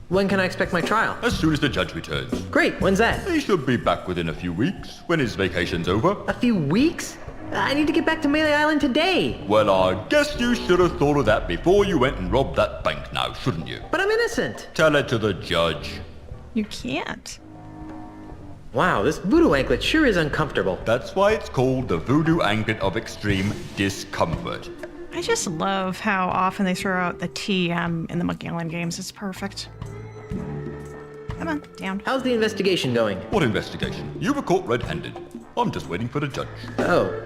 When can I expect my trial? As soon as the judge returns. Great, when's that? He should be back within a few weeks, when his vacation's over. A few weeks? I need to get back to Melee Island today. Well, I guess you should have thought of that before you went and robbed that bank now, shouldn't you? But I'm innocent. Tell it to the judge. You can't. Wow, this voodoo anklet sure is uncomfortable. That's why it's called the voodoo anklet of extreme discomfort. I just love how often they throw out the TM in the Monkey Island games. It's perfect. Come on, down. How's the investigation going? What investigation? You were caught red-handed. I'm just waiting for the judge. Oh.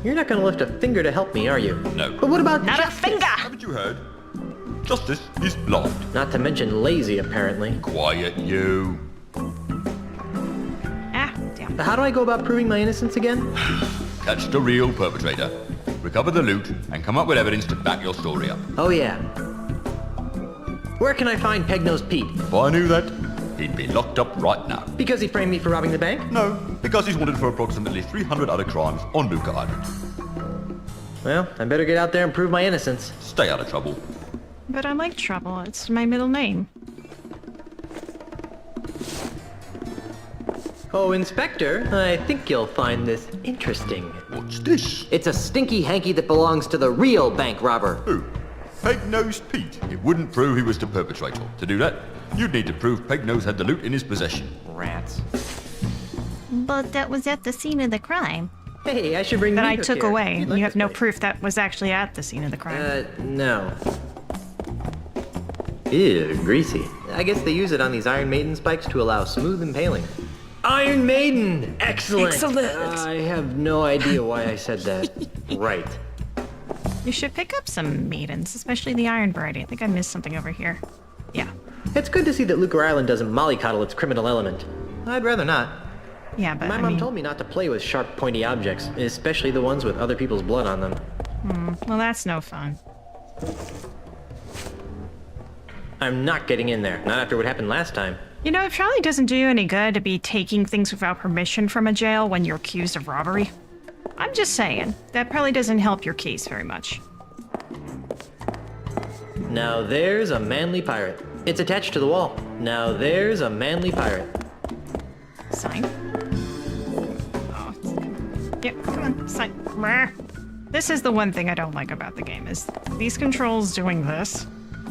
You're not gonna lift a finger to help me, are you? No. But what about Not justice? a finger! Haven't you heard? Justice is blind. Not to mention lazy, apparently. Quiet, you. Ah, down. How do I go about proving my innocence again? Catch the real perpetrator, recover the loot, and come up with evidence to back your story up. Oh yeah. Where can I find Peg-Nosed Pete? If I knew that, he'd be locked up right now. Because he framed me for robbing the bank? No, because he's wanted for approximately 300 other crimes on Luca Island. Well, I better get out there and prove my innocence. Stay out of trouble. But I like trouble. It's my middle name. Oh, Inspector, I think you'll find this interesting. What's this? It's a stinky hanky that belongs to the real bank robber. Who? Peg-Nosed Pete. It wouldn't prove he was the perpetrator. To do that, you'd need to prove Peg-Nose had the loot in his possession. Rats. But that was at the scene of the crime. Hey, I should bring That the I hook took here. away. You'd like You have this no place. proof that was actually at the scene of the crime. No. Ew, greasy. I guess they use it on these Iron Maiden spikes to allow smooth impaling. Iron Maiden! Excellent! Excellent! I have no idea why I said that. Right. You should pick up some maidens, especially the iron variety. I think I missed something over here. Yeah. It's good to see that Lucas Island doesn't mollycoddle its criminal element. I'd rather not. Yeah, but My I mom mean, told me not to play with sharp, pointy objects, especially the ones with other people's blood on them. well, that's no fun. I'm not getting in there. Not after what happened last time. You know, it probably doesn't do you any good to be taking things without permission from a jail when you're accused of robbery. I'm just saying, that probably doesn't help your case very much. Now there's a manly pirate. It's attached to the wall. Now there's a manly pirate. Sign. Oh. Yep, come on, sign. This is the one thing I don't like about the game, is these controls doing this.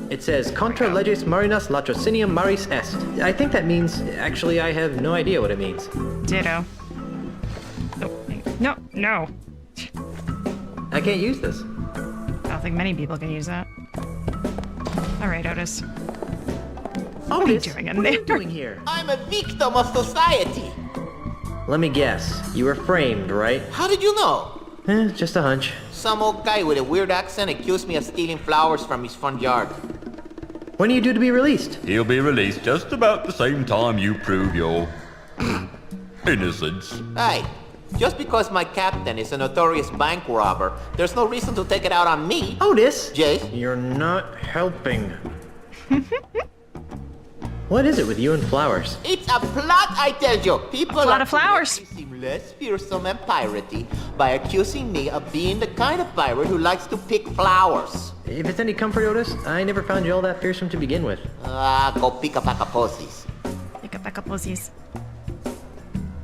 It says, Contra leges marinas latrocinium maris est. I think that means, actually, I have no idea what it means. Ditto. No, no. I can't use this. I don't think many people can use that. Alright, Otis. What are you doing in there? doing here? I'm a victim of society. Let me guess. You were framed, right? How did you know? Just a hunch. Some old guy with a weird accent accused me of stealing flowers from his front yard. When are you due to be released? He'll be released just about the same time you prove your innocence. Hey, just because my captain is a notorious bank robber, there's no reason to take it out on me. Otis! Jace? You're not helping. What is it with you and flowers? It's a plot, I tell you. People A lot are of flowers. to make me seem less fearsome and piratey by accusing me of being the kind of pirate who likes to pick flowers. If it's any comfort, Otis, I never found you all that fearsome to begin with. Go pick a pack of pussies. Pick up a pussies.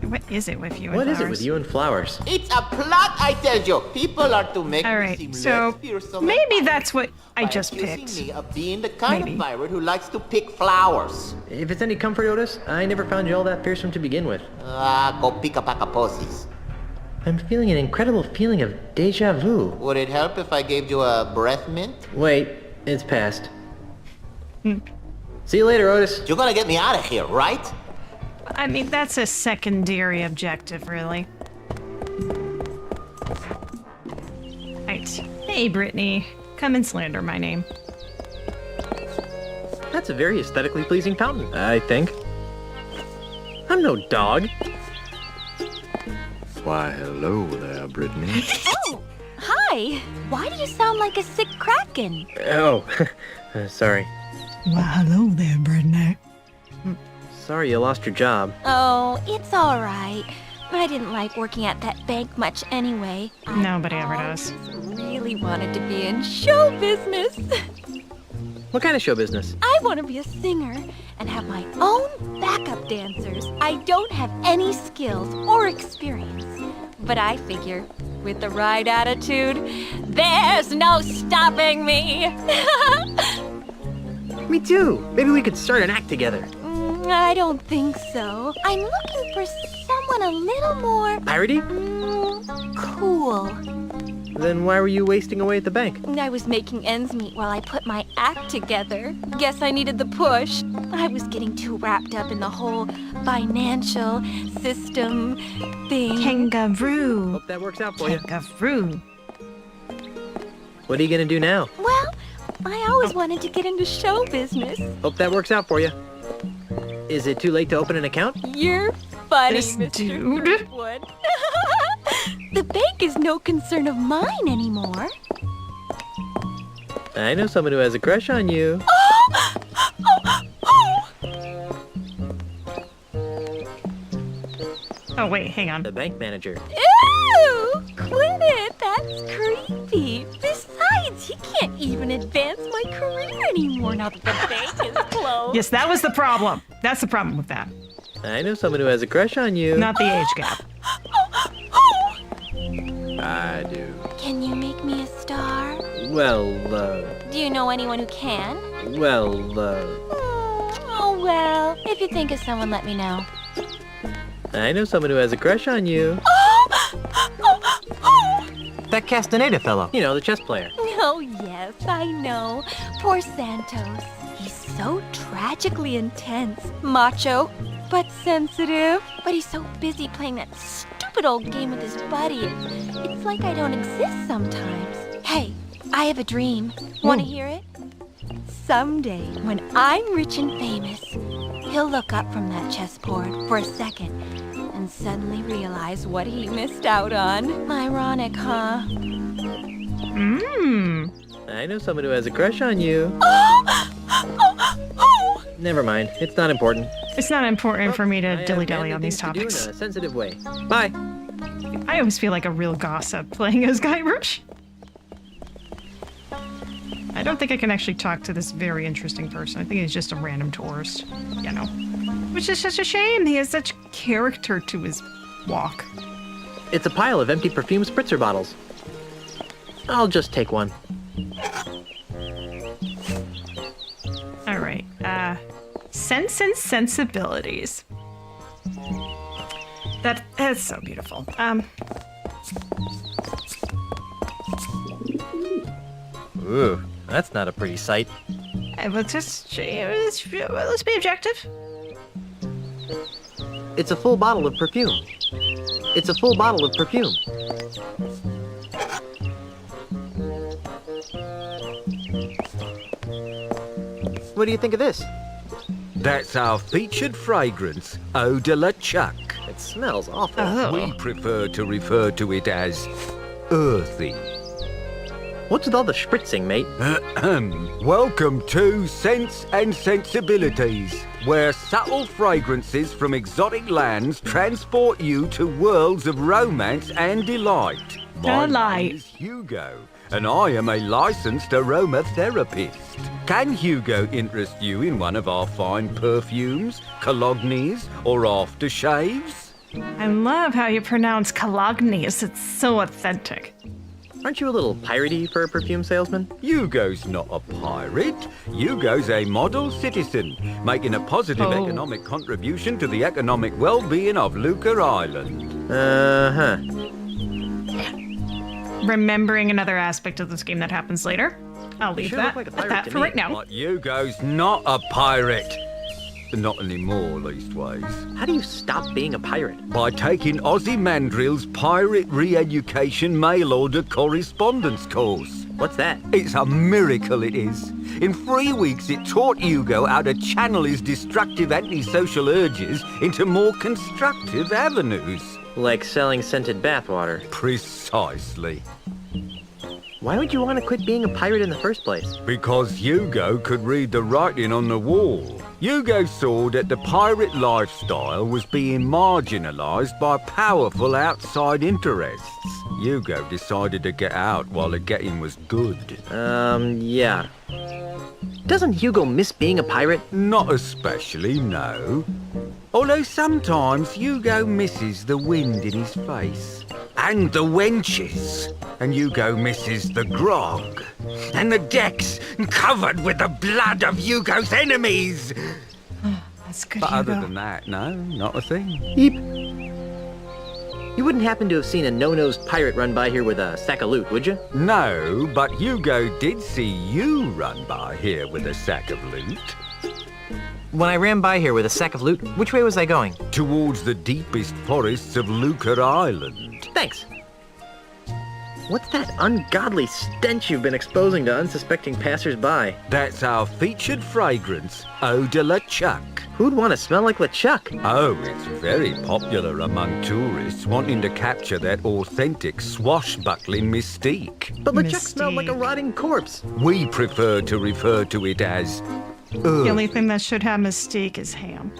What is it with you and What is flowers? it with you and flowers? It's a plot, I tell you. People are to make me Alright, seem so less fearsome maybe and that's what I by just accusing picked. me of being the kind of pirate who likes to pick flowers. If it's any comfort, Otis, I never found you all that fearsome to begin with. Go pick a pack of pussies. I'm feeling an incredible feeling of deja vu. Would it help if I gave you a breath mint? Wait, it's past. See you later, Otis. You're gonna get me out of here, right? I mean, that's a secondary objective, really. Right. Hey, Brittany. Come and slander my name. That's a very aesthetically pleasing fountain, I think. I'm no dog. Why, hello there, Brittany. Oh, hi. Why do you sound like a sick kraken? Oh, sorry. Well, hello there, Brittany. Sorry you lost your job. Oh, it's all right. I didn't like working at that bank much anyway. Nobody ever does. Really wanted to be in show business. What kind of show business? I want to be a singer and have my own backup dancers. I don't have any skills or experience, but I figure with the right attitude, there's no stopping me. Me too. Maybe we could start an act together. I don't think so. I'm looking for someone a little more Piratey? cool. Then why were you wasting away at the bank? I was making ends meet while I put my act together. Guess I needed the push. I was getting too wrapped up in the whole financial system thing. Kangaroo. Hope that works out for you. Kangaroo. What are you gonna do now? Well, I always wanted to get into show business. Hope that works out for you. Is it too late to open an account? You're funny, This Mr. dude. Kirkwood. The bank is no concern of mine anymore. I know someone who has a crush on you. Oh, wait, hang on. The bank manager. Ew! Quit it! That's creepy. Besides, he can't even advance my career anymore now that the bank is closed. Yes, that was the problem. That's the problem with that. I know someone who has a crush on you. Not the age gap. I do. Can you make me a star? Well, Do you know anyone who can? Oh, well, if you think of someone, let me know. I know someone who has a crush on you. That Castaneda fellow. You know, the chess player. Oh, yes, I know. Poor Santos. He's so tragically intense. Macho, but sensitive. But he's so busy playing that stupid old game with his buddy. It's like I don't exist sometimes. Hey, I have a dream. Want to hear it? Someday, when I'm rich and famous, he'll look up from that chessboard for a second and suddenly realize what he missed out on. Ironic, huh? I know someone who has a crush on you. Never mind. It's not important. It's not important for me to dilly-dally on these topics. In a sensitive way. Bye. I always feel like a real gossip playing as Guybrush. I don't think I can actually talk to this very interesting person. I think he's just a random tourist, you know. Which is such a shame. He has such character to his walk. It's a pile of empty perfume spritzer bottles. I'll just take one. All right. Sense and Sensibilities. That's so beautiful. Ooh, that's not a pretty sight. Let's be objective. It's a full bottle of perfume. It's a full bottle of perfume. What do you think of this? That's our featured fragrance, Eau de la Chuck. It smells awful. Oh. We prefer to refer to it as earthy. What's with all the spritzing, mate? Welcome to Sense and Sensibilities, where subtle fragrances from exotic lands transport you to worlds of romance and delight. My name is Hugo, and I am a licensed aromatherapist. Can Hugo interest you in one of our fine perfumes, colognes, or aftershaves? I love how you pronounce colognes. It's so authentic. Aren't you a little piratey for a perfume salesman? Hugo's not a pirate. Hugo's a model citizen, making a positive economic contribution to the economic well-being of Luca Island. Uh-huh. Remembering another aspect of this game that happens later. I'll leave that at that for right now. But Hugo's not a pirate. Not anymore, leastways. How do you stop being a pirate? By taking Ozzy Mandrill's Pirate Re-Education Mail-Order Correspondence course. What's that? It's a miracle, it is. In 3 weeks, it taught Hugo how to channel his destructive antisocial urges into more constructive avenues. Like selling scented bathwater. Precisely. Why would you want to quit being a pirate in the first place? Because Hugo could read the writing on the wall. Hugo saw that the pirate lifestyle was being marginalized by powerful outside interests. Hugo decided to get out while the getting was good. Yeah. Doesn't Hugo miss being a pirate? Not especially, no. Although sometimes Hugo misses the wind in his face. And the wenches. And Hugo misses the grog. And the decks covered with the blood of Hugo's enemies. That's good, But Hugo. other than that, no, not a thing. Yeep. You wouldn't happen to have seen a no-nosed pirate run by here with a sack of loot, would you? No, but Hugo did see you run by here with a sack of loot. When I ran by here with a sack of loot, which way was I going? Towards the deepest forests of Luca Island. Thanks. What's that ungodly stench you've been exposing to unsuspecting passers-by? That's our featured fragrance, Eau de la Chuck. Who'd want to smell like LeChuck? Oh, it's very popular among tourists wanting to capture that authentic swashbuckling mystique. But LeChuck smelled like a rotting corpse. We prefer to refer to it as The only thing that should have mystique is ham.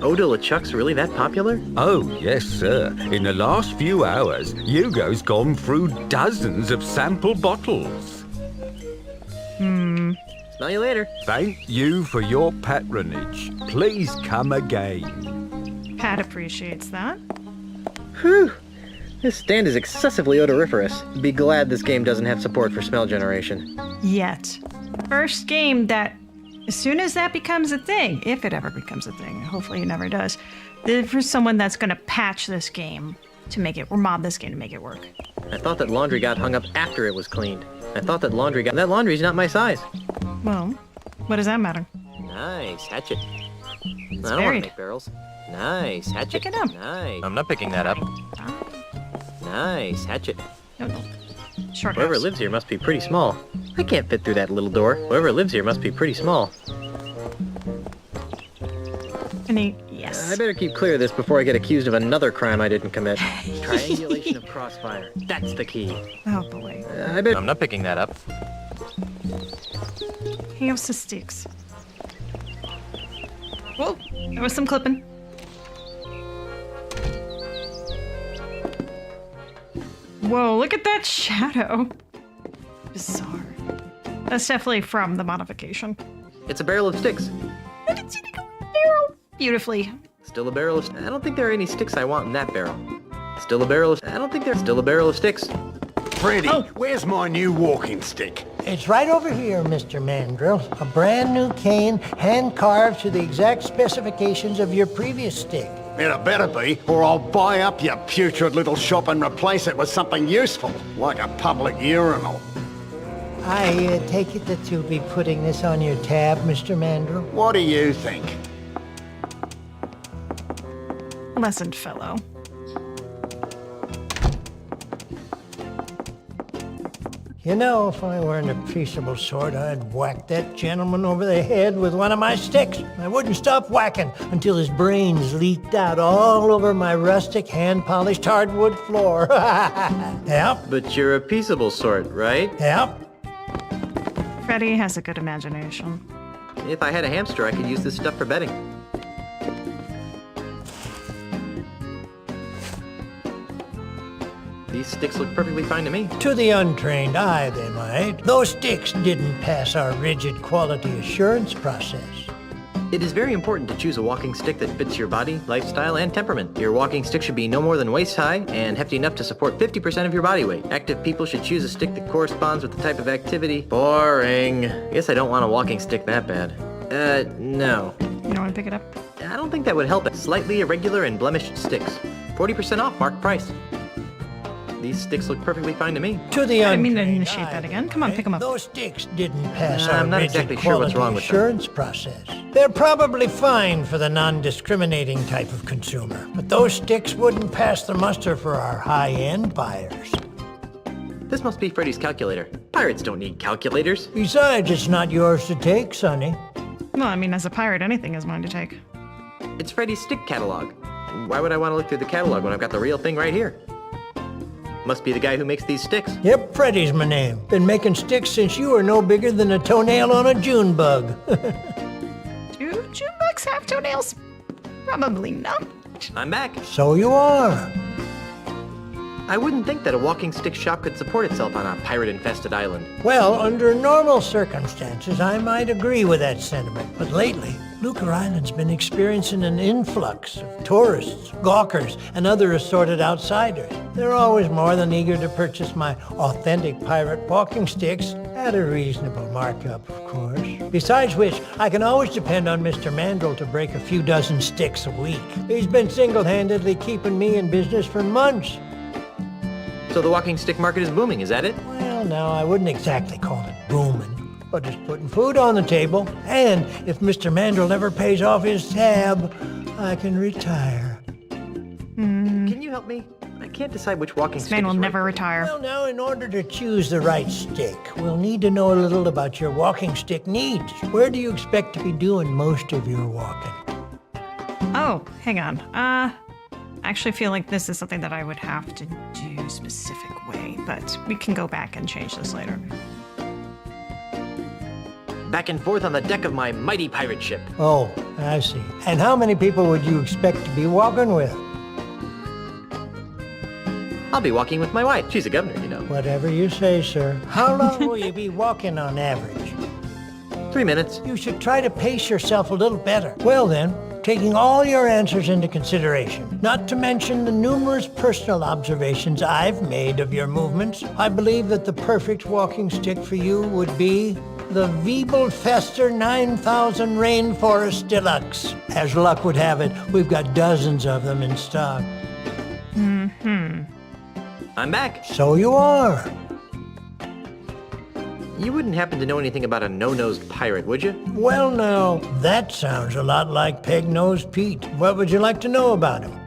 Eau de LeChuck's really that popular? Oh, yes, sir. In the last few hours, Hugo's gone through dozens of sample bottles. Smell you later. Thank you for your patronage. Please come again. Pat appreciates that. Whew. This stand is excessively odoriferous. Be glad this game doesn't have support for smell generation. Yet. First game that, as soon as that becomes a thing, if it ever becomes a thing, hopefully it never does, for someone that's going to patch this game to make it, or mod this game to make it work. I thought that laundry got hung up after it was cleaned. I thought that that laundry's not my size. Well, what does that matter? Nice hatchet. It's I don't want to buried. make barrels. Nice hatchet. Pick it up. Nice. I'm not picking that up. Nice hatchet. No. Short Whoever house. lives here must be pretty small. I can't fit through that little door. Whoever lives here must be pretty small. Yes. I better keep clear of this before I get accused of another crime I didn't commit. Triangulation of crossfire. That's the key. Oh boy. I'm not picking that up. House of sticks. Whoa, there was some clipping. Whoa, look at that shadow. Bizarre. That's definitely from the modification. It's a barrel of sticks. Beautifully. Still a barrel of... I don't think there are any sticks I want in that barrel. Still a barrel of... I don't think there's still a barrel of sticks. Freddy, where's my new walking stick? It's right over here, Mr. Mandrill. A brand new cane, hand-carved to the exact specifications of your previous stick. It better be, or I'll buy up your putrid little shop and replace it with something useful, like a public urinal. I take it that you'll be putting this on your tab, Mr. Mandrill? What do you think? Pleasant fellow. You know, if I weren't a peaceable sort, I'd whack that gentleman over the head with one of my sticks. I wouldn't stop whacking until his brains leaked out all over my rustic, hand-polished hardwood floor. Yep. But you're a peaceable sort, right? Yep. Freddy has a good imagination. If I had a hamster, I could use this stuff for bedding. These sticks look perfectly fine to me. To the untrained eye, they might. Those sticks didn't pass our rigid quality assurance process. It is very important to choose a walking stick that fits your body, lifestyle, and temperament. Your walking stick should be no more than waist high and hefty enough to support 50% of your body weight. Active people should choose a stick that corresponds with the type of activity. Boring. I guess I don't want a walking stick that bad. No. You don't want to pick it up? I don't think that would help. Slightly irregular and blemished sticks. 40% off, marked price. These sticks look perfectly fine to me. To the I didn't mean to untrained initiate eye, that again. Come on, pick them up. Those sticks didn't pass I'm our not rigid exactly sure what's quality wrong with them. assurance process. They're probably fine for the non-discriminating type of consumer, but those sticks wouldn't pass the muster for our high-end buyers. This must be Freddy's calculator. Pirates don't need calculators. Besides, it's not yours to take, Sonny. Well, I mean, as a pirate, anything is mine to take. It's Freddy's stick catalog. Why would I want to look through the catalog when I've got the real thing right here? Must be the guy who makes these sticks. Yep, Freddy's my name. Been making sticks since you were no bigger than a toenail on a June bug. Do June bugs have toenails? Probably not. I'm back. So you are. I wouldn't think that a walking stick shop could support itself on a pirate-infested island. Well, under normal circumstances, I might agree with that sentiment. But lately, Lucas Island's been experiencing an influx of tourists, gawkers, and other assorted outsiders. They're always more than eager to purchase my authentic pirate walking sticks at a reasonable markup, of course. Besides which, I can always depend on Mr. Mandrill to break a few dozen sticks a week. He's been single-handedly keeping me in business for months. So the walking stick market is booming, is that it? Well, no, I wouldn't exactly call it booming, but it's putting food on the table. And if Mr. Mandrill never pays off his tab, I can retire. Can you help me? I can't decide which walking This stick man will is right. never retire. Well, now, in order to choose the right stick, we'll need to know a little about your walking stick needs. Where do you expect to be doing most of your walking? Oh, hang on. I actually feel like this is something that I would have to do a specific way, but we can go back and change this later. Back and forth on the deck of my mighty pirate ship. Oh, I see. And how many people would you expect to be walking with? I'll be walking with my wife. She's a governor, you know. Whatever you say, sir. How long will you be walking on average? 3 minutes. You should try to pace yourself a little better. Well then, taking all your answers into consideration, not to mention the numerous personal observations I've made of your movements, I believe that the perfect walking stick for you would be the Wiebelfester 9000 Rainforest Deluxe. As luck would have it, we've got dozens of them in stock. I'm back. So you are. You wouldn't happen to know anything about a no-nosed pirate, would you? Well now, that sounds a lot like Peg-Nosed Pete. What would you like to know about him?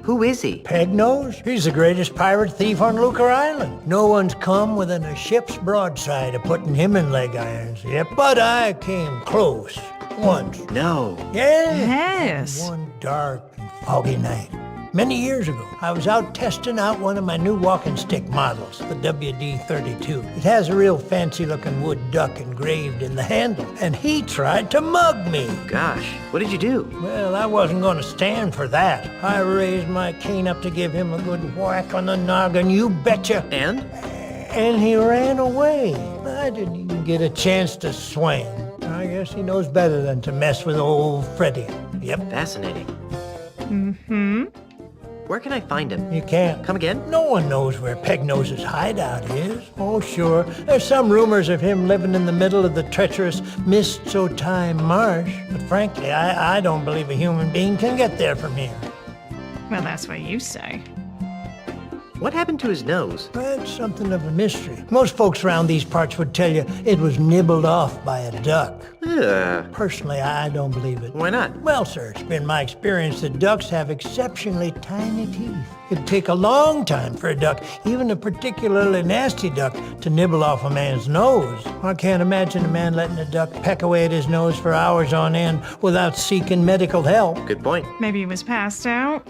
Who is he? Peg-Nose? He's the greatest pirate thief on Lucas Island. No one's come within a ship's broadside of putting him in leg irons. Yep, but I came close once. No. Yes. One dark and foggy night. Many years ago, I was out testing out one of my new walking stick models, the WD-32. It has a real fancy-looking wood duck engraved in the handle, and he tried to mug me. Gosh, what did you do? Well, I wasn't going to stand for that. I raised my cane up to give him a good whack on the noggin, you betcha. And? And he ran away. I didn't even get a chance to swing. I guess he knows better than to mess with old Freddy. Yep. Fascinating. Where can I find him? You can't. Come again? No one knows where Peg-Nose's hideout is. Oh, sure. There's some rumors of him living in the middle of the treacherous Mist-So-Time marsh. But frankly, I don't believe a human being can get there from here. Well, that's what you say. What happened to his nose? That's something of a mystery. Most folks around these parts would tell you it was nibbled off by a duck. Personally, I don't believe it. Why not? Well, sir, it's been my experience that ducks have exceptionally tiny teeth. It'd take a long time for a duck, even a particularly nasty duck, to nibble off a man's nose. I can't imagine a man letting a duck peck away at his nose for hours on end without seeking medical help. Good point. Maybe he was passed out.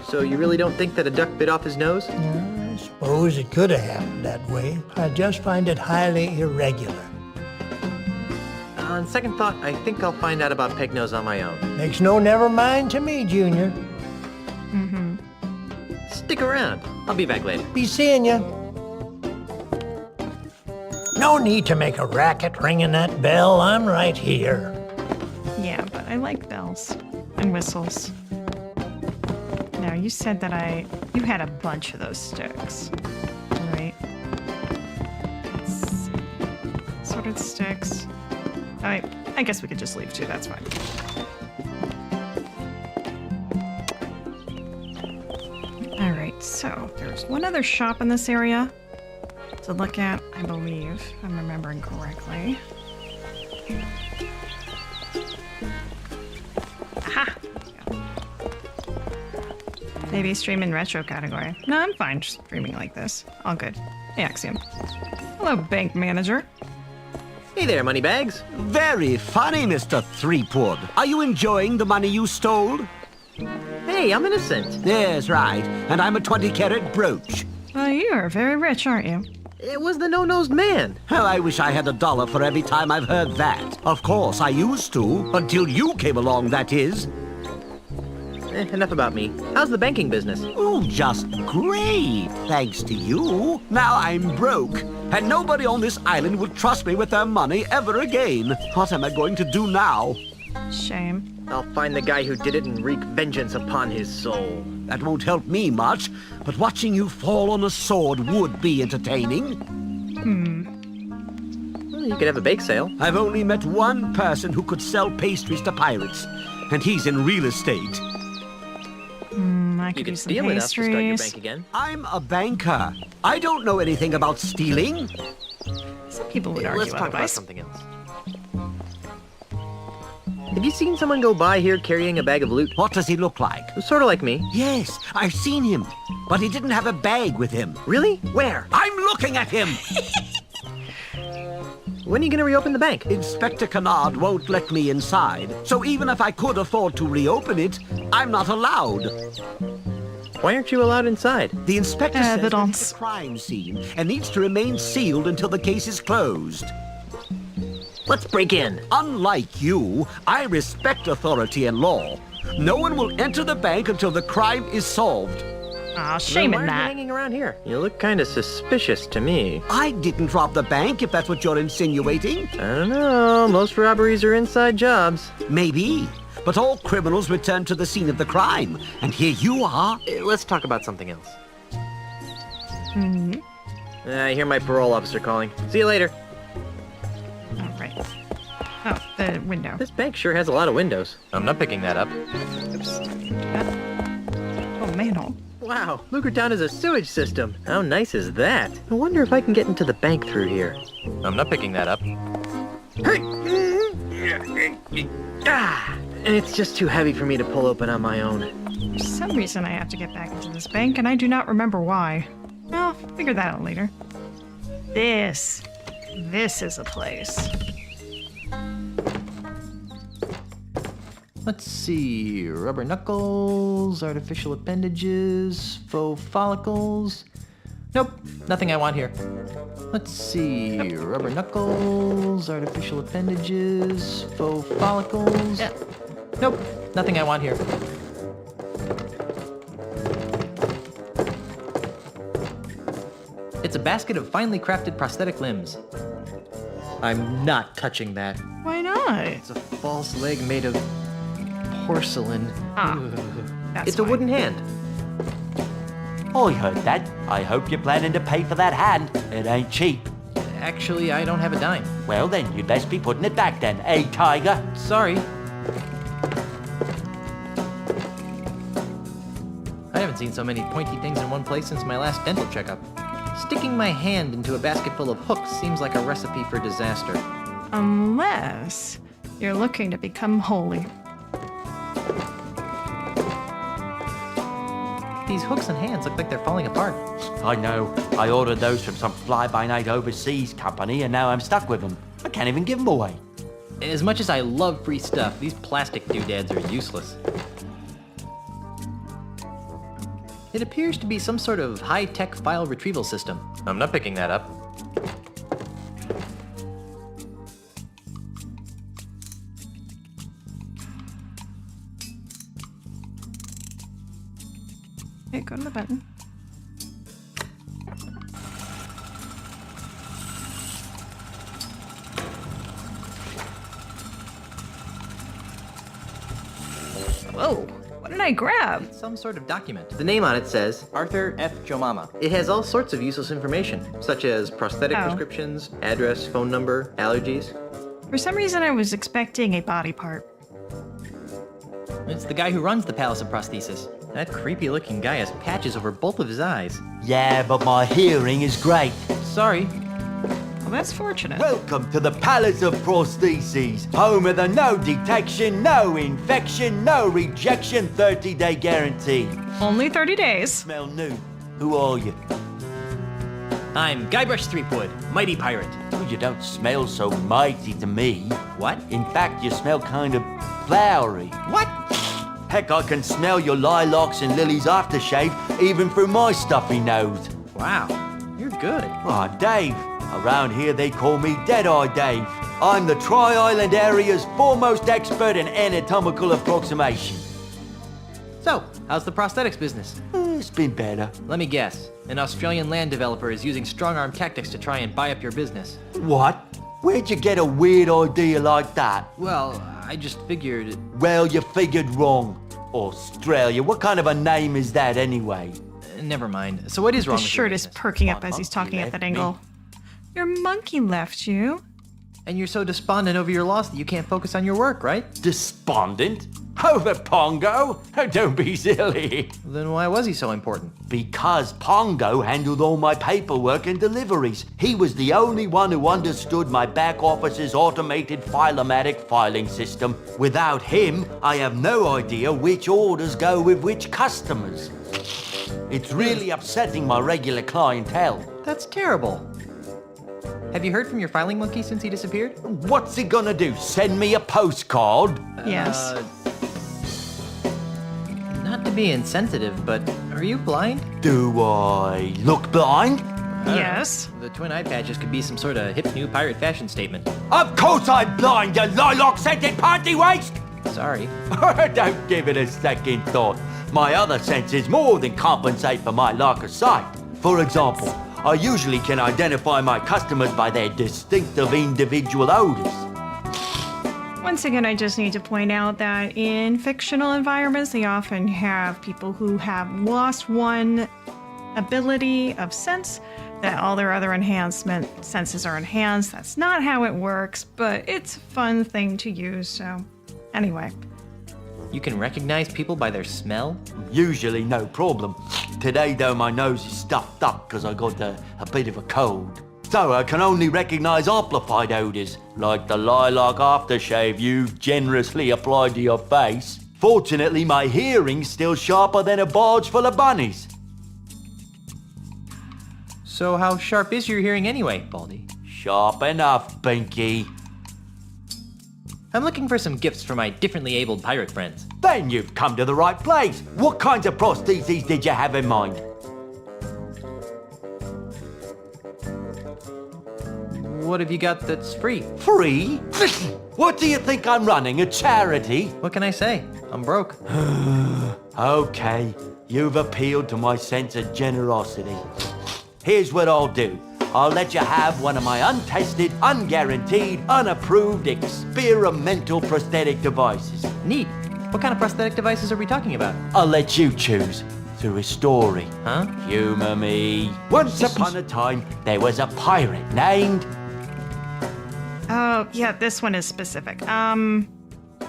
So you really don't think that a duck bit off his nose? I suppose it could have happened that way. I just find it highly irregular. On second thought, I think I'll find out about Peg-Nose on my own. Makes no never mind to me, Junior. Stick around. I'll be back later. Be seeing ya. No need to make a racket ringing that bell. I'm right here. Yeah, but I like bells and whistles. Now, you said that you had a bunch of those sticks, right? Let's see. Sorted sticks. I guess we could just leave too, that's fine. All right, so there's one other shop in this area to look at, I believe, if I'm remembering correctly. Aha! Maybe stream in retro category. No, I'm fine streaming like this. All good. Hey, Axiom. Hello, bank manager. Hey there, moneybags. Very funny, Mr. Threepwood. Are you enjoying the money you stole? Hey, I'm innocent. Yes, right. And I'm a 20-carat brooch. Well, you are very rich, aren't you? It was the no-nosed man. Oh, I wish I had $1 for every time I've heard that. Of course, I used to. Until you came along, that is. Enough about me. How's the banking business? Oh, just great. Thanks to you. Now I'm broke. And nobody on this island will trust me with their money ever again. What am I going to do now? Shame. I'll find the guy who did it and wreak vengeance upon his soul. That won't help me much, but watching you fall on a sword would be entertaining. Well, you could have a bake sale. I've only met one person who could sell pastries to pirates, and he's in real estate. I could You do could some steal enough to start your pastries. bank again. I'm a banker. I don't know anything about stealing. Some people would argue Let's talk about otherwise. something else. Have you seen someone go by here carrying a bag of loot? What does he look like? Sort of like me. Yes, I've seen him, but he didn't have a bag with him. Really? Where? I'm looking at him! When are you going to reopen the bank? Inspector Kennard won't let me inside, so even if I could afford to reopen it, I'm not allowed. Why aren't you allowed inside? The inspector says Evidence. it's a crime scene and needs to remain sealed until the case is closed. Let's break in. Unlike you, I respect authority and law. No one will enter the bank until the crime is solved. Aw, shame Then in why are you that. hanging around here? You look kind of suspicious to me. I didn't rob the bank, if that's what you're insinuating. I don't know. Most robberies are inside jobs. Maybe. But all criminals return to the scene of the crime. And here you are. Let's talk about something else. Hmm. I hear my parole officer calling. See you later. Oh, right. Oh, the window. This bank sure has a lot of windows. I'm not picking that up. Oops. Oh, manhole. Wow, Lucasarts is a sewage system. How nice is that? I wonder if I can get into the bank through here. I'm not picking that up. Hey! Ah! It's just too heavy for me to pull open on my own. For some reason, I have to get back into this bank, and I do not remember why. I'll figure that out later. This is a place. Let's see, rubber knuckles, artificial appendages, faux follicles. Nope, nothing I want here. Let's see, rubber knuckles, artificial appendages, faux follicles. Nope, nothing I want here. It's a basket of finely crafted prosthetic limbs. I'm not touching that. Why not? It's a false leg made of porcelain. Ah, that's it's a wooden hand. I heard that. I hope you're planning to pay for that hand. It ain't cheap. Actually, I don't have a dime. Well, then you'd best be putting it back then, eh, Tiger? Sorry. I haven't seen so many pointy things in one place since my last dental checkup. Sticking my hand into a basket full of hooks seems like a recipe for disaster. Unless you're looking to become holy. These hooks and hands look like they're falling apart. I know. I ordered those from some fly-by-night overseas company, and now I'm stuck with them. I can't even give them away. As much as I love free stuff, these plastic doodads are useless. It appears to be some sort of high-tech file retrieval system. I'm not picking that up. Okay, go to the button. Whoa, what did I grab? It's some sort of document. The name on it says Arthur F. Jomama. it has all sorts of useless information, such as prosthetic Oh. prescriptions, address, phone number, allergies. For some reason, I was expecting a body part. It's the guy who runs the Palace of Prosthesis. That creepy-looking guy has patches over both of his eyes. Yeah, but my hearing is great. Sorry. Well, that's fortunate. Welcome to the Palace of Prostheses, home of the no detection, no infection, no rejection 30-day guarantee. Only 30 days. Smell new. Who are you? I'm Guybrush Threepwood, mighty pirate. Oh, you don't smell so mighty to me. What? In fact, you smell kind of flowery. What? Heck, I can smell your lilacs and lilies aftershave even through my stuffy nose. Wow, you're good. Ah, Dave. Around here they call me Dead-Eye Dave. I'm the Tri-Island area's foremost expert in anatomical approximation. So, how's the prosthetics business? It's been better. Let me guess. An Australian land developer is using strong-arm tactics to try and buy up your business. What? Where'd you get a weird idea like that? Well, I just figured... Well, you figured wrong. Australia, what kind of a name is that anyway? Never mind. So what is wrong His with your shirt is business? perking up as he's talking at that angle. Your monkey left you. And you're so despondent over your loss that you can't focus on your work, right? Despondent? Over Pongo? Oh, don't be silly. Then why was he so important? Because Pongo handled all my paperwork and deliveries. He was the only one who understood my back office's automated filomatic filing system. Without him, I have no idea which orders go with which customers. It's really upsetting my regular clientele. That's terrible. Have you heard from your filing monkey since he disappeared? What's he gonna do, send me a postcard? Yes. Not to be insensitive, but are you blind? Do I look blind? Yes. The twin eye patches could be some sort of hip new pirate fashion statement. Of course I'm blind, you lilac-scented party waste! Sorry. Don't give it a second thought. My other senses more than compensate for my lack of sight. For example, I usually can identify my customers by their distinctive individual odors. Once again, I just need to point out that in fictional environments, they often have people who have lost one ability of sense, that all their other senses are enhanced. That's not how it works, but it's a fun thing to use, so anyway. You can recognize people by their smell? Usually no problem. Today though, my nose is stuffed up because I got a bit of a cold. So I can only recognize amplified odors, like the lilac aftershave you've generously applied to your face. Fortunately, my hearing's still sharper than a barge full of bunnies. So how sharp is your hearing anyway, Baldy? Sharp enough, Binky. I'm looking for some gifts for my differently abled pirate friends. Then you've come to the right place. What kinds of prostheses did you have in mind? What have you got that's free? Free? What do you think I'm running, a charity? What can I say? I'm broke. Okay, you've appealed to my sense of generosity. Here's what I'll do. I'll let you have one of my untested, unguaranteed, unapproved, experimental prosthetic devices. Neat. What kind of prosthetic devices are we talking about? I'll let you choose through a story. Huh? Humor me. Once upon a time, there was a pirate named... Oh, yeah, this one is specific.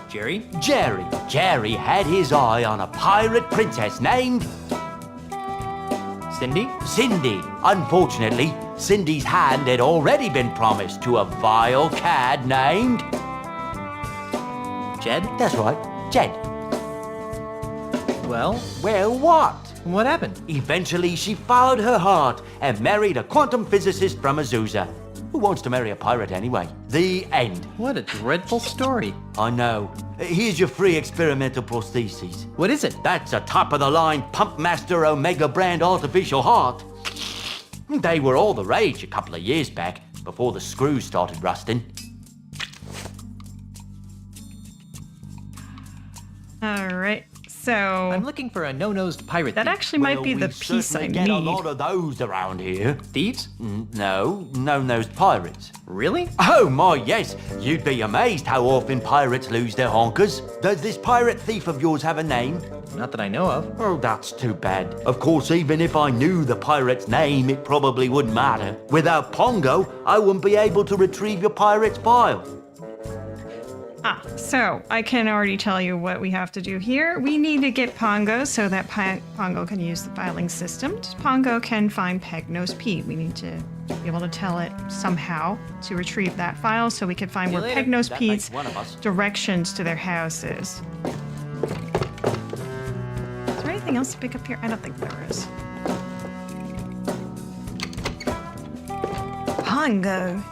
Jerry? Jerry. Jerry had his eye on a pirate princess named... Cindy? Cindy. Unfortunately, Cindy's hand had already been promised to a vile cad named... Jed? That's right, Jed. Well? Well, what? What happened? Eventually, she followed her heart and married a quantum physicist from Azusa. Who wants to marry a pirate anyway? The end. What a dreadful story. I know. Here's your free experimental prostheses. What is it? That's a top-of-the-line Pumpmaster Omega brand artificial heart. They were all the rage a couple of years back, before the screws started rusting. All right, so... I'm looking for a no-nosed pirate That thief. actually might be the piece I get need. a lot of those around here. Thieves? No, no-nosed pirates. Really? Oh my, yes. You'd be amazed how often pirates lose their honkers. Does this pirate thief of yours have a name? Not that I know of. Oh, that's too bad. Of course, even if I knew the pirate's name, it probably wouldn't matter. Without Pongo, I wouldn't be able to retrieve your pirate's file. So I can already tell you what we have to do here. We need to get Pongo so that Pongo can use the filing system. Pongo can find Pegnose Pete. We need to be able to tell it somehow to retrieve that file so we can find where Pegnose Pete's directions to their house is. Is there anything else to pick up here? I don't think there is. Pongo.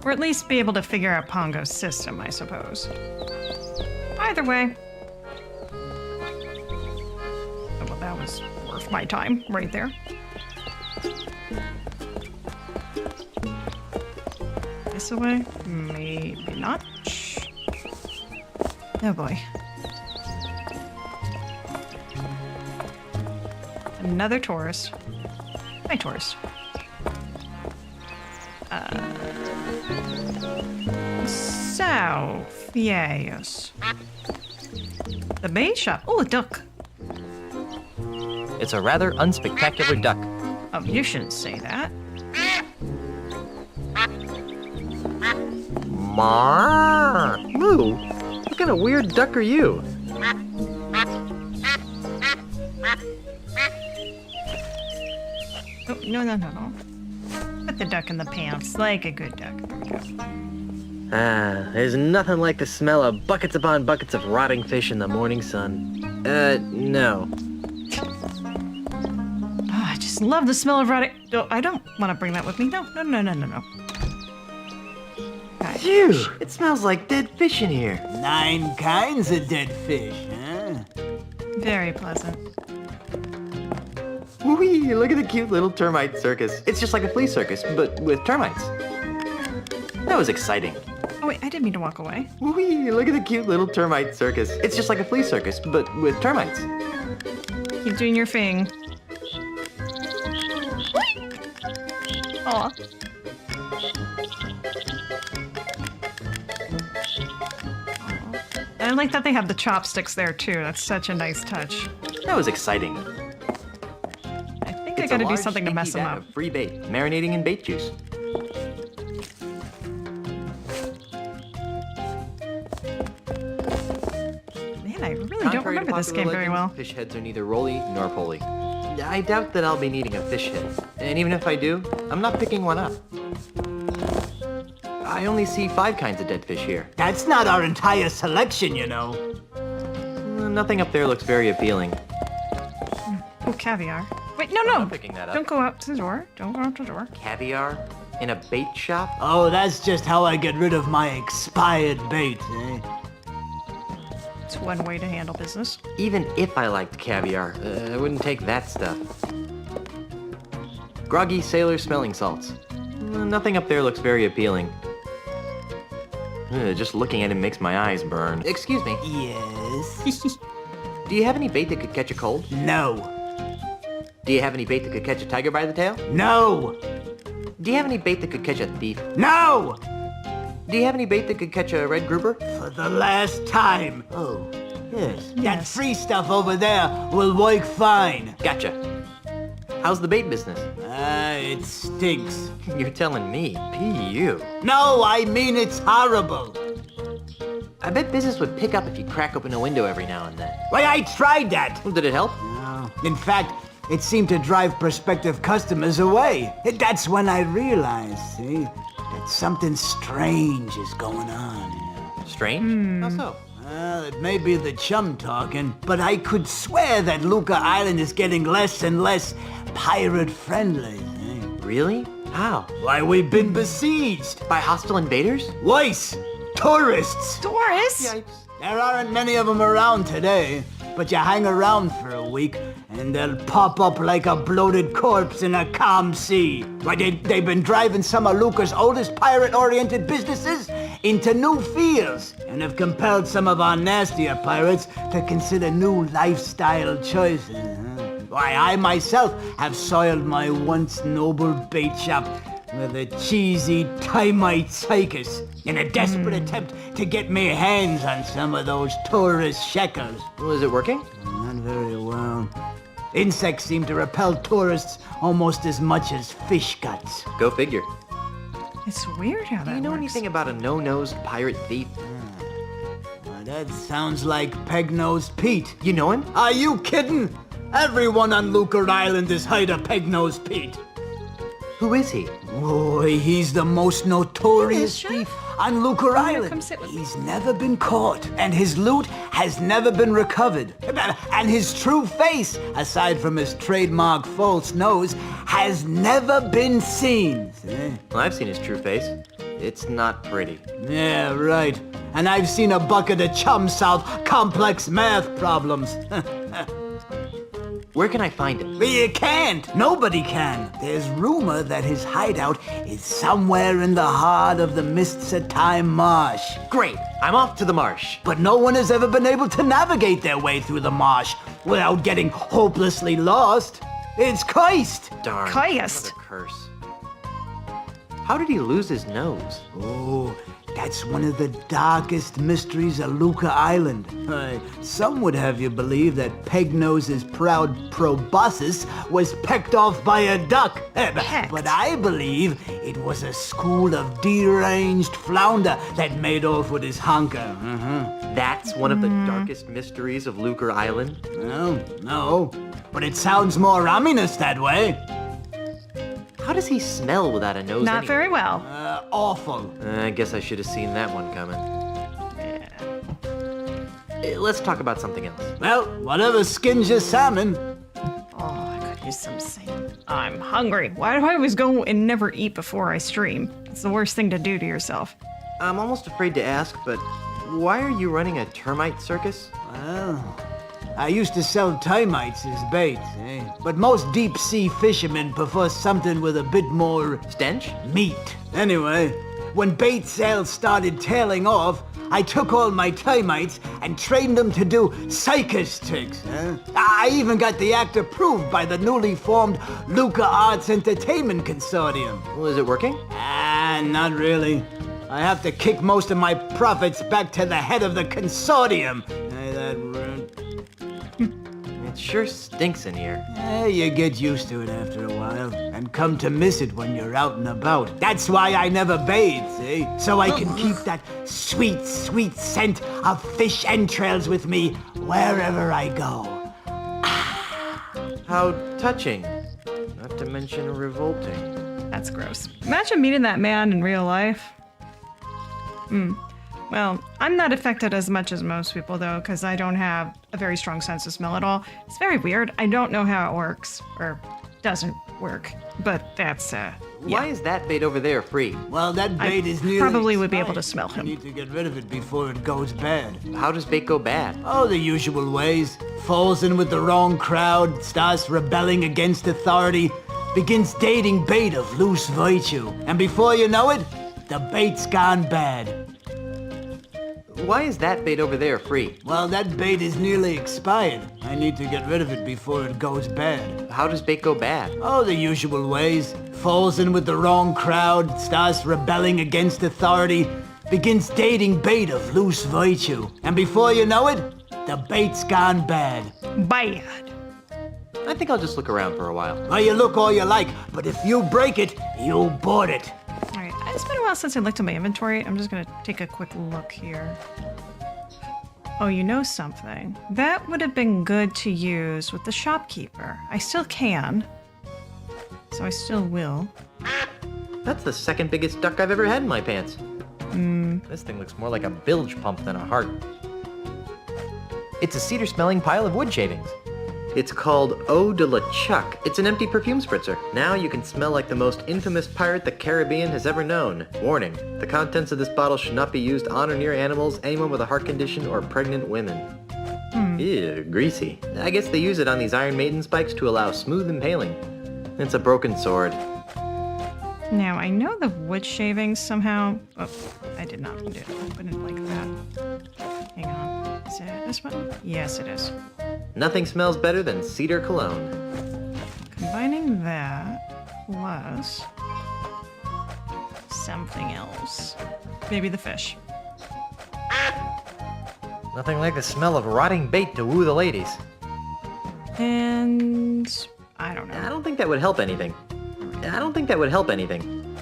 Or at least be able to figure out Pongo's system, I suppose. Either way. Oh, well, that was worth my time right there. This away? Maybe not. Oh boy. Another tourist. Hi, tourist. South, yes. The main shop. Oh, a duck. It's a rather unspectacular duck. Oh, you shouldn't say that. Marr! Moo! What kind of weird duck are you? Oh, no. Put the duck in the pants like a good duck. There we go. There's nothing like the smell of buckets upon buckets of rotting fish in the morning sun. No. Oh, I just love the smell of rotting. Oh, I don't want to bring that with me. No. Phew! It smells like dead fish in here. 9 kinds of dead fish, huh? Very pleasant. Whee! Look at the cute little termite circus. It's just like a flea circus, but with termites. That was exciting. Oh, wait, I didn't mean to walk away. Whee! Look at the cute little termite circus. It's just like a flea circus, but with termites. Keep doing your thing. Aw. I like that they have the chopsticks there too. That's such a nice touch. That was exciting. I think I gotta do something to mess them up. Free bait, marinating in bait juice. Man, I really don't remember this game very well. Fish heads are neither roly nor poly. I doubt that I'll be needing a fish head. And even if I do, I'm not picking one up. I only see 5 kinds of dead fish here. That's not our entire selection, you know. Nothing up there looks very appealing. Oh, caviar. Wait, no, no! I'm picking that up. Don't go out to the door. Don't go out the door. Caviar? In a bait shop? Oh, that's just how I get rid of my expired bait, eh? It's one way to handle business. Even if I liked caviar, I wouldn't take that stuff. Groggy sailor smelling salts. Nothing up there looks very appealing. Just looking at it makes my eyes burn. Excuse me. Yes? Do you have any bait that could catch a cold? No. Do you have any bait that could catch a tiger by the tail? No. Do you have any bait that could catch a thief? No! Do you have any bait that could catch a red grouper? For the last time. Oh, yes. That free stuff over there will work fine. Gotcha. How's the bait business? It stinks. You're telling me, P.U. No, I mean it's horrible. I bet business would pick up if you crack open a window every now and then. Why, I tried that. Did it help? No. In fact, it seemed to drive prospective customers away. That's when I realized, see, that something strange is going on. Strange? How so? Well, it may be the chum talking, but I could swear that Luca Island is getting less and less pirate-friendly. Really? How? Why, we've been besieged. By hostile invaders? Weiss! Tourists! Tourists? Yikes. There aren't many of them around today, but you hang around for a week, and they'll pop up like a bloated corpse in a calm sea. Why, they've been driving some of Luca's oldest pirate-oriented businesses into new fields, and have compelled some of our nastier pirates to consider new lifestyle choices. Why, I myself have soiled my once noble bait shop with a cheesy Timite circus in a desperate attempt to get me hands on some of those tourist shekels. Was it working? Not very well. Insects seem to repel tourists almost as much as fish guts. Go figure. It's weird how that Do you know works. anything about a no-nosed pirate thief? Well, that sounds like Peg-Nosed Pete. You know him? Are you kidding? Everyone on Luca Island has heard of Peg-Nosed Pete. Who is he? Oh, he's the most notorious thief on Luca Island. Come sit with me. He's never been caught, and his loot has never been recovered. And his true face, aside from his trademark false nose, has never been seen. Well, I've seen his true face. It's not pretty. Yeah, right. And I've seen a bucket of chum solve complex math problems. Where can I find him? You can't. Nobody can. There's rumor that his hideout is somewhere in the heart of the Mists of Time marsh. Great. I'm off to the marsh. But no one has ever been able to navigate their way through the marsh without getting hopelessly lost. It's cursed. Darn. Cursed. Another curse. How did he lose his nose? Oh, that's one of the darkest mysteries of Luca Island. Some would have you believe that Peg-Nose's proud proboscis was pecked off by a duck. But I believe it was a school of deranged flounder that made off with his honker. That's one of the darkest mysteries of Luca Island? No. But it sounds more ominous that way. How does he smell without a nose Not anyway? very well. Awful. I guess I should have seen that one coming. Let's talk about something else. Well, whatever skins your salmon. Oh, I could use some salmon. I'm hungry. Why do I always go and never eat before I stream? It's the worst thing to do to yourself. I'm almost afraid to ask, but why are you running a termite circus? Well, I used to sell termites as bait, but most deep-sea fishermen prefer something with a bit more... Stench? Meat. Anyway, when bait sales started tailing off, I took all my termites and trained them to do circus tricks. I even got the act approved by the newly formed LucasArts Entertainment Consortium. Was it working? Not really. I have to kick most of my profits back to the head of the consortium. It sure stinks in here. You get used to it after a while, and come to miss it when you're out and about. That's why I never bathe, see? So I can keep that sweet, sweet scent of fish entrails with me wherever I go. How touching. Not to mention revolting. That's gross. Imagine meeting that man in real life. Well, I'm not affected as much as most people, though, because I don't have a very strong sense of smell at all. It's very weird. I don't know how it works, or doesn't work, but that's, Why is that bait over there free? Well, that bait is nearly probably would be able to smell him. I need to get rid of it before it goes bad. How does bait go bad? Oh, the usual ways. Falls in with the wrong crowd, starts rebelling against authority, begins dating bait of loose virtue, and before you know it, the bait's gone bad. Why is that bait over there free? Well, that bait is nearly expired. I need to get rid of it before it goes bad. How does bait go bad? Oh, the usual ways. Falls in with the wrong crowd, starts rebelling against authority, begins dating bait of loose virtue, and before you know it, the bait's gone bad. Bad. I think I'll just look around for a while. Well, you look all you like, but if you break it, you bought it. Alright, it's been a while since I looked at my inventory. I'm just gonna take a quick look here. Oh, you know something? That would have been good to use with the shopkeeper. I still can. So I still will. That's the second biggest duck I've ever had in my pants. This thing looks more like a bilge pump than a heart. It's a cedar-smelling pile of wood shavings. It's called Eau de la Chuck. It's an empty perfume spritzer. Now you can smell like the most infamous pirate the Caribbean has ever known. Warning, the contents of this bottle should not be used on or near animals, anyone with a heart condition, or pregnant women. Ew, greasy. I guess they use it on these Iron Maiden spikes to allow smooth impaling. It's a broken sword. Now, I know the wood shavings somehow... Oh, I did not open it like that. Hang on. Is it this one? Yes, it is. Nothing smells better than cedar cologne. Combining that plus something else. Maybe the fish. Nothing like the smell of rotting bait to woo the ladies. And... I don't know. I don't think that would help anything. I don't think that would help anything.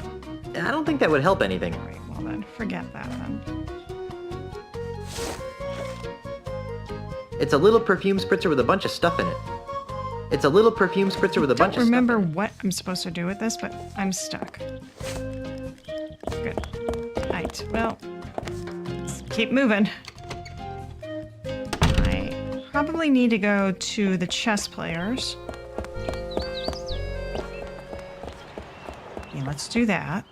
I don't think that would help anything. Alright, well then, forget that then. It's a little perfume spritzer with a bunch of stuff in it. It's a little perfume spritzer with a bunch of stuff in it. I don't remember what I'm supposed to do with this, but I'm stuck. Good. Alright, well, let's keep moving. I probably need to go to the chess players. Okay, let's do that.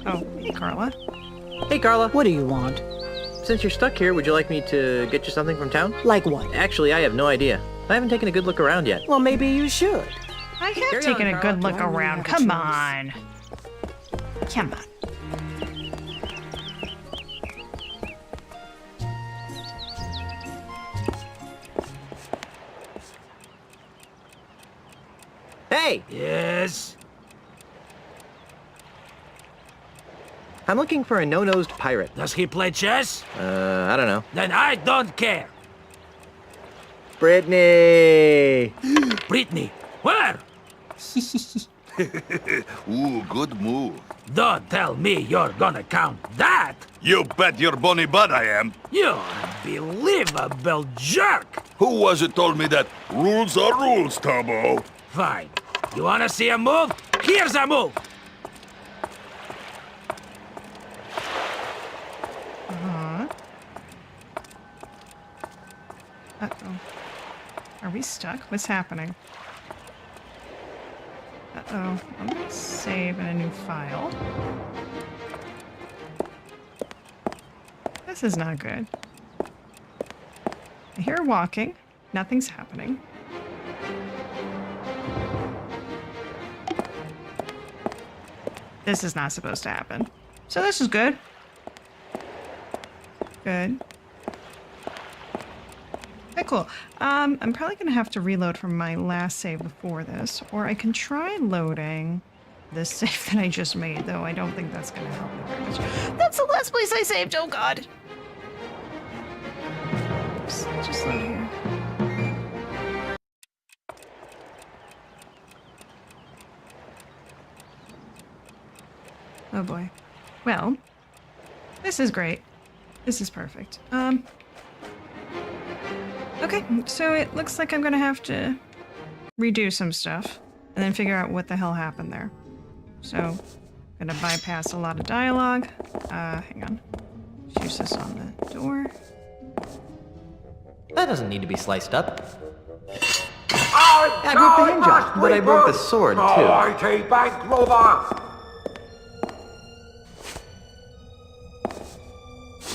Oh, hey, Carla. Hey, Carla. What do you want? Since you're stuck here, would you like me to get you something from town? Like what? Actually, I have no idea. I haven't taken a good look around yet. Well, maybe you should. I have taken a good look around. Come on. Come on. Hey! Yes? I'm looking for a no-nosed pirate. Does he play chess? I don't know. Then I don't care. Brittany! Brittany, where? Ooh, good move. Don't tell me you're gonna count that. You bet your bonny butt I am. You're a believable jerk. Who was it told me that rules are rules, Turbo? Fine. You wanna see a move? Here's a move. Uh-oh. Are we stuck? What's happening? Uh-oh. I'm gonna save in a new file. This is not good. I hear walking. Nothing's happening. This is not supposed to happen. So this is good. Good. Okay, cool. I'm probably gonna have to reload from my last save before this, or I can try loading this save that I just made, though I don't think that's gonna help me very much. That's the last place I saved, oh god! Oops, just load here. Oh boy. Well, this is great. This is perfect. Okay, so it looks like I'm gonna have to redo some stuff and then figure out what the hell happened there. So, gonna bypass a lot of dialogue. Hang on. Use this on the door. That doesn't need to be sliced up. I broke the hinge off, but I broke the sword, too. Mighty bank robber!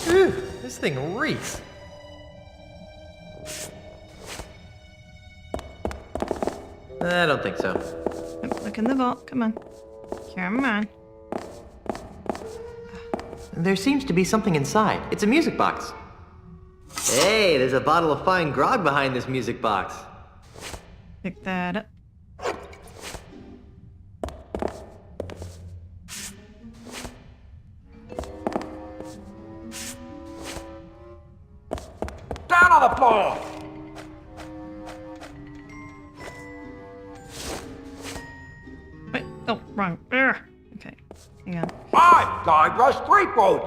Ooh, this thing reeks. I don't think so. Look in the vault. Come on. Come on. There seems to be something inside. It's a music box. Hey, there's a bottle of fine grog behind this music box. Pick that up. Down on the floor! Wait, oh, wrong. Ugh. Okay, hang on. I'm Guybrush Threepwood!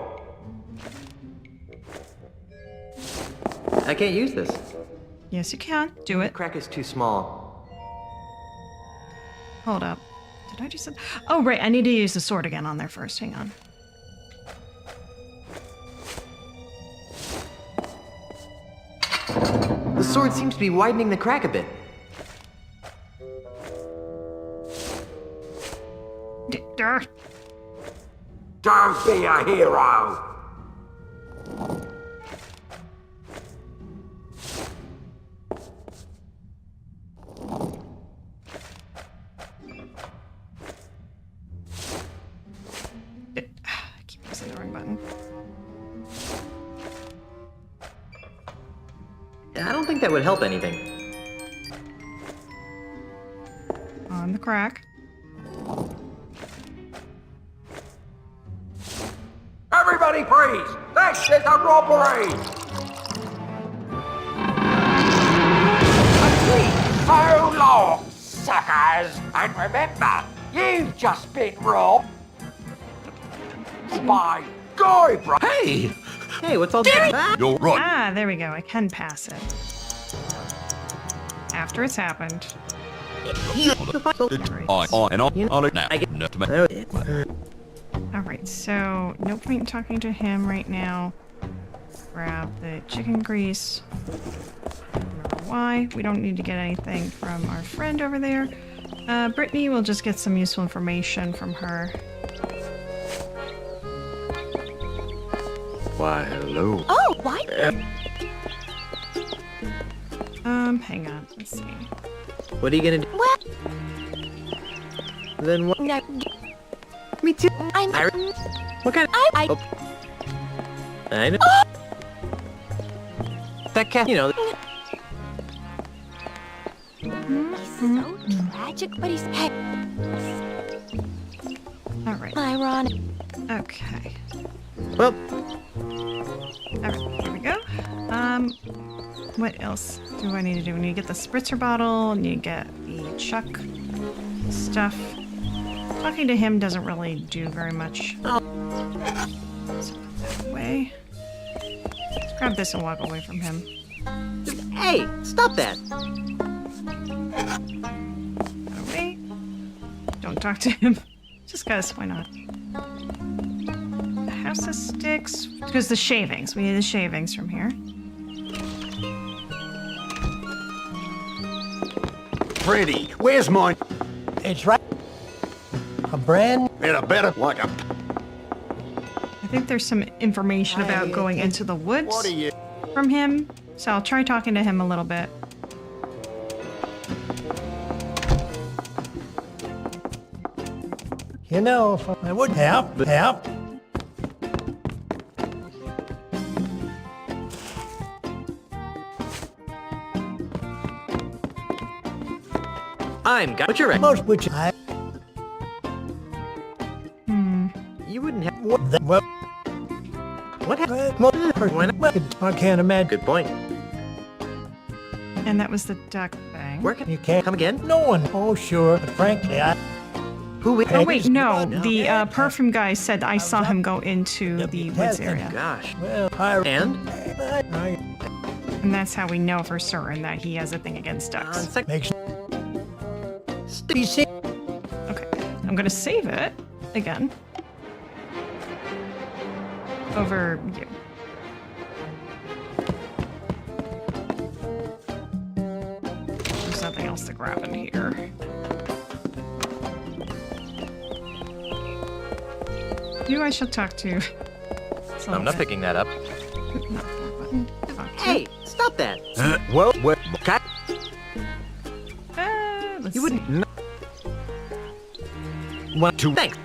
I can't use this. Yes, you can. Do it. The crack is too small. Hold up. Did I do something? Oh, right. I need to use the sword again on there first. Hang on. The sword seems to be widening the crack a bit. Don't be a hero! I keep pressing the wrong button. I don't think that would help anything. On the crack. Everybody freeze! This is a robbery! So long, suckers! And remember, you've just been robbed by Guybrush! Hey! Hey, what's all that? You're right. Ah, there we go. I can pass it. After it's happened. Alright, so no point in talking to him right now. Grab the chicken grease. Remember why. We don't need to get anything from our friend over there. Brittany, we'll just get some useful information from her. Why, hello. Oh, why? Hang on. Let's see. What are you gonna do? What? Then what? No. Me too. I'm. What kind of? I. Oh. I know. That cat, you know. He's so tragic, but he's. Hey. Alright. Ironic. Okay. Well. Alright, here we go. What else do I need to do? I need to get the spritzer bottle, I need to get the Chuck stuff. Talking to him doesn't really do very much. So put that away. Let's grab this and walk away from him. Hey, stop that! That away. Don't talk to him. Just cause, why not? The house of sticks. Because the shavings. We need the shavings from here. Freddy, where's mine? It's right. A brand. In a better like a. I think there's some information about going into the woods What are you? from him. So I'll try talking to him a little bit. You know, if I would help. I'm got. What's your Most which I. You wouldn't have. Well. What happened? I can't imagine. Good point. And that was the duck thing. Where can You can't come again? No one. Oh, sure. But frankly, I. Who? Oh wait, no. The perfume guy said I saw him go into the woods area. Gosh. Well, And? And that's how we know for certain that he has a thing against ducks. Makes. Okay, I'm gonna save it again. Over you. There's nothing else to grab in here. You I shall talk to. I'm not picking that up. Hey, stop that! Well, let's You wouldn't. see. want to Thanks.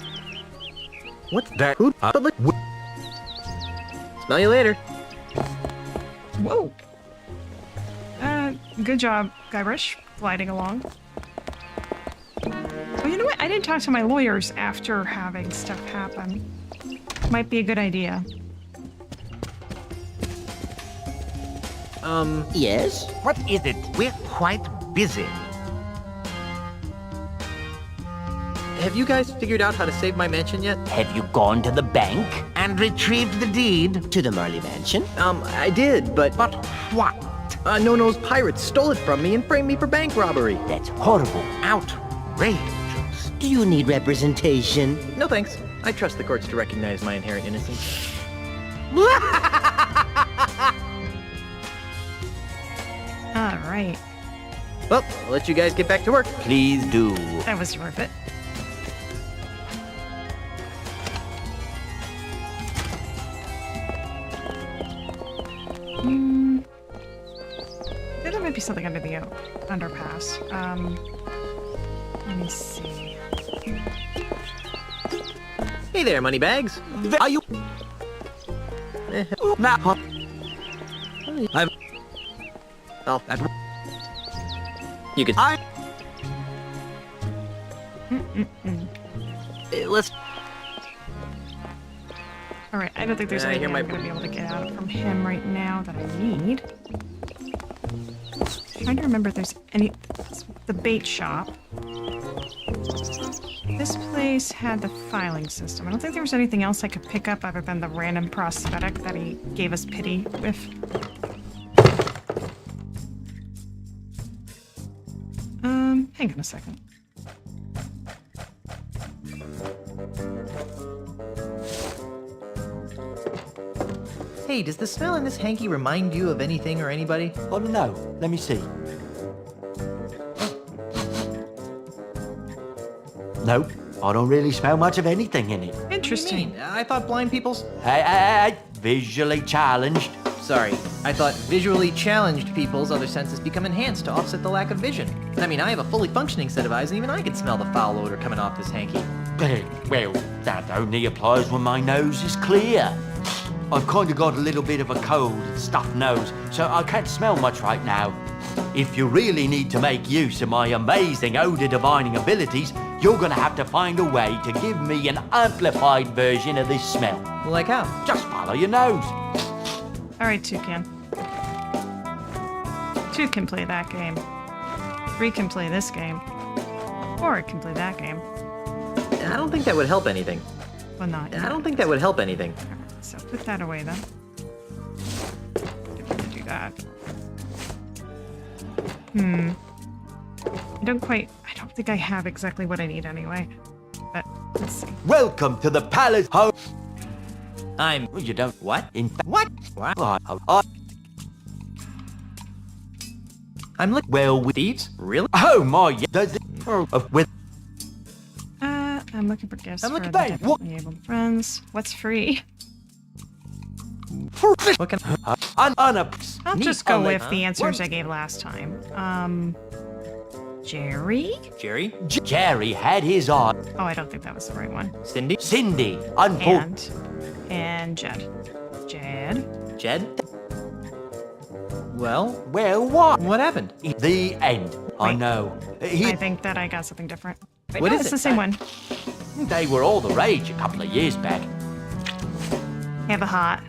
What's that? Who? Smell you later. Whoa. Good job, Guybrush, gliding along. Oh, you know what? I didn't talk to my lawyers after having stuff happen. Might be a good idea. Yes? What is it? We're quite busy. Have you guys figured out how to save my mansion yet? Have you gone to the bank and retrieved the deed to the Marley Mansion? I did, but... But what? No-No's pirates stole it from me and framed me for bank robbery. That's horrible. Outrageous. Do you need representation? No thanks. I trust the courts to recognize my inherent innocence. All right. Well, I'll let you guys get back to work. Please do. That was worth it. There might be something under the underpass. Let me see. Hey there, moneybags. Are you? Now, I'm. Oh, you could. Let's. All right, I don't think there's anything I'm going to be able to get out from him right now that I need. I'm trying to remember if there's any... The bait shop. This place had the filing system. I don't think there was anything else I could pick up other than the random prosthetic that he gave us pity with. Hang on a second. Hey, does the smell in this hanky remind you of anything or anybody? Oh no, let me see. Nope, I don't really smell much of anything in it. Interesting. I thought blind people's... Hey, visually challenged. Sorry, I thought visually challenged people's other senses become enhanced to offset the lack of vision. I mean, I have a fully functioning set of eyes, and even I can smell the foul odor coming off this hanky. Well, that only applies when my nose is clear. I've kind of got a little bit of a cold and stuffed nose, so I can't smell much right now. If you really need to make use of my amazing odor divining abilities, you're gonna have to find a way to give me an amplified version of this smell. Like how? Just follow your nose. All right, Toucan. Tooth can play that game. 3 can play this game. 4 can play that game. I don't think that would help anything. Well, not yet. I don't think that would help anything. So put that away then. Didn't do that. I don't think I have exactly what I need anyway. But let's see. Welcome to the palace home. I'm... You don't... What? In fact... What? I'm looking... Well, with thieves? Really? Oh my... Does it... With... I'm looking for gifts I'm for looking the back. definitely able friends. What's free? What can... I'll just go with the answers I gave last time. Jerry? Jerry? Jerry had his eye. Oh, I don't think that was the right one. Cindy? Cindy. And Jed. Jed? Jed? Well? Well, what? What happened? The end. I know. I think that I got something different. Wait, What no, is it's it? the same one. They were all the rage a couple of years back. Have a heart.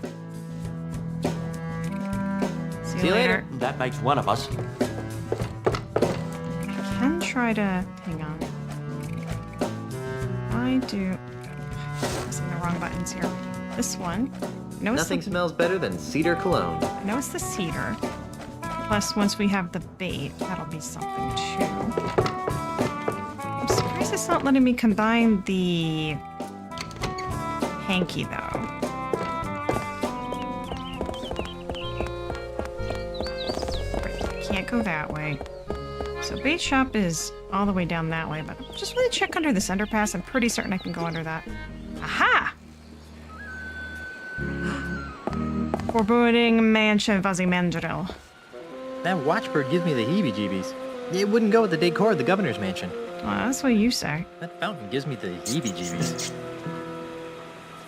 See you later. That makes one of us. I can try to... Hang on. I do... I'm pressing the wrong buttons here. This one. I know it's Nothing the... smells better than cedar cologne. I know it's the cedar. Plus, once we have the bait, that'll be something too. I'm surprised it's not letting me combine the hanky though. Right, can't go that way. So bait shop is all the way down that way, but just really check under this underpass. I'm pretty certain I can go under that. Aha! Foreboding mansion fuzzy mandrill. That watchbird gives me the heebie-jeebies. It wouldn't go with the decor of the governor's mansion. Well, that's what you say. That fountain gives me the heebie-jeebies.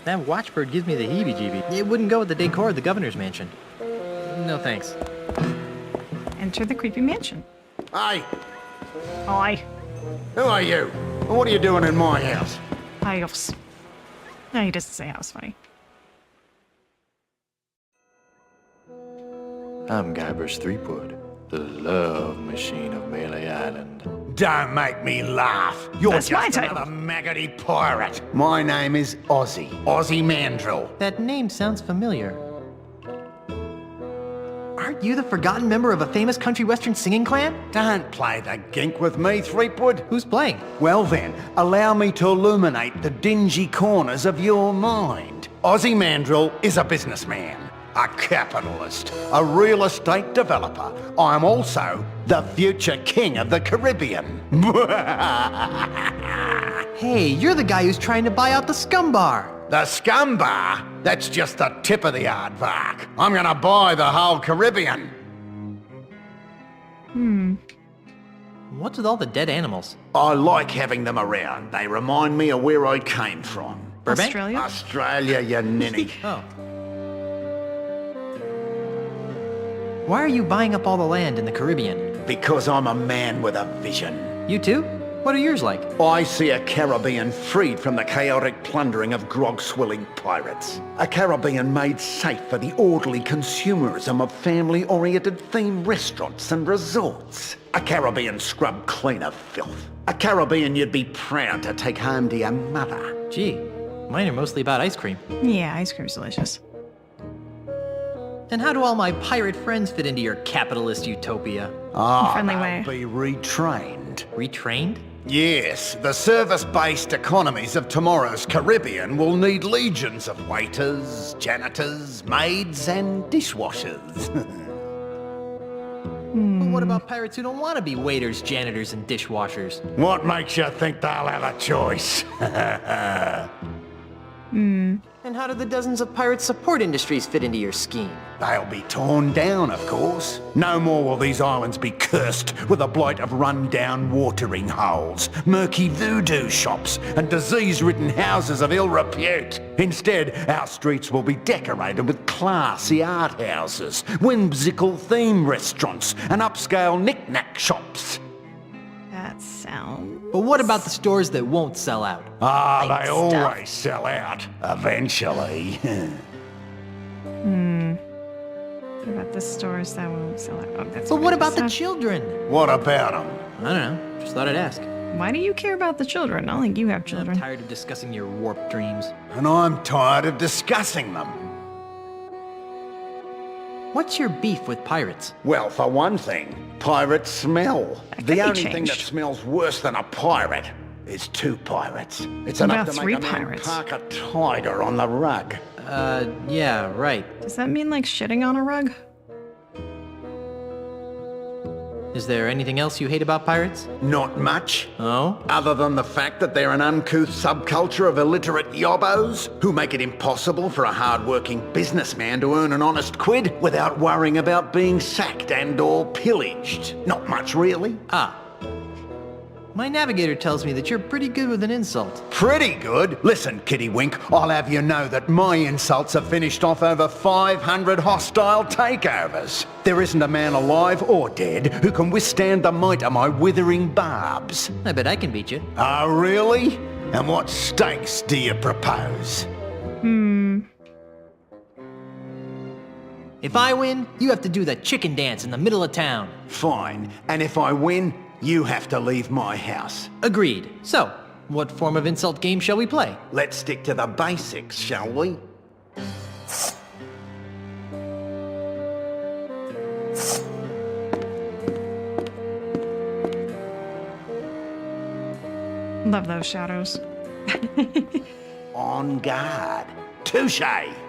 That watchbird gives me the heebie-jeebies. It wouldn't go with the decor of the governor's mansion. No thanks. Enter the creepy mansion. Hey, Hi. who are you? And what are you doing in my house? House. No, he doesn't say house, funny. I'm Guybrush Threepwood, the love machine of Melee Island. Don't make me laugh. You're That's my just title. another maggoty pirate. My name is Ozzy. Ozzy Mandrill. That name sounds familiar. Aren't you the forgotten member of a famous country western singing clan? Don't play the gink with me, Threepwood. Who's playing? Well then, allow me to illuminate the dingy corners of your mind. Ozzy Mandrill is a businessman, a capitalist, a real estate developer. I'm also the future king of the Caribbean. Hey, you're the guy who's trying to buy out the scum bar. The scum bar? That's just the tip of the aardvark. I'm gonna buy the whole Caribbean. What's with all the dead animals? I like having them around. They remind me of where I came from. Burbank? Australia? Australia, you ninny. Oh. Why are you buying up all the land in the Caribbean? Because I'm a man with a vision. You too? What are yours like? I see a Caribbean freed from the chaotic plundering of grog-swilling pirates. A Caribbean made safe for the orderly consumerism of family-oriented themed restaurants and resorts. A Caribbean scrubbed clean of filth. A Caribbean you'd be proud to take home to your mother. Gee, mine are mostly about ice cream. Yeah, ice cream's delicious. Then how do all my pirate friends fit into your capitalist utopia? Friendly way. They'll be retrained. Retrained? Yes, the service-based economies of tomorrow's Caribbean will need legions of waiters, janitors, maids, and dishwashers. But what about pirates who don't want to be waiters, janitors, and dishwashers? What makes you think they'll have a choice? And how do the dozens of pirate support industries fit into your scheme? They'll be torn down, of course. No more will these islands be cursed with a blight of run-down watering holes, murky voodoo shops, and disease-ridden houses of ill repute. Instead, our streets will be decorated with classy art houses, whimsical theme restaurants, and upscale knick-knack shops. That sounds... But what about the stores that won't sell out? They always sell out, eventually. What about the stores that won't sell out? Oh, that's But what pretty about the sad. children? What about them? I don't know. Just thought I'd ask. Why do you care about the children? I don't think you have children. I'm tired of discussing your warped dreams. And I'm tired of discussing them. What's your beef with pirates? Well, for one thing, pirates smell. That The can be only thing that changed. smells worse than a pirate is two pirates. It's What enough about to three make a man pirates? park a tiger on the rug. Yeah, right. Does that mean like shitting on a rug? Is there anything else you hate about pirates? Not much. Oh? Other than the fact that they're an uncouth subculture of illiterate yobbos who make it impossible for a hard-working businessman to earn an honest quid without worrying about being sacked and or pillaged. Not much, really. Ah. My navigator tells me that you're pretty good with an insult. Pretty good? Listen, Kittywink, I'll have you know that my insults have finished off over 500 hostile takeovers. There isn't a man alive or dead who can withstand the might of my withering barbs. I bet I can beat you. Oh, really? And what stakes do you propose? If I win, you have to do the chicken dance in the middle of town. Fine. And if I win, you have to leave my house. Agreed. So, what form of insult game shall we play? Let's stick to the basics, shall we? Love those shadows. On guard. Touche!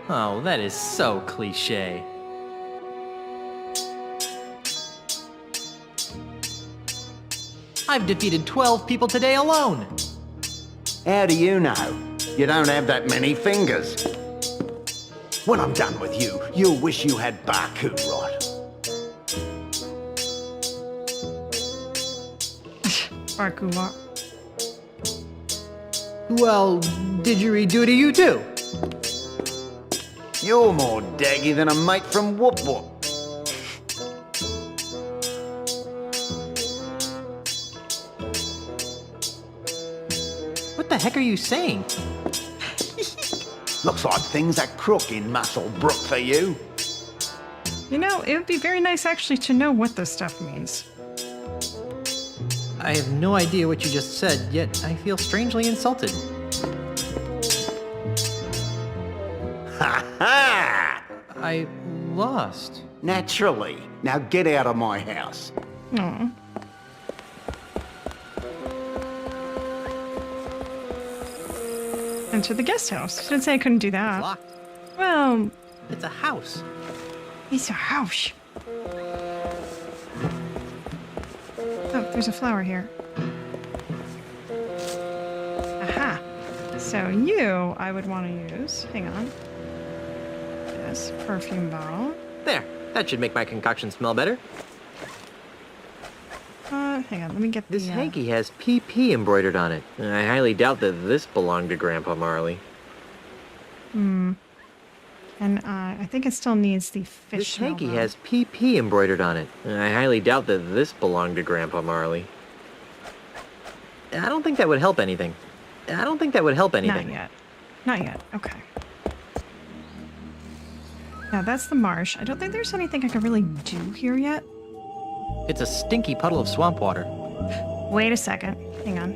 Oh, that is so cliche. I've defeated 12 people today alone. How do you know? You don't have that many fingers. When I'm done with you, you'll wish you had Baku rot. Baku rot. Well, didgeridoo to you too? You're more daggy than a mate from Whoop Whoop. What the heck are you saying? Looks like things are crook in Muscle Brook for you. You know, it would be very nice actually to know what this stuff means. I have no idea what you just said, yet I feel strangely insulted. Ha ha! I lost. Naturally. Now get out of my house. Aw. Enter the guest house. Didn't say I couldn't do that. It's locked. Well, It's a house. it's a house. Oh, there's a flower here. Aha. So you, I would want to use, hang on, this perfume bottle. There. That should make my concoction smell better. Hang on, let me get This the, hanky has PP embroidered on it. I highly doubt that this belonged to Grandpa Marley. And I think it still needs the fish This hanky smell, has PP embroidered on it. I highly doubt that this belonged to Grandpa Marley. I don't think that would help anything. Not yet. Not yet. Okay. Now that's the marsh. I don't think there's anything I can really do here yet. It's a stinky puddle of swamp water. Wait a second. Hang on.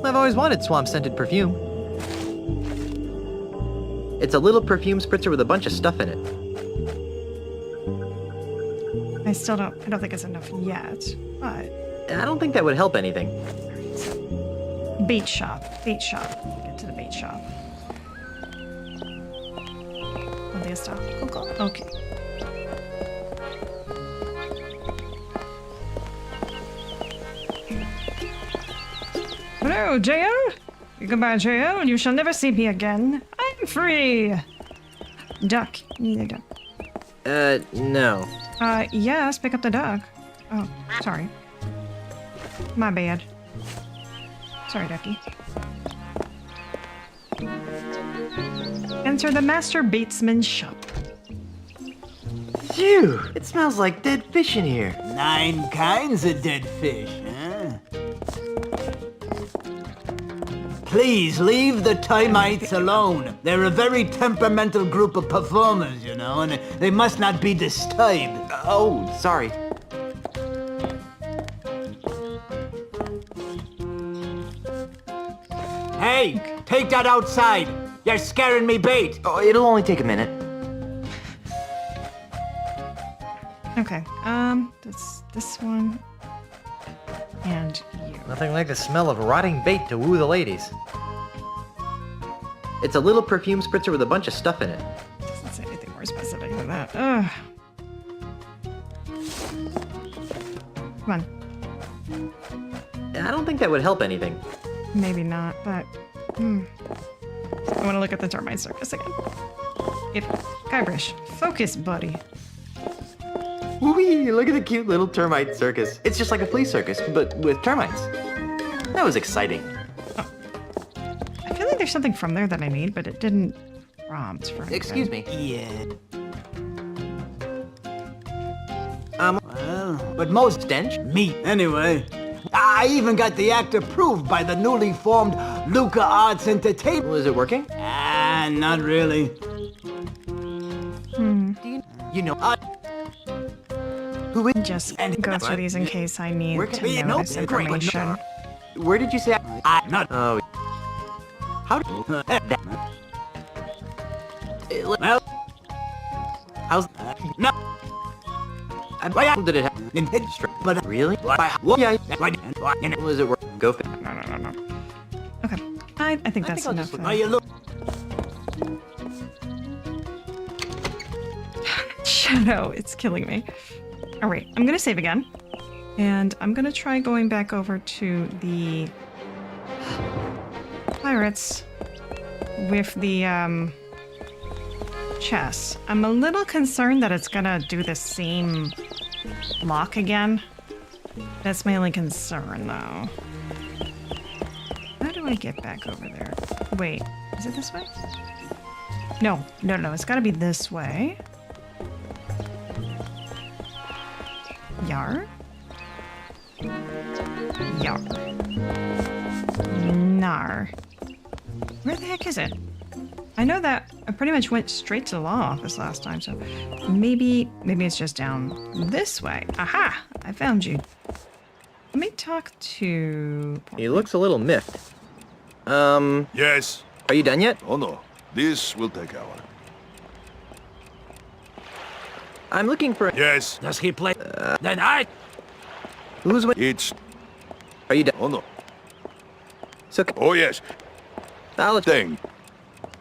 I've always wanted swamp-scented perfume. It's a little perfume spritzer with a bunch of stuff in it. I don't think it's enough yet, but I don't think that would help anything. bait shop. Get to the bait shop. ¿Dónde está? Okay. Hello, J.O. Goodbye, J.O. You shall never see me again. I'm free. Duck. You need a duck. No. Yes, pick up the duck. Oh, sorry. My bad. Sorry, Ducky. Enter the Master Batesman's shop. Phew! It smells like dead fish in here. 9 kinds of dead fish, huh? Please leave the Time-ites alone. They're a very temperamental group of performers, you know, and they must not be disturbed. Oh, sorry. Hey, take that outside. You're scaring me bait. Oh, it'll only take a minute. Okay, this one, and you. Nothing like the smell of rotting bait to woo the ladies. It's a little perfume spritzer with a bunch of stuff in it. Doesn't say anything more specific than that. Ugh. Come on. I don't think that would help anything. Maybe not, but I want to look at the termite circus again. Guybrush, focus, buddy. Whee! Look at the cute little termite circus. It's just like a flea circus, but with termites. That was exciting. I feel like there's something from there that I need, but it didn't prompt for anything. Excuse me. Yeah. Well, but most stench? Meat, anyway. I even got the act approved by the newly formed LucasArts Entertainment. Was it working? Not really. You know, who would just go through these in case I need to know this information. Where did you say? Not. Oh. How did? Well. How's? No. Why did it happen? But really? Yeah. Was it work? Go fit. No. Okay. I think that's enough. Shadow, it's killing me. All right, I'm gonna save again, and I'm gonna try going back over to the pirates with the chess. I'm a little concerned that it's gonna do the same lock again. That's my only concern, though. How do I get back over there? Wait, is it this way? No, it's gotta be this way. Yar? Yar. Nar. Where the heck is it? I know that I pretty much went straight to the law office last time, so maybe it's just down this way. Aha! I found you. Let me talk to... He looks a little miffed. Yes. Are you done yet? Oh no. This will take hour. I'm looking for... Yes. Does he play? Then I... Who's with... It's... Are you done? Oh no. So... Oh yes. Solid thing.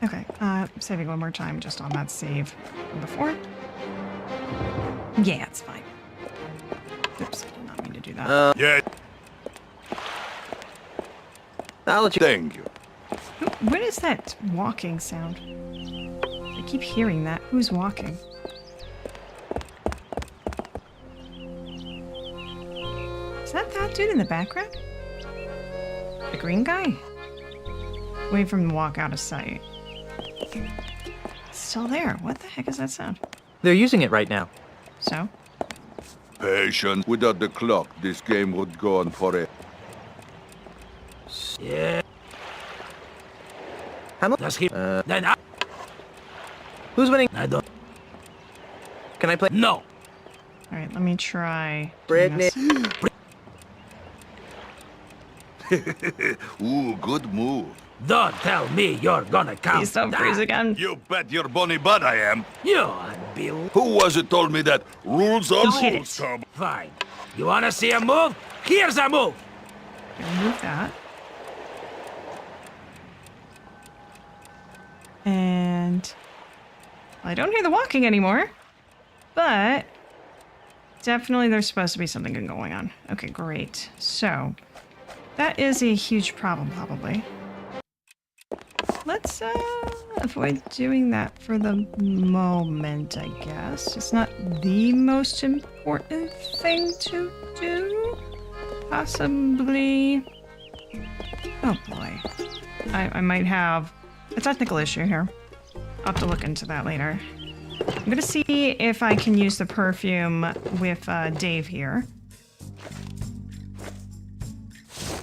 Okay, saving one more time just on that save from before. Yeah, it's fine. Oops, I did not mean to do that. Yeah. Thank you. What is that walking sound? I keep hearing that. Who's walking? Is that dude in the background? The green guy? Wait for him to walk out of sight. It's still there. What the heck is that sound? They're using it right now. So? Patient. Without the clock, this game would go on forever. Yeah. How much? Does he? Then I... Who's winning? I don't... Can I play? No. Alright, let me try. Brittany. Ooh, good move. Don't tell me you're gonna count. Please don't freeze again. You bet your bonny butt I am. You Bill. Who was it told me that rules are Hit rules, it. Tom? Fine. You wanna see a move? Here's a move. Remove that. And well, I don't hear the walking anymore, but definitely there's supposed to be something good going on. Okay, great. So that is a huge problem, probably. Let's avoid doing that for the moment, I guess. It's not the most important thing to do. Possibly. Oh boy. I might have a technical issue here. I'll have to look into that later. I'm gonna see if I can use the perfume with Dave here.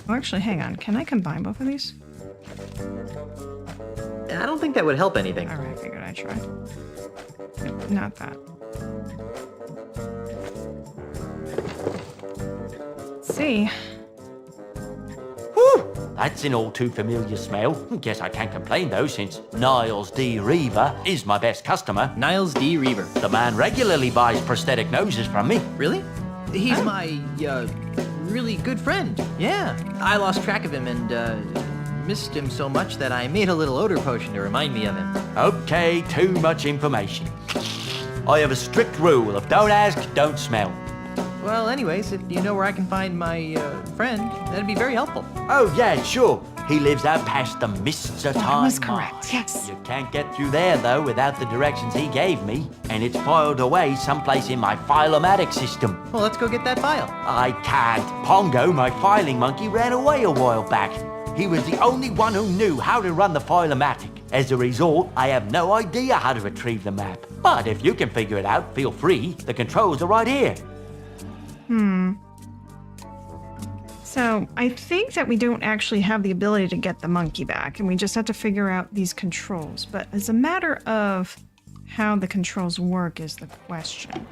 Oh, actually, hang on. Can I combine both of these? I don't think that would help anything. Alright, I figured I'd try. Nope, not that. Let's see. Whew, that's an all too familiar smell. Guess I can't complain though, since Niles D. Reaver is my best customer. Niles D. Reaver. The man regularly buys prosthetic noses from me. Really? He's my, really good friend. Yeah. I lost track of him and, missed him so much that I made a little odor potion to remind me of him. Okay, too much information. I have a strict rule of don't ask, don't smell. Well, anyways, if you know where I can find my, friend, that'd be very helpful. Oh, yeah, sure. He lives out past the mists of That time. was correct, yes. You can't get through there, though, without the directions he gave me. And it's filed away someplace in my file-o-matic system. Well, let's go get that file. I can't. Pongo, my filing monkey, ran away a while back. He was the only one who knew how to run the file-o-matic. As a result, I have no idea how to retrieve the map. But if you can figure it out, feel free. The controls are right here. So I think that we don't actually have the ability to get the monkey back, and we just have to figure out these controls. But as a matter of how the controls work is the question.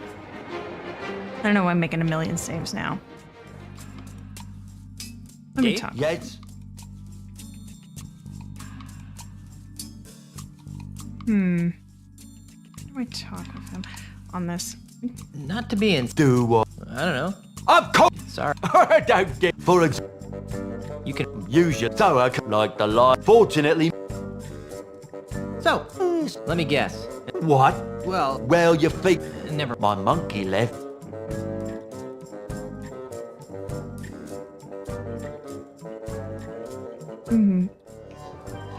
I don't know why I'm making a million saves now. Let me talk. Yes. How do I talk with him on this? Not to be in... Do what? I don't know. Of course! Sorry. Don't get... For example, You can... use your tower like the light. Fortunately... So, let me guess. What? Well, your feet... Never... My monkey left.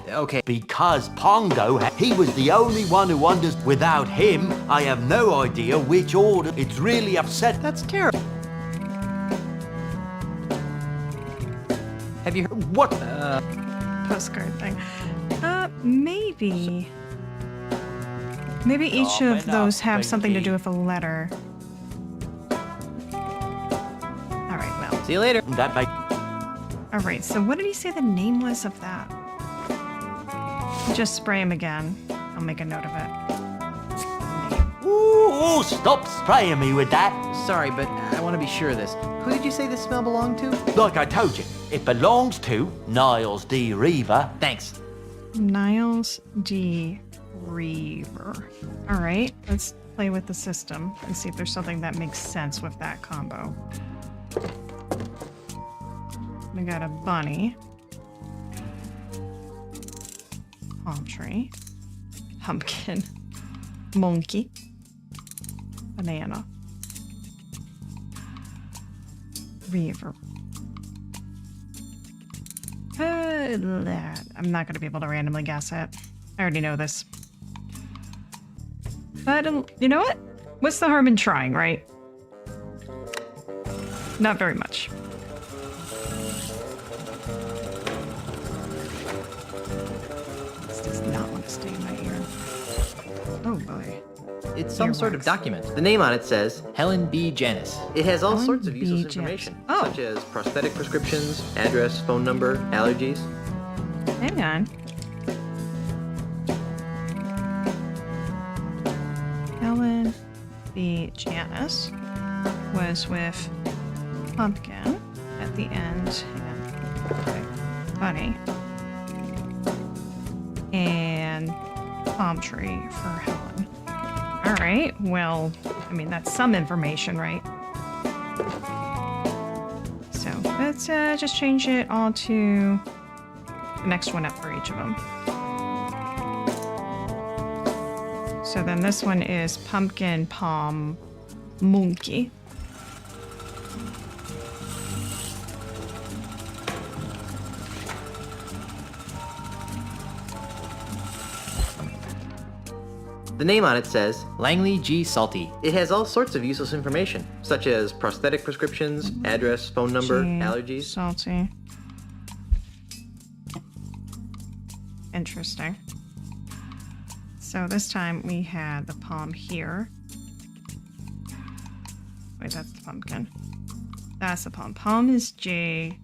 Okay. Because Pongo, he was the only one who understood. Without him, I have no idea which order. It's really upset. That's terrible. Have you heard... What? Postcard thing. Maybe. Maybe each of those have something to do with a letter. Alright, well. See you later. That may... Alright, so what did he say the name was of that? Just spray him again. I'll make a note of it. Ooh, stop spraying me with that. Sorry, but I want to be sure of this. Who did you say this smell belonged to? Like I told you, it belongs to Niles D. Reaver. Thanks. Niles D. Reaver. Alright, let's play with the system and see if there's something that makes sense with that combo. We got a bunny. Palm tree. Pumpkin. Monkey. Banana. Reaver. I'm not going to be able to randomly guess it. I already know this. But you know what? What's the harm in trying, right? Not very much. This does not want to stay in my ear. Oh boy. It's some sort of document. The name on it says Helen B. Janis. It has all sorts of useless information, such as prosthetic prescriptions, address, phone number, allergies. Hang on. Helen B. Janis was with Pumpkin at the end. Hang on. Okay. Bunny. And palm tree for Helen. All right. Well, I mean, that's some information, right? So let's just change it all to the next one up for each of them. So then this one is pumpkin, palm, monkey. The name on it says Langley G. Salty. It has all sorts of useless information, such as prosthetic prescriptions, address, phone number, allergies. Salty. Interesting. So this time we had the palm here. Wait, that's the pumpkin. That's the palm. Palm is J,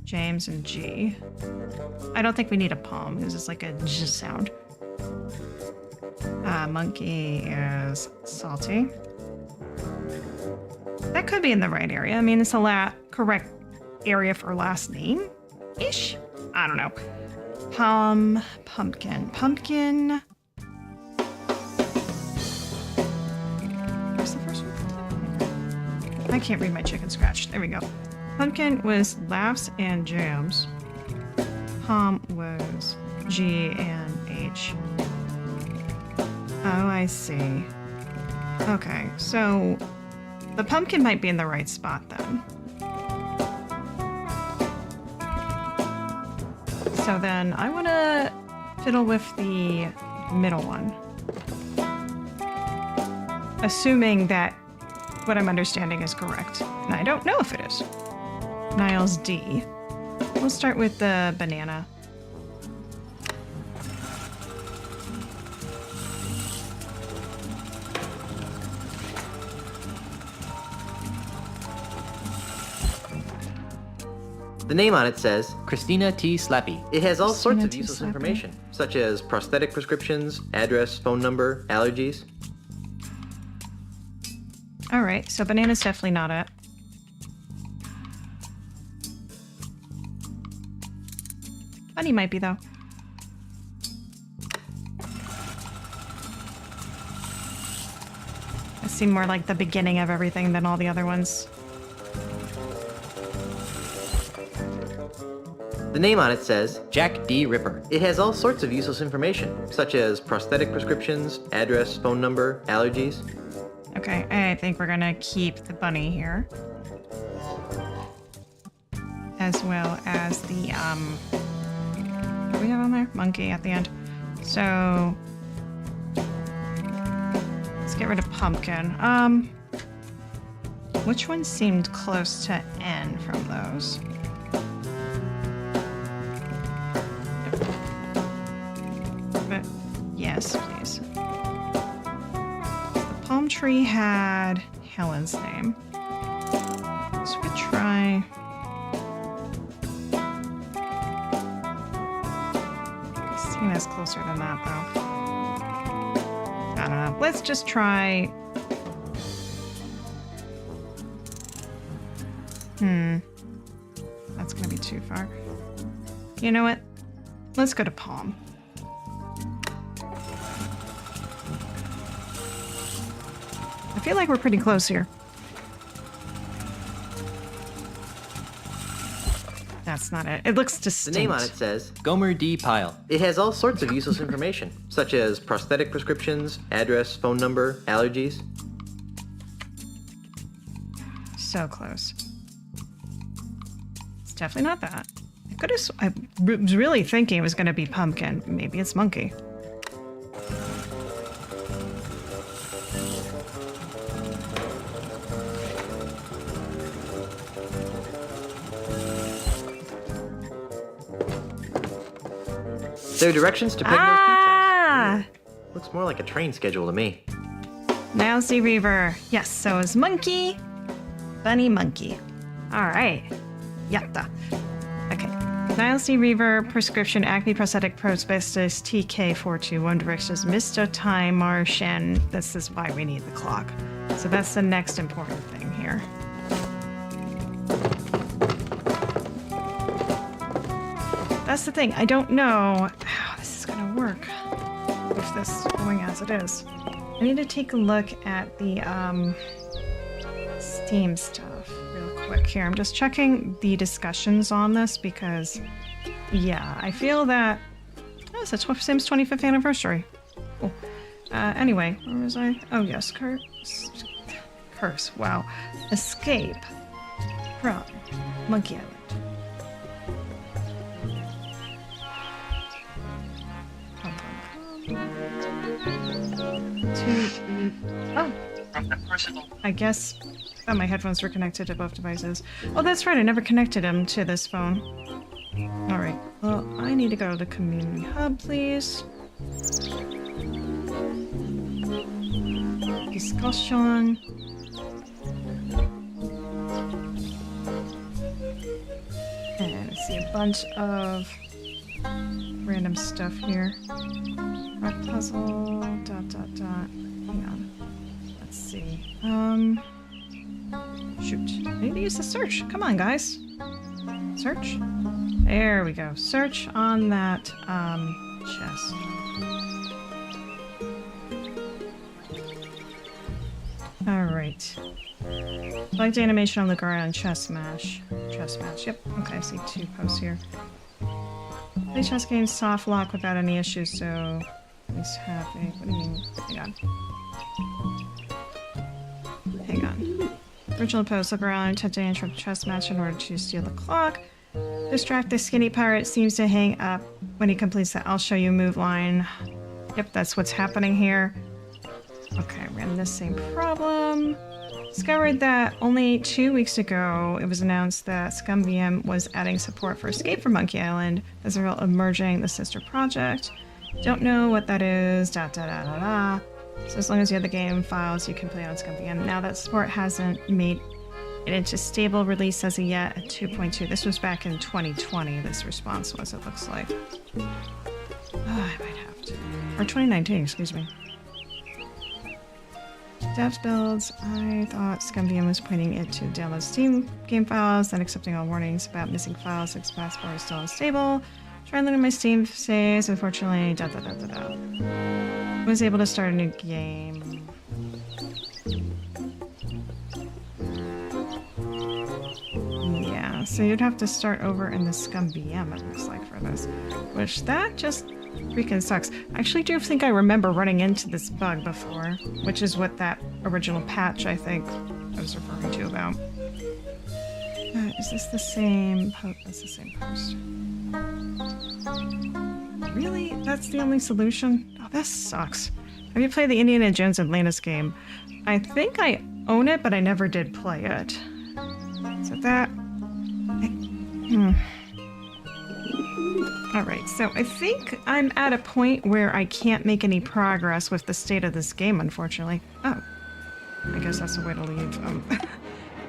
James, and G. I don't think we need a palm. It's just like a J sound. Monkey is salty. That could be in the right area. I mean, it's a correct area for last name-ish? I don't know. Palm, pumpkin. Pumpkin. Where's the first one? I can't read my chicken scratch. There we go. Pumpkin was laughs and jams. Palm was G and H. Oh, I see. Okay, so the pumpkin might be in the right spot then. so then I want to fiddle with the middle one. Assuming that what I'm understanding is correct. And I don't know if it is. Niles D. We'll start with the banana. The name on it says Christina T. Slappy. It has all sorts Christina of T. useless Slappy. information, such as prosthetic prescriptions, address, phone number, allergies. Alright, so banana's definitely not it. Bunny might be, though. It seemed more like the beginning of everything than all the other ones. The name on it says Jack D. Ripper. it has all sorts of useless information, such as prosthetic prescriptions, address, phone number, allergies. Okay, I think we're gonna keep the bunny here. As well as the, what do we have on there? Monkey at the end. So, let's get rid of pumpkin. Which one seemed close to N from those? But, yes, please. Palm tree had Helen's name. So we try. Cena's closer than that, though. I don't know. Let's just try. That's gonna be too far. You know what? Let's go to Palm. I feel like we're pretty close here. That's not it. It looks distinct. The name on it says Gomer D. Pyle. it has all sorts of useless information, such as prosthetic prescriptions, address, phone number, allergies. So close. It's definitely not that. I was really thinking it was going to be pumpkin. Maybe it's monkey. There are directions to Pegno's Pizza. Looks more like a train schedule to me. Niles D. Reaver. Yes, so is monkey. Bunny monkey. Alright. Yatta. Okay. Niles D. Reaver, prescription acne prosthetic proboscis TK421 directions Mr. Time Martian. This is why we need the clock. So that's the next important thing here. That's the thing. I don't know how this is gonna work with this going as it is. I need to take a look at the Steam stuff real quick here. I'm just checking the discussions on this because, yeah, I feel that it's Sim's 25th anniversary. Cool. Anyway, where was I? Oh yes, curse. Wow. Escape from Monkey Island. Oh, I guess. Oh, my headphones were connected to both devices. Oh, that's right. I never connected them to this phone. All right. Well, I need to go to the community hub, please. Discussion. And I see a bunch of random stuff here. Rock puzzle. Hang on. Let's see. Shoot. I need to use the search. Come on, guys. Search. There we go. Search on that chest. Alright. Select animation on the guard on chest match. Chest match. Yep. Okay, I see 2 posts here. Play chess games soft lock without any issues, so at least have a. What do you mean? Hang on. Hang on. Original post, look around, attempt to interrupt the chess match in order to steal the clock. Distract the skinny pirate seems to hang up when he completes the I'll show you move line. Yep, that's what's happening here. Okay, we're in the same problem. Discovered that only 2 weeks ago it was announced that ScumVM was adding support for Escape from Monkey Island as a result of merging the sister project. Don't know what that is, So as long as you have the game files, you can play on ScumVM. Now that support hasn't made it into stable release as of yet at 2.2. This was back in 2020, this response was, it looks like. Oh, I might have to. Or 2019, excuse me. Devs builds. I thought ScumVM was pointing it to download Steam game files, then accepting all warnings about missing files since passport is still unstable. Trying to load my Steam saves. Unfortunately, was able to start a new game. Yeah, so you'd have to start over in the ScumVM, it looks like, for this. Which, that just freaking sucks. I actually do think I remember running into this bug before, which is what that original patch, I think, I was referring to about. Is this the same post? That's the same post. Really? That's the only solution? Oh, this sucks. Have you played the Indiana Jones Atlantis game? I think I own it, but I never did play it. So that... Alright, so I think I'm at a point where I can't make any progress with the state of this game, unfortunately. Oh. I guess that's the way to leave. I'm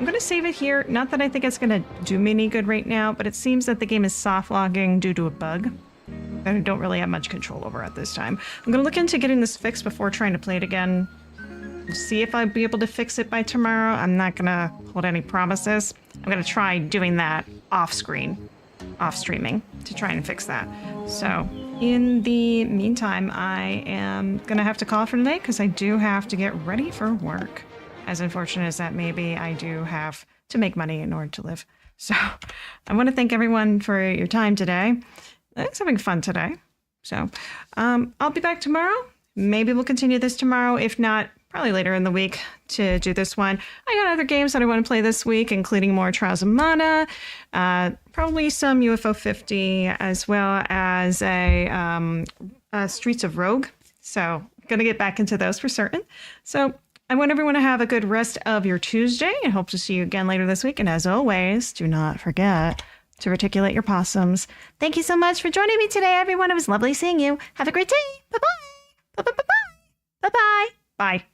gonna save it here. Not that I think it's gonna do me any good right now, but it seems that the game is soft logging due to a bug that I don't really have much control over at this time. I'm gonna look into getting this fixed before trying to play it again. See if I'll be able to fix it by tomorrow. I'm not gonna hold any promises. I'm gonna try doing that off screen, off streaming, to try and fix that. So in the meantime, I am gonna have to call it for today because I do have to get ready for work. As unfortunate as that may be, I do have to make money in order to live. So I want to thank everyone for your time today. I was having fun today. So I'll be back tomorrow. Maybe we'll continue this tomorrow. If not, probably later in the week to do this one. I got other games that I want to play this week, including more Trials of Mana, probably some UFO 50, as well as a Streets of Rogue. So I'm going to get back into those for certain. So I want everyone to have a good rest of your Tuesday and hope to see you again later this week. And as always, do not forget to reticulate your possums. Thank you so much for joining me today, everyone. It was lovely seeing you. Have a great day. Bye-bye. Bye-bye. Bye-bye. Bye-bye. Bye.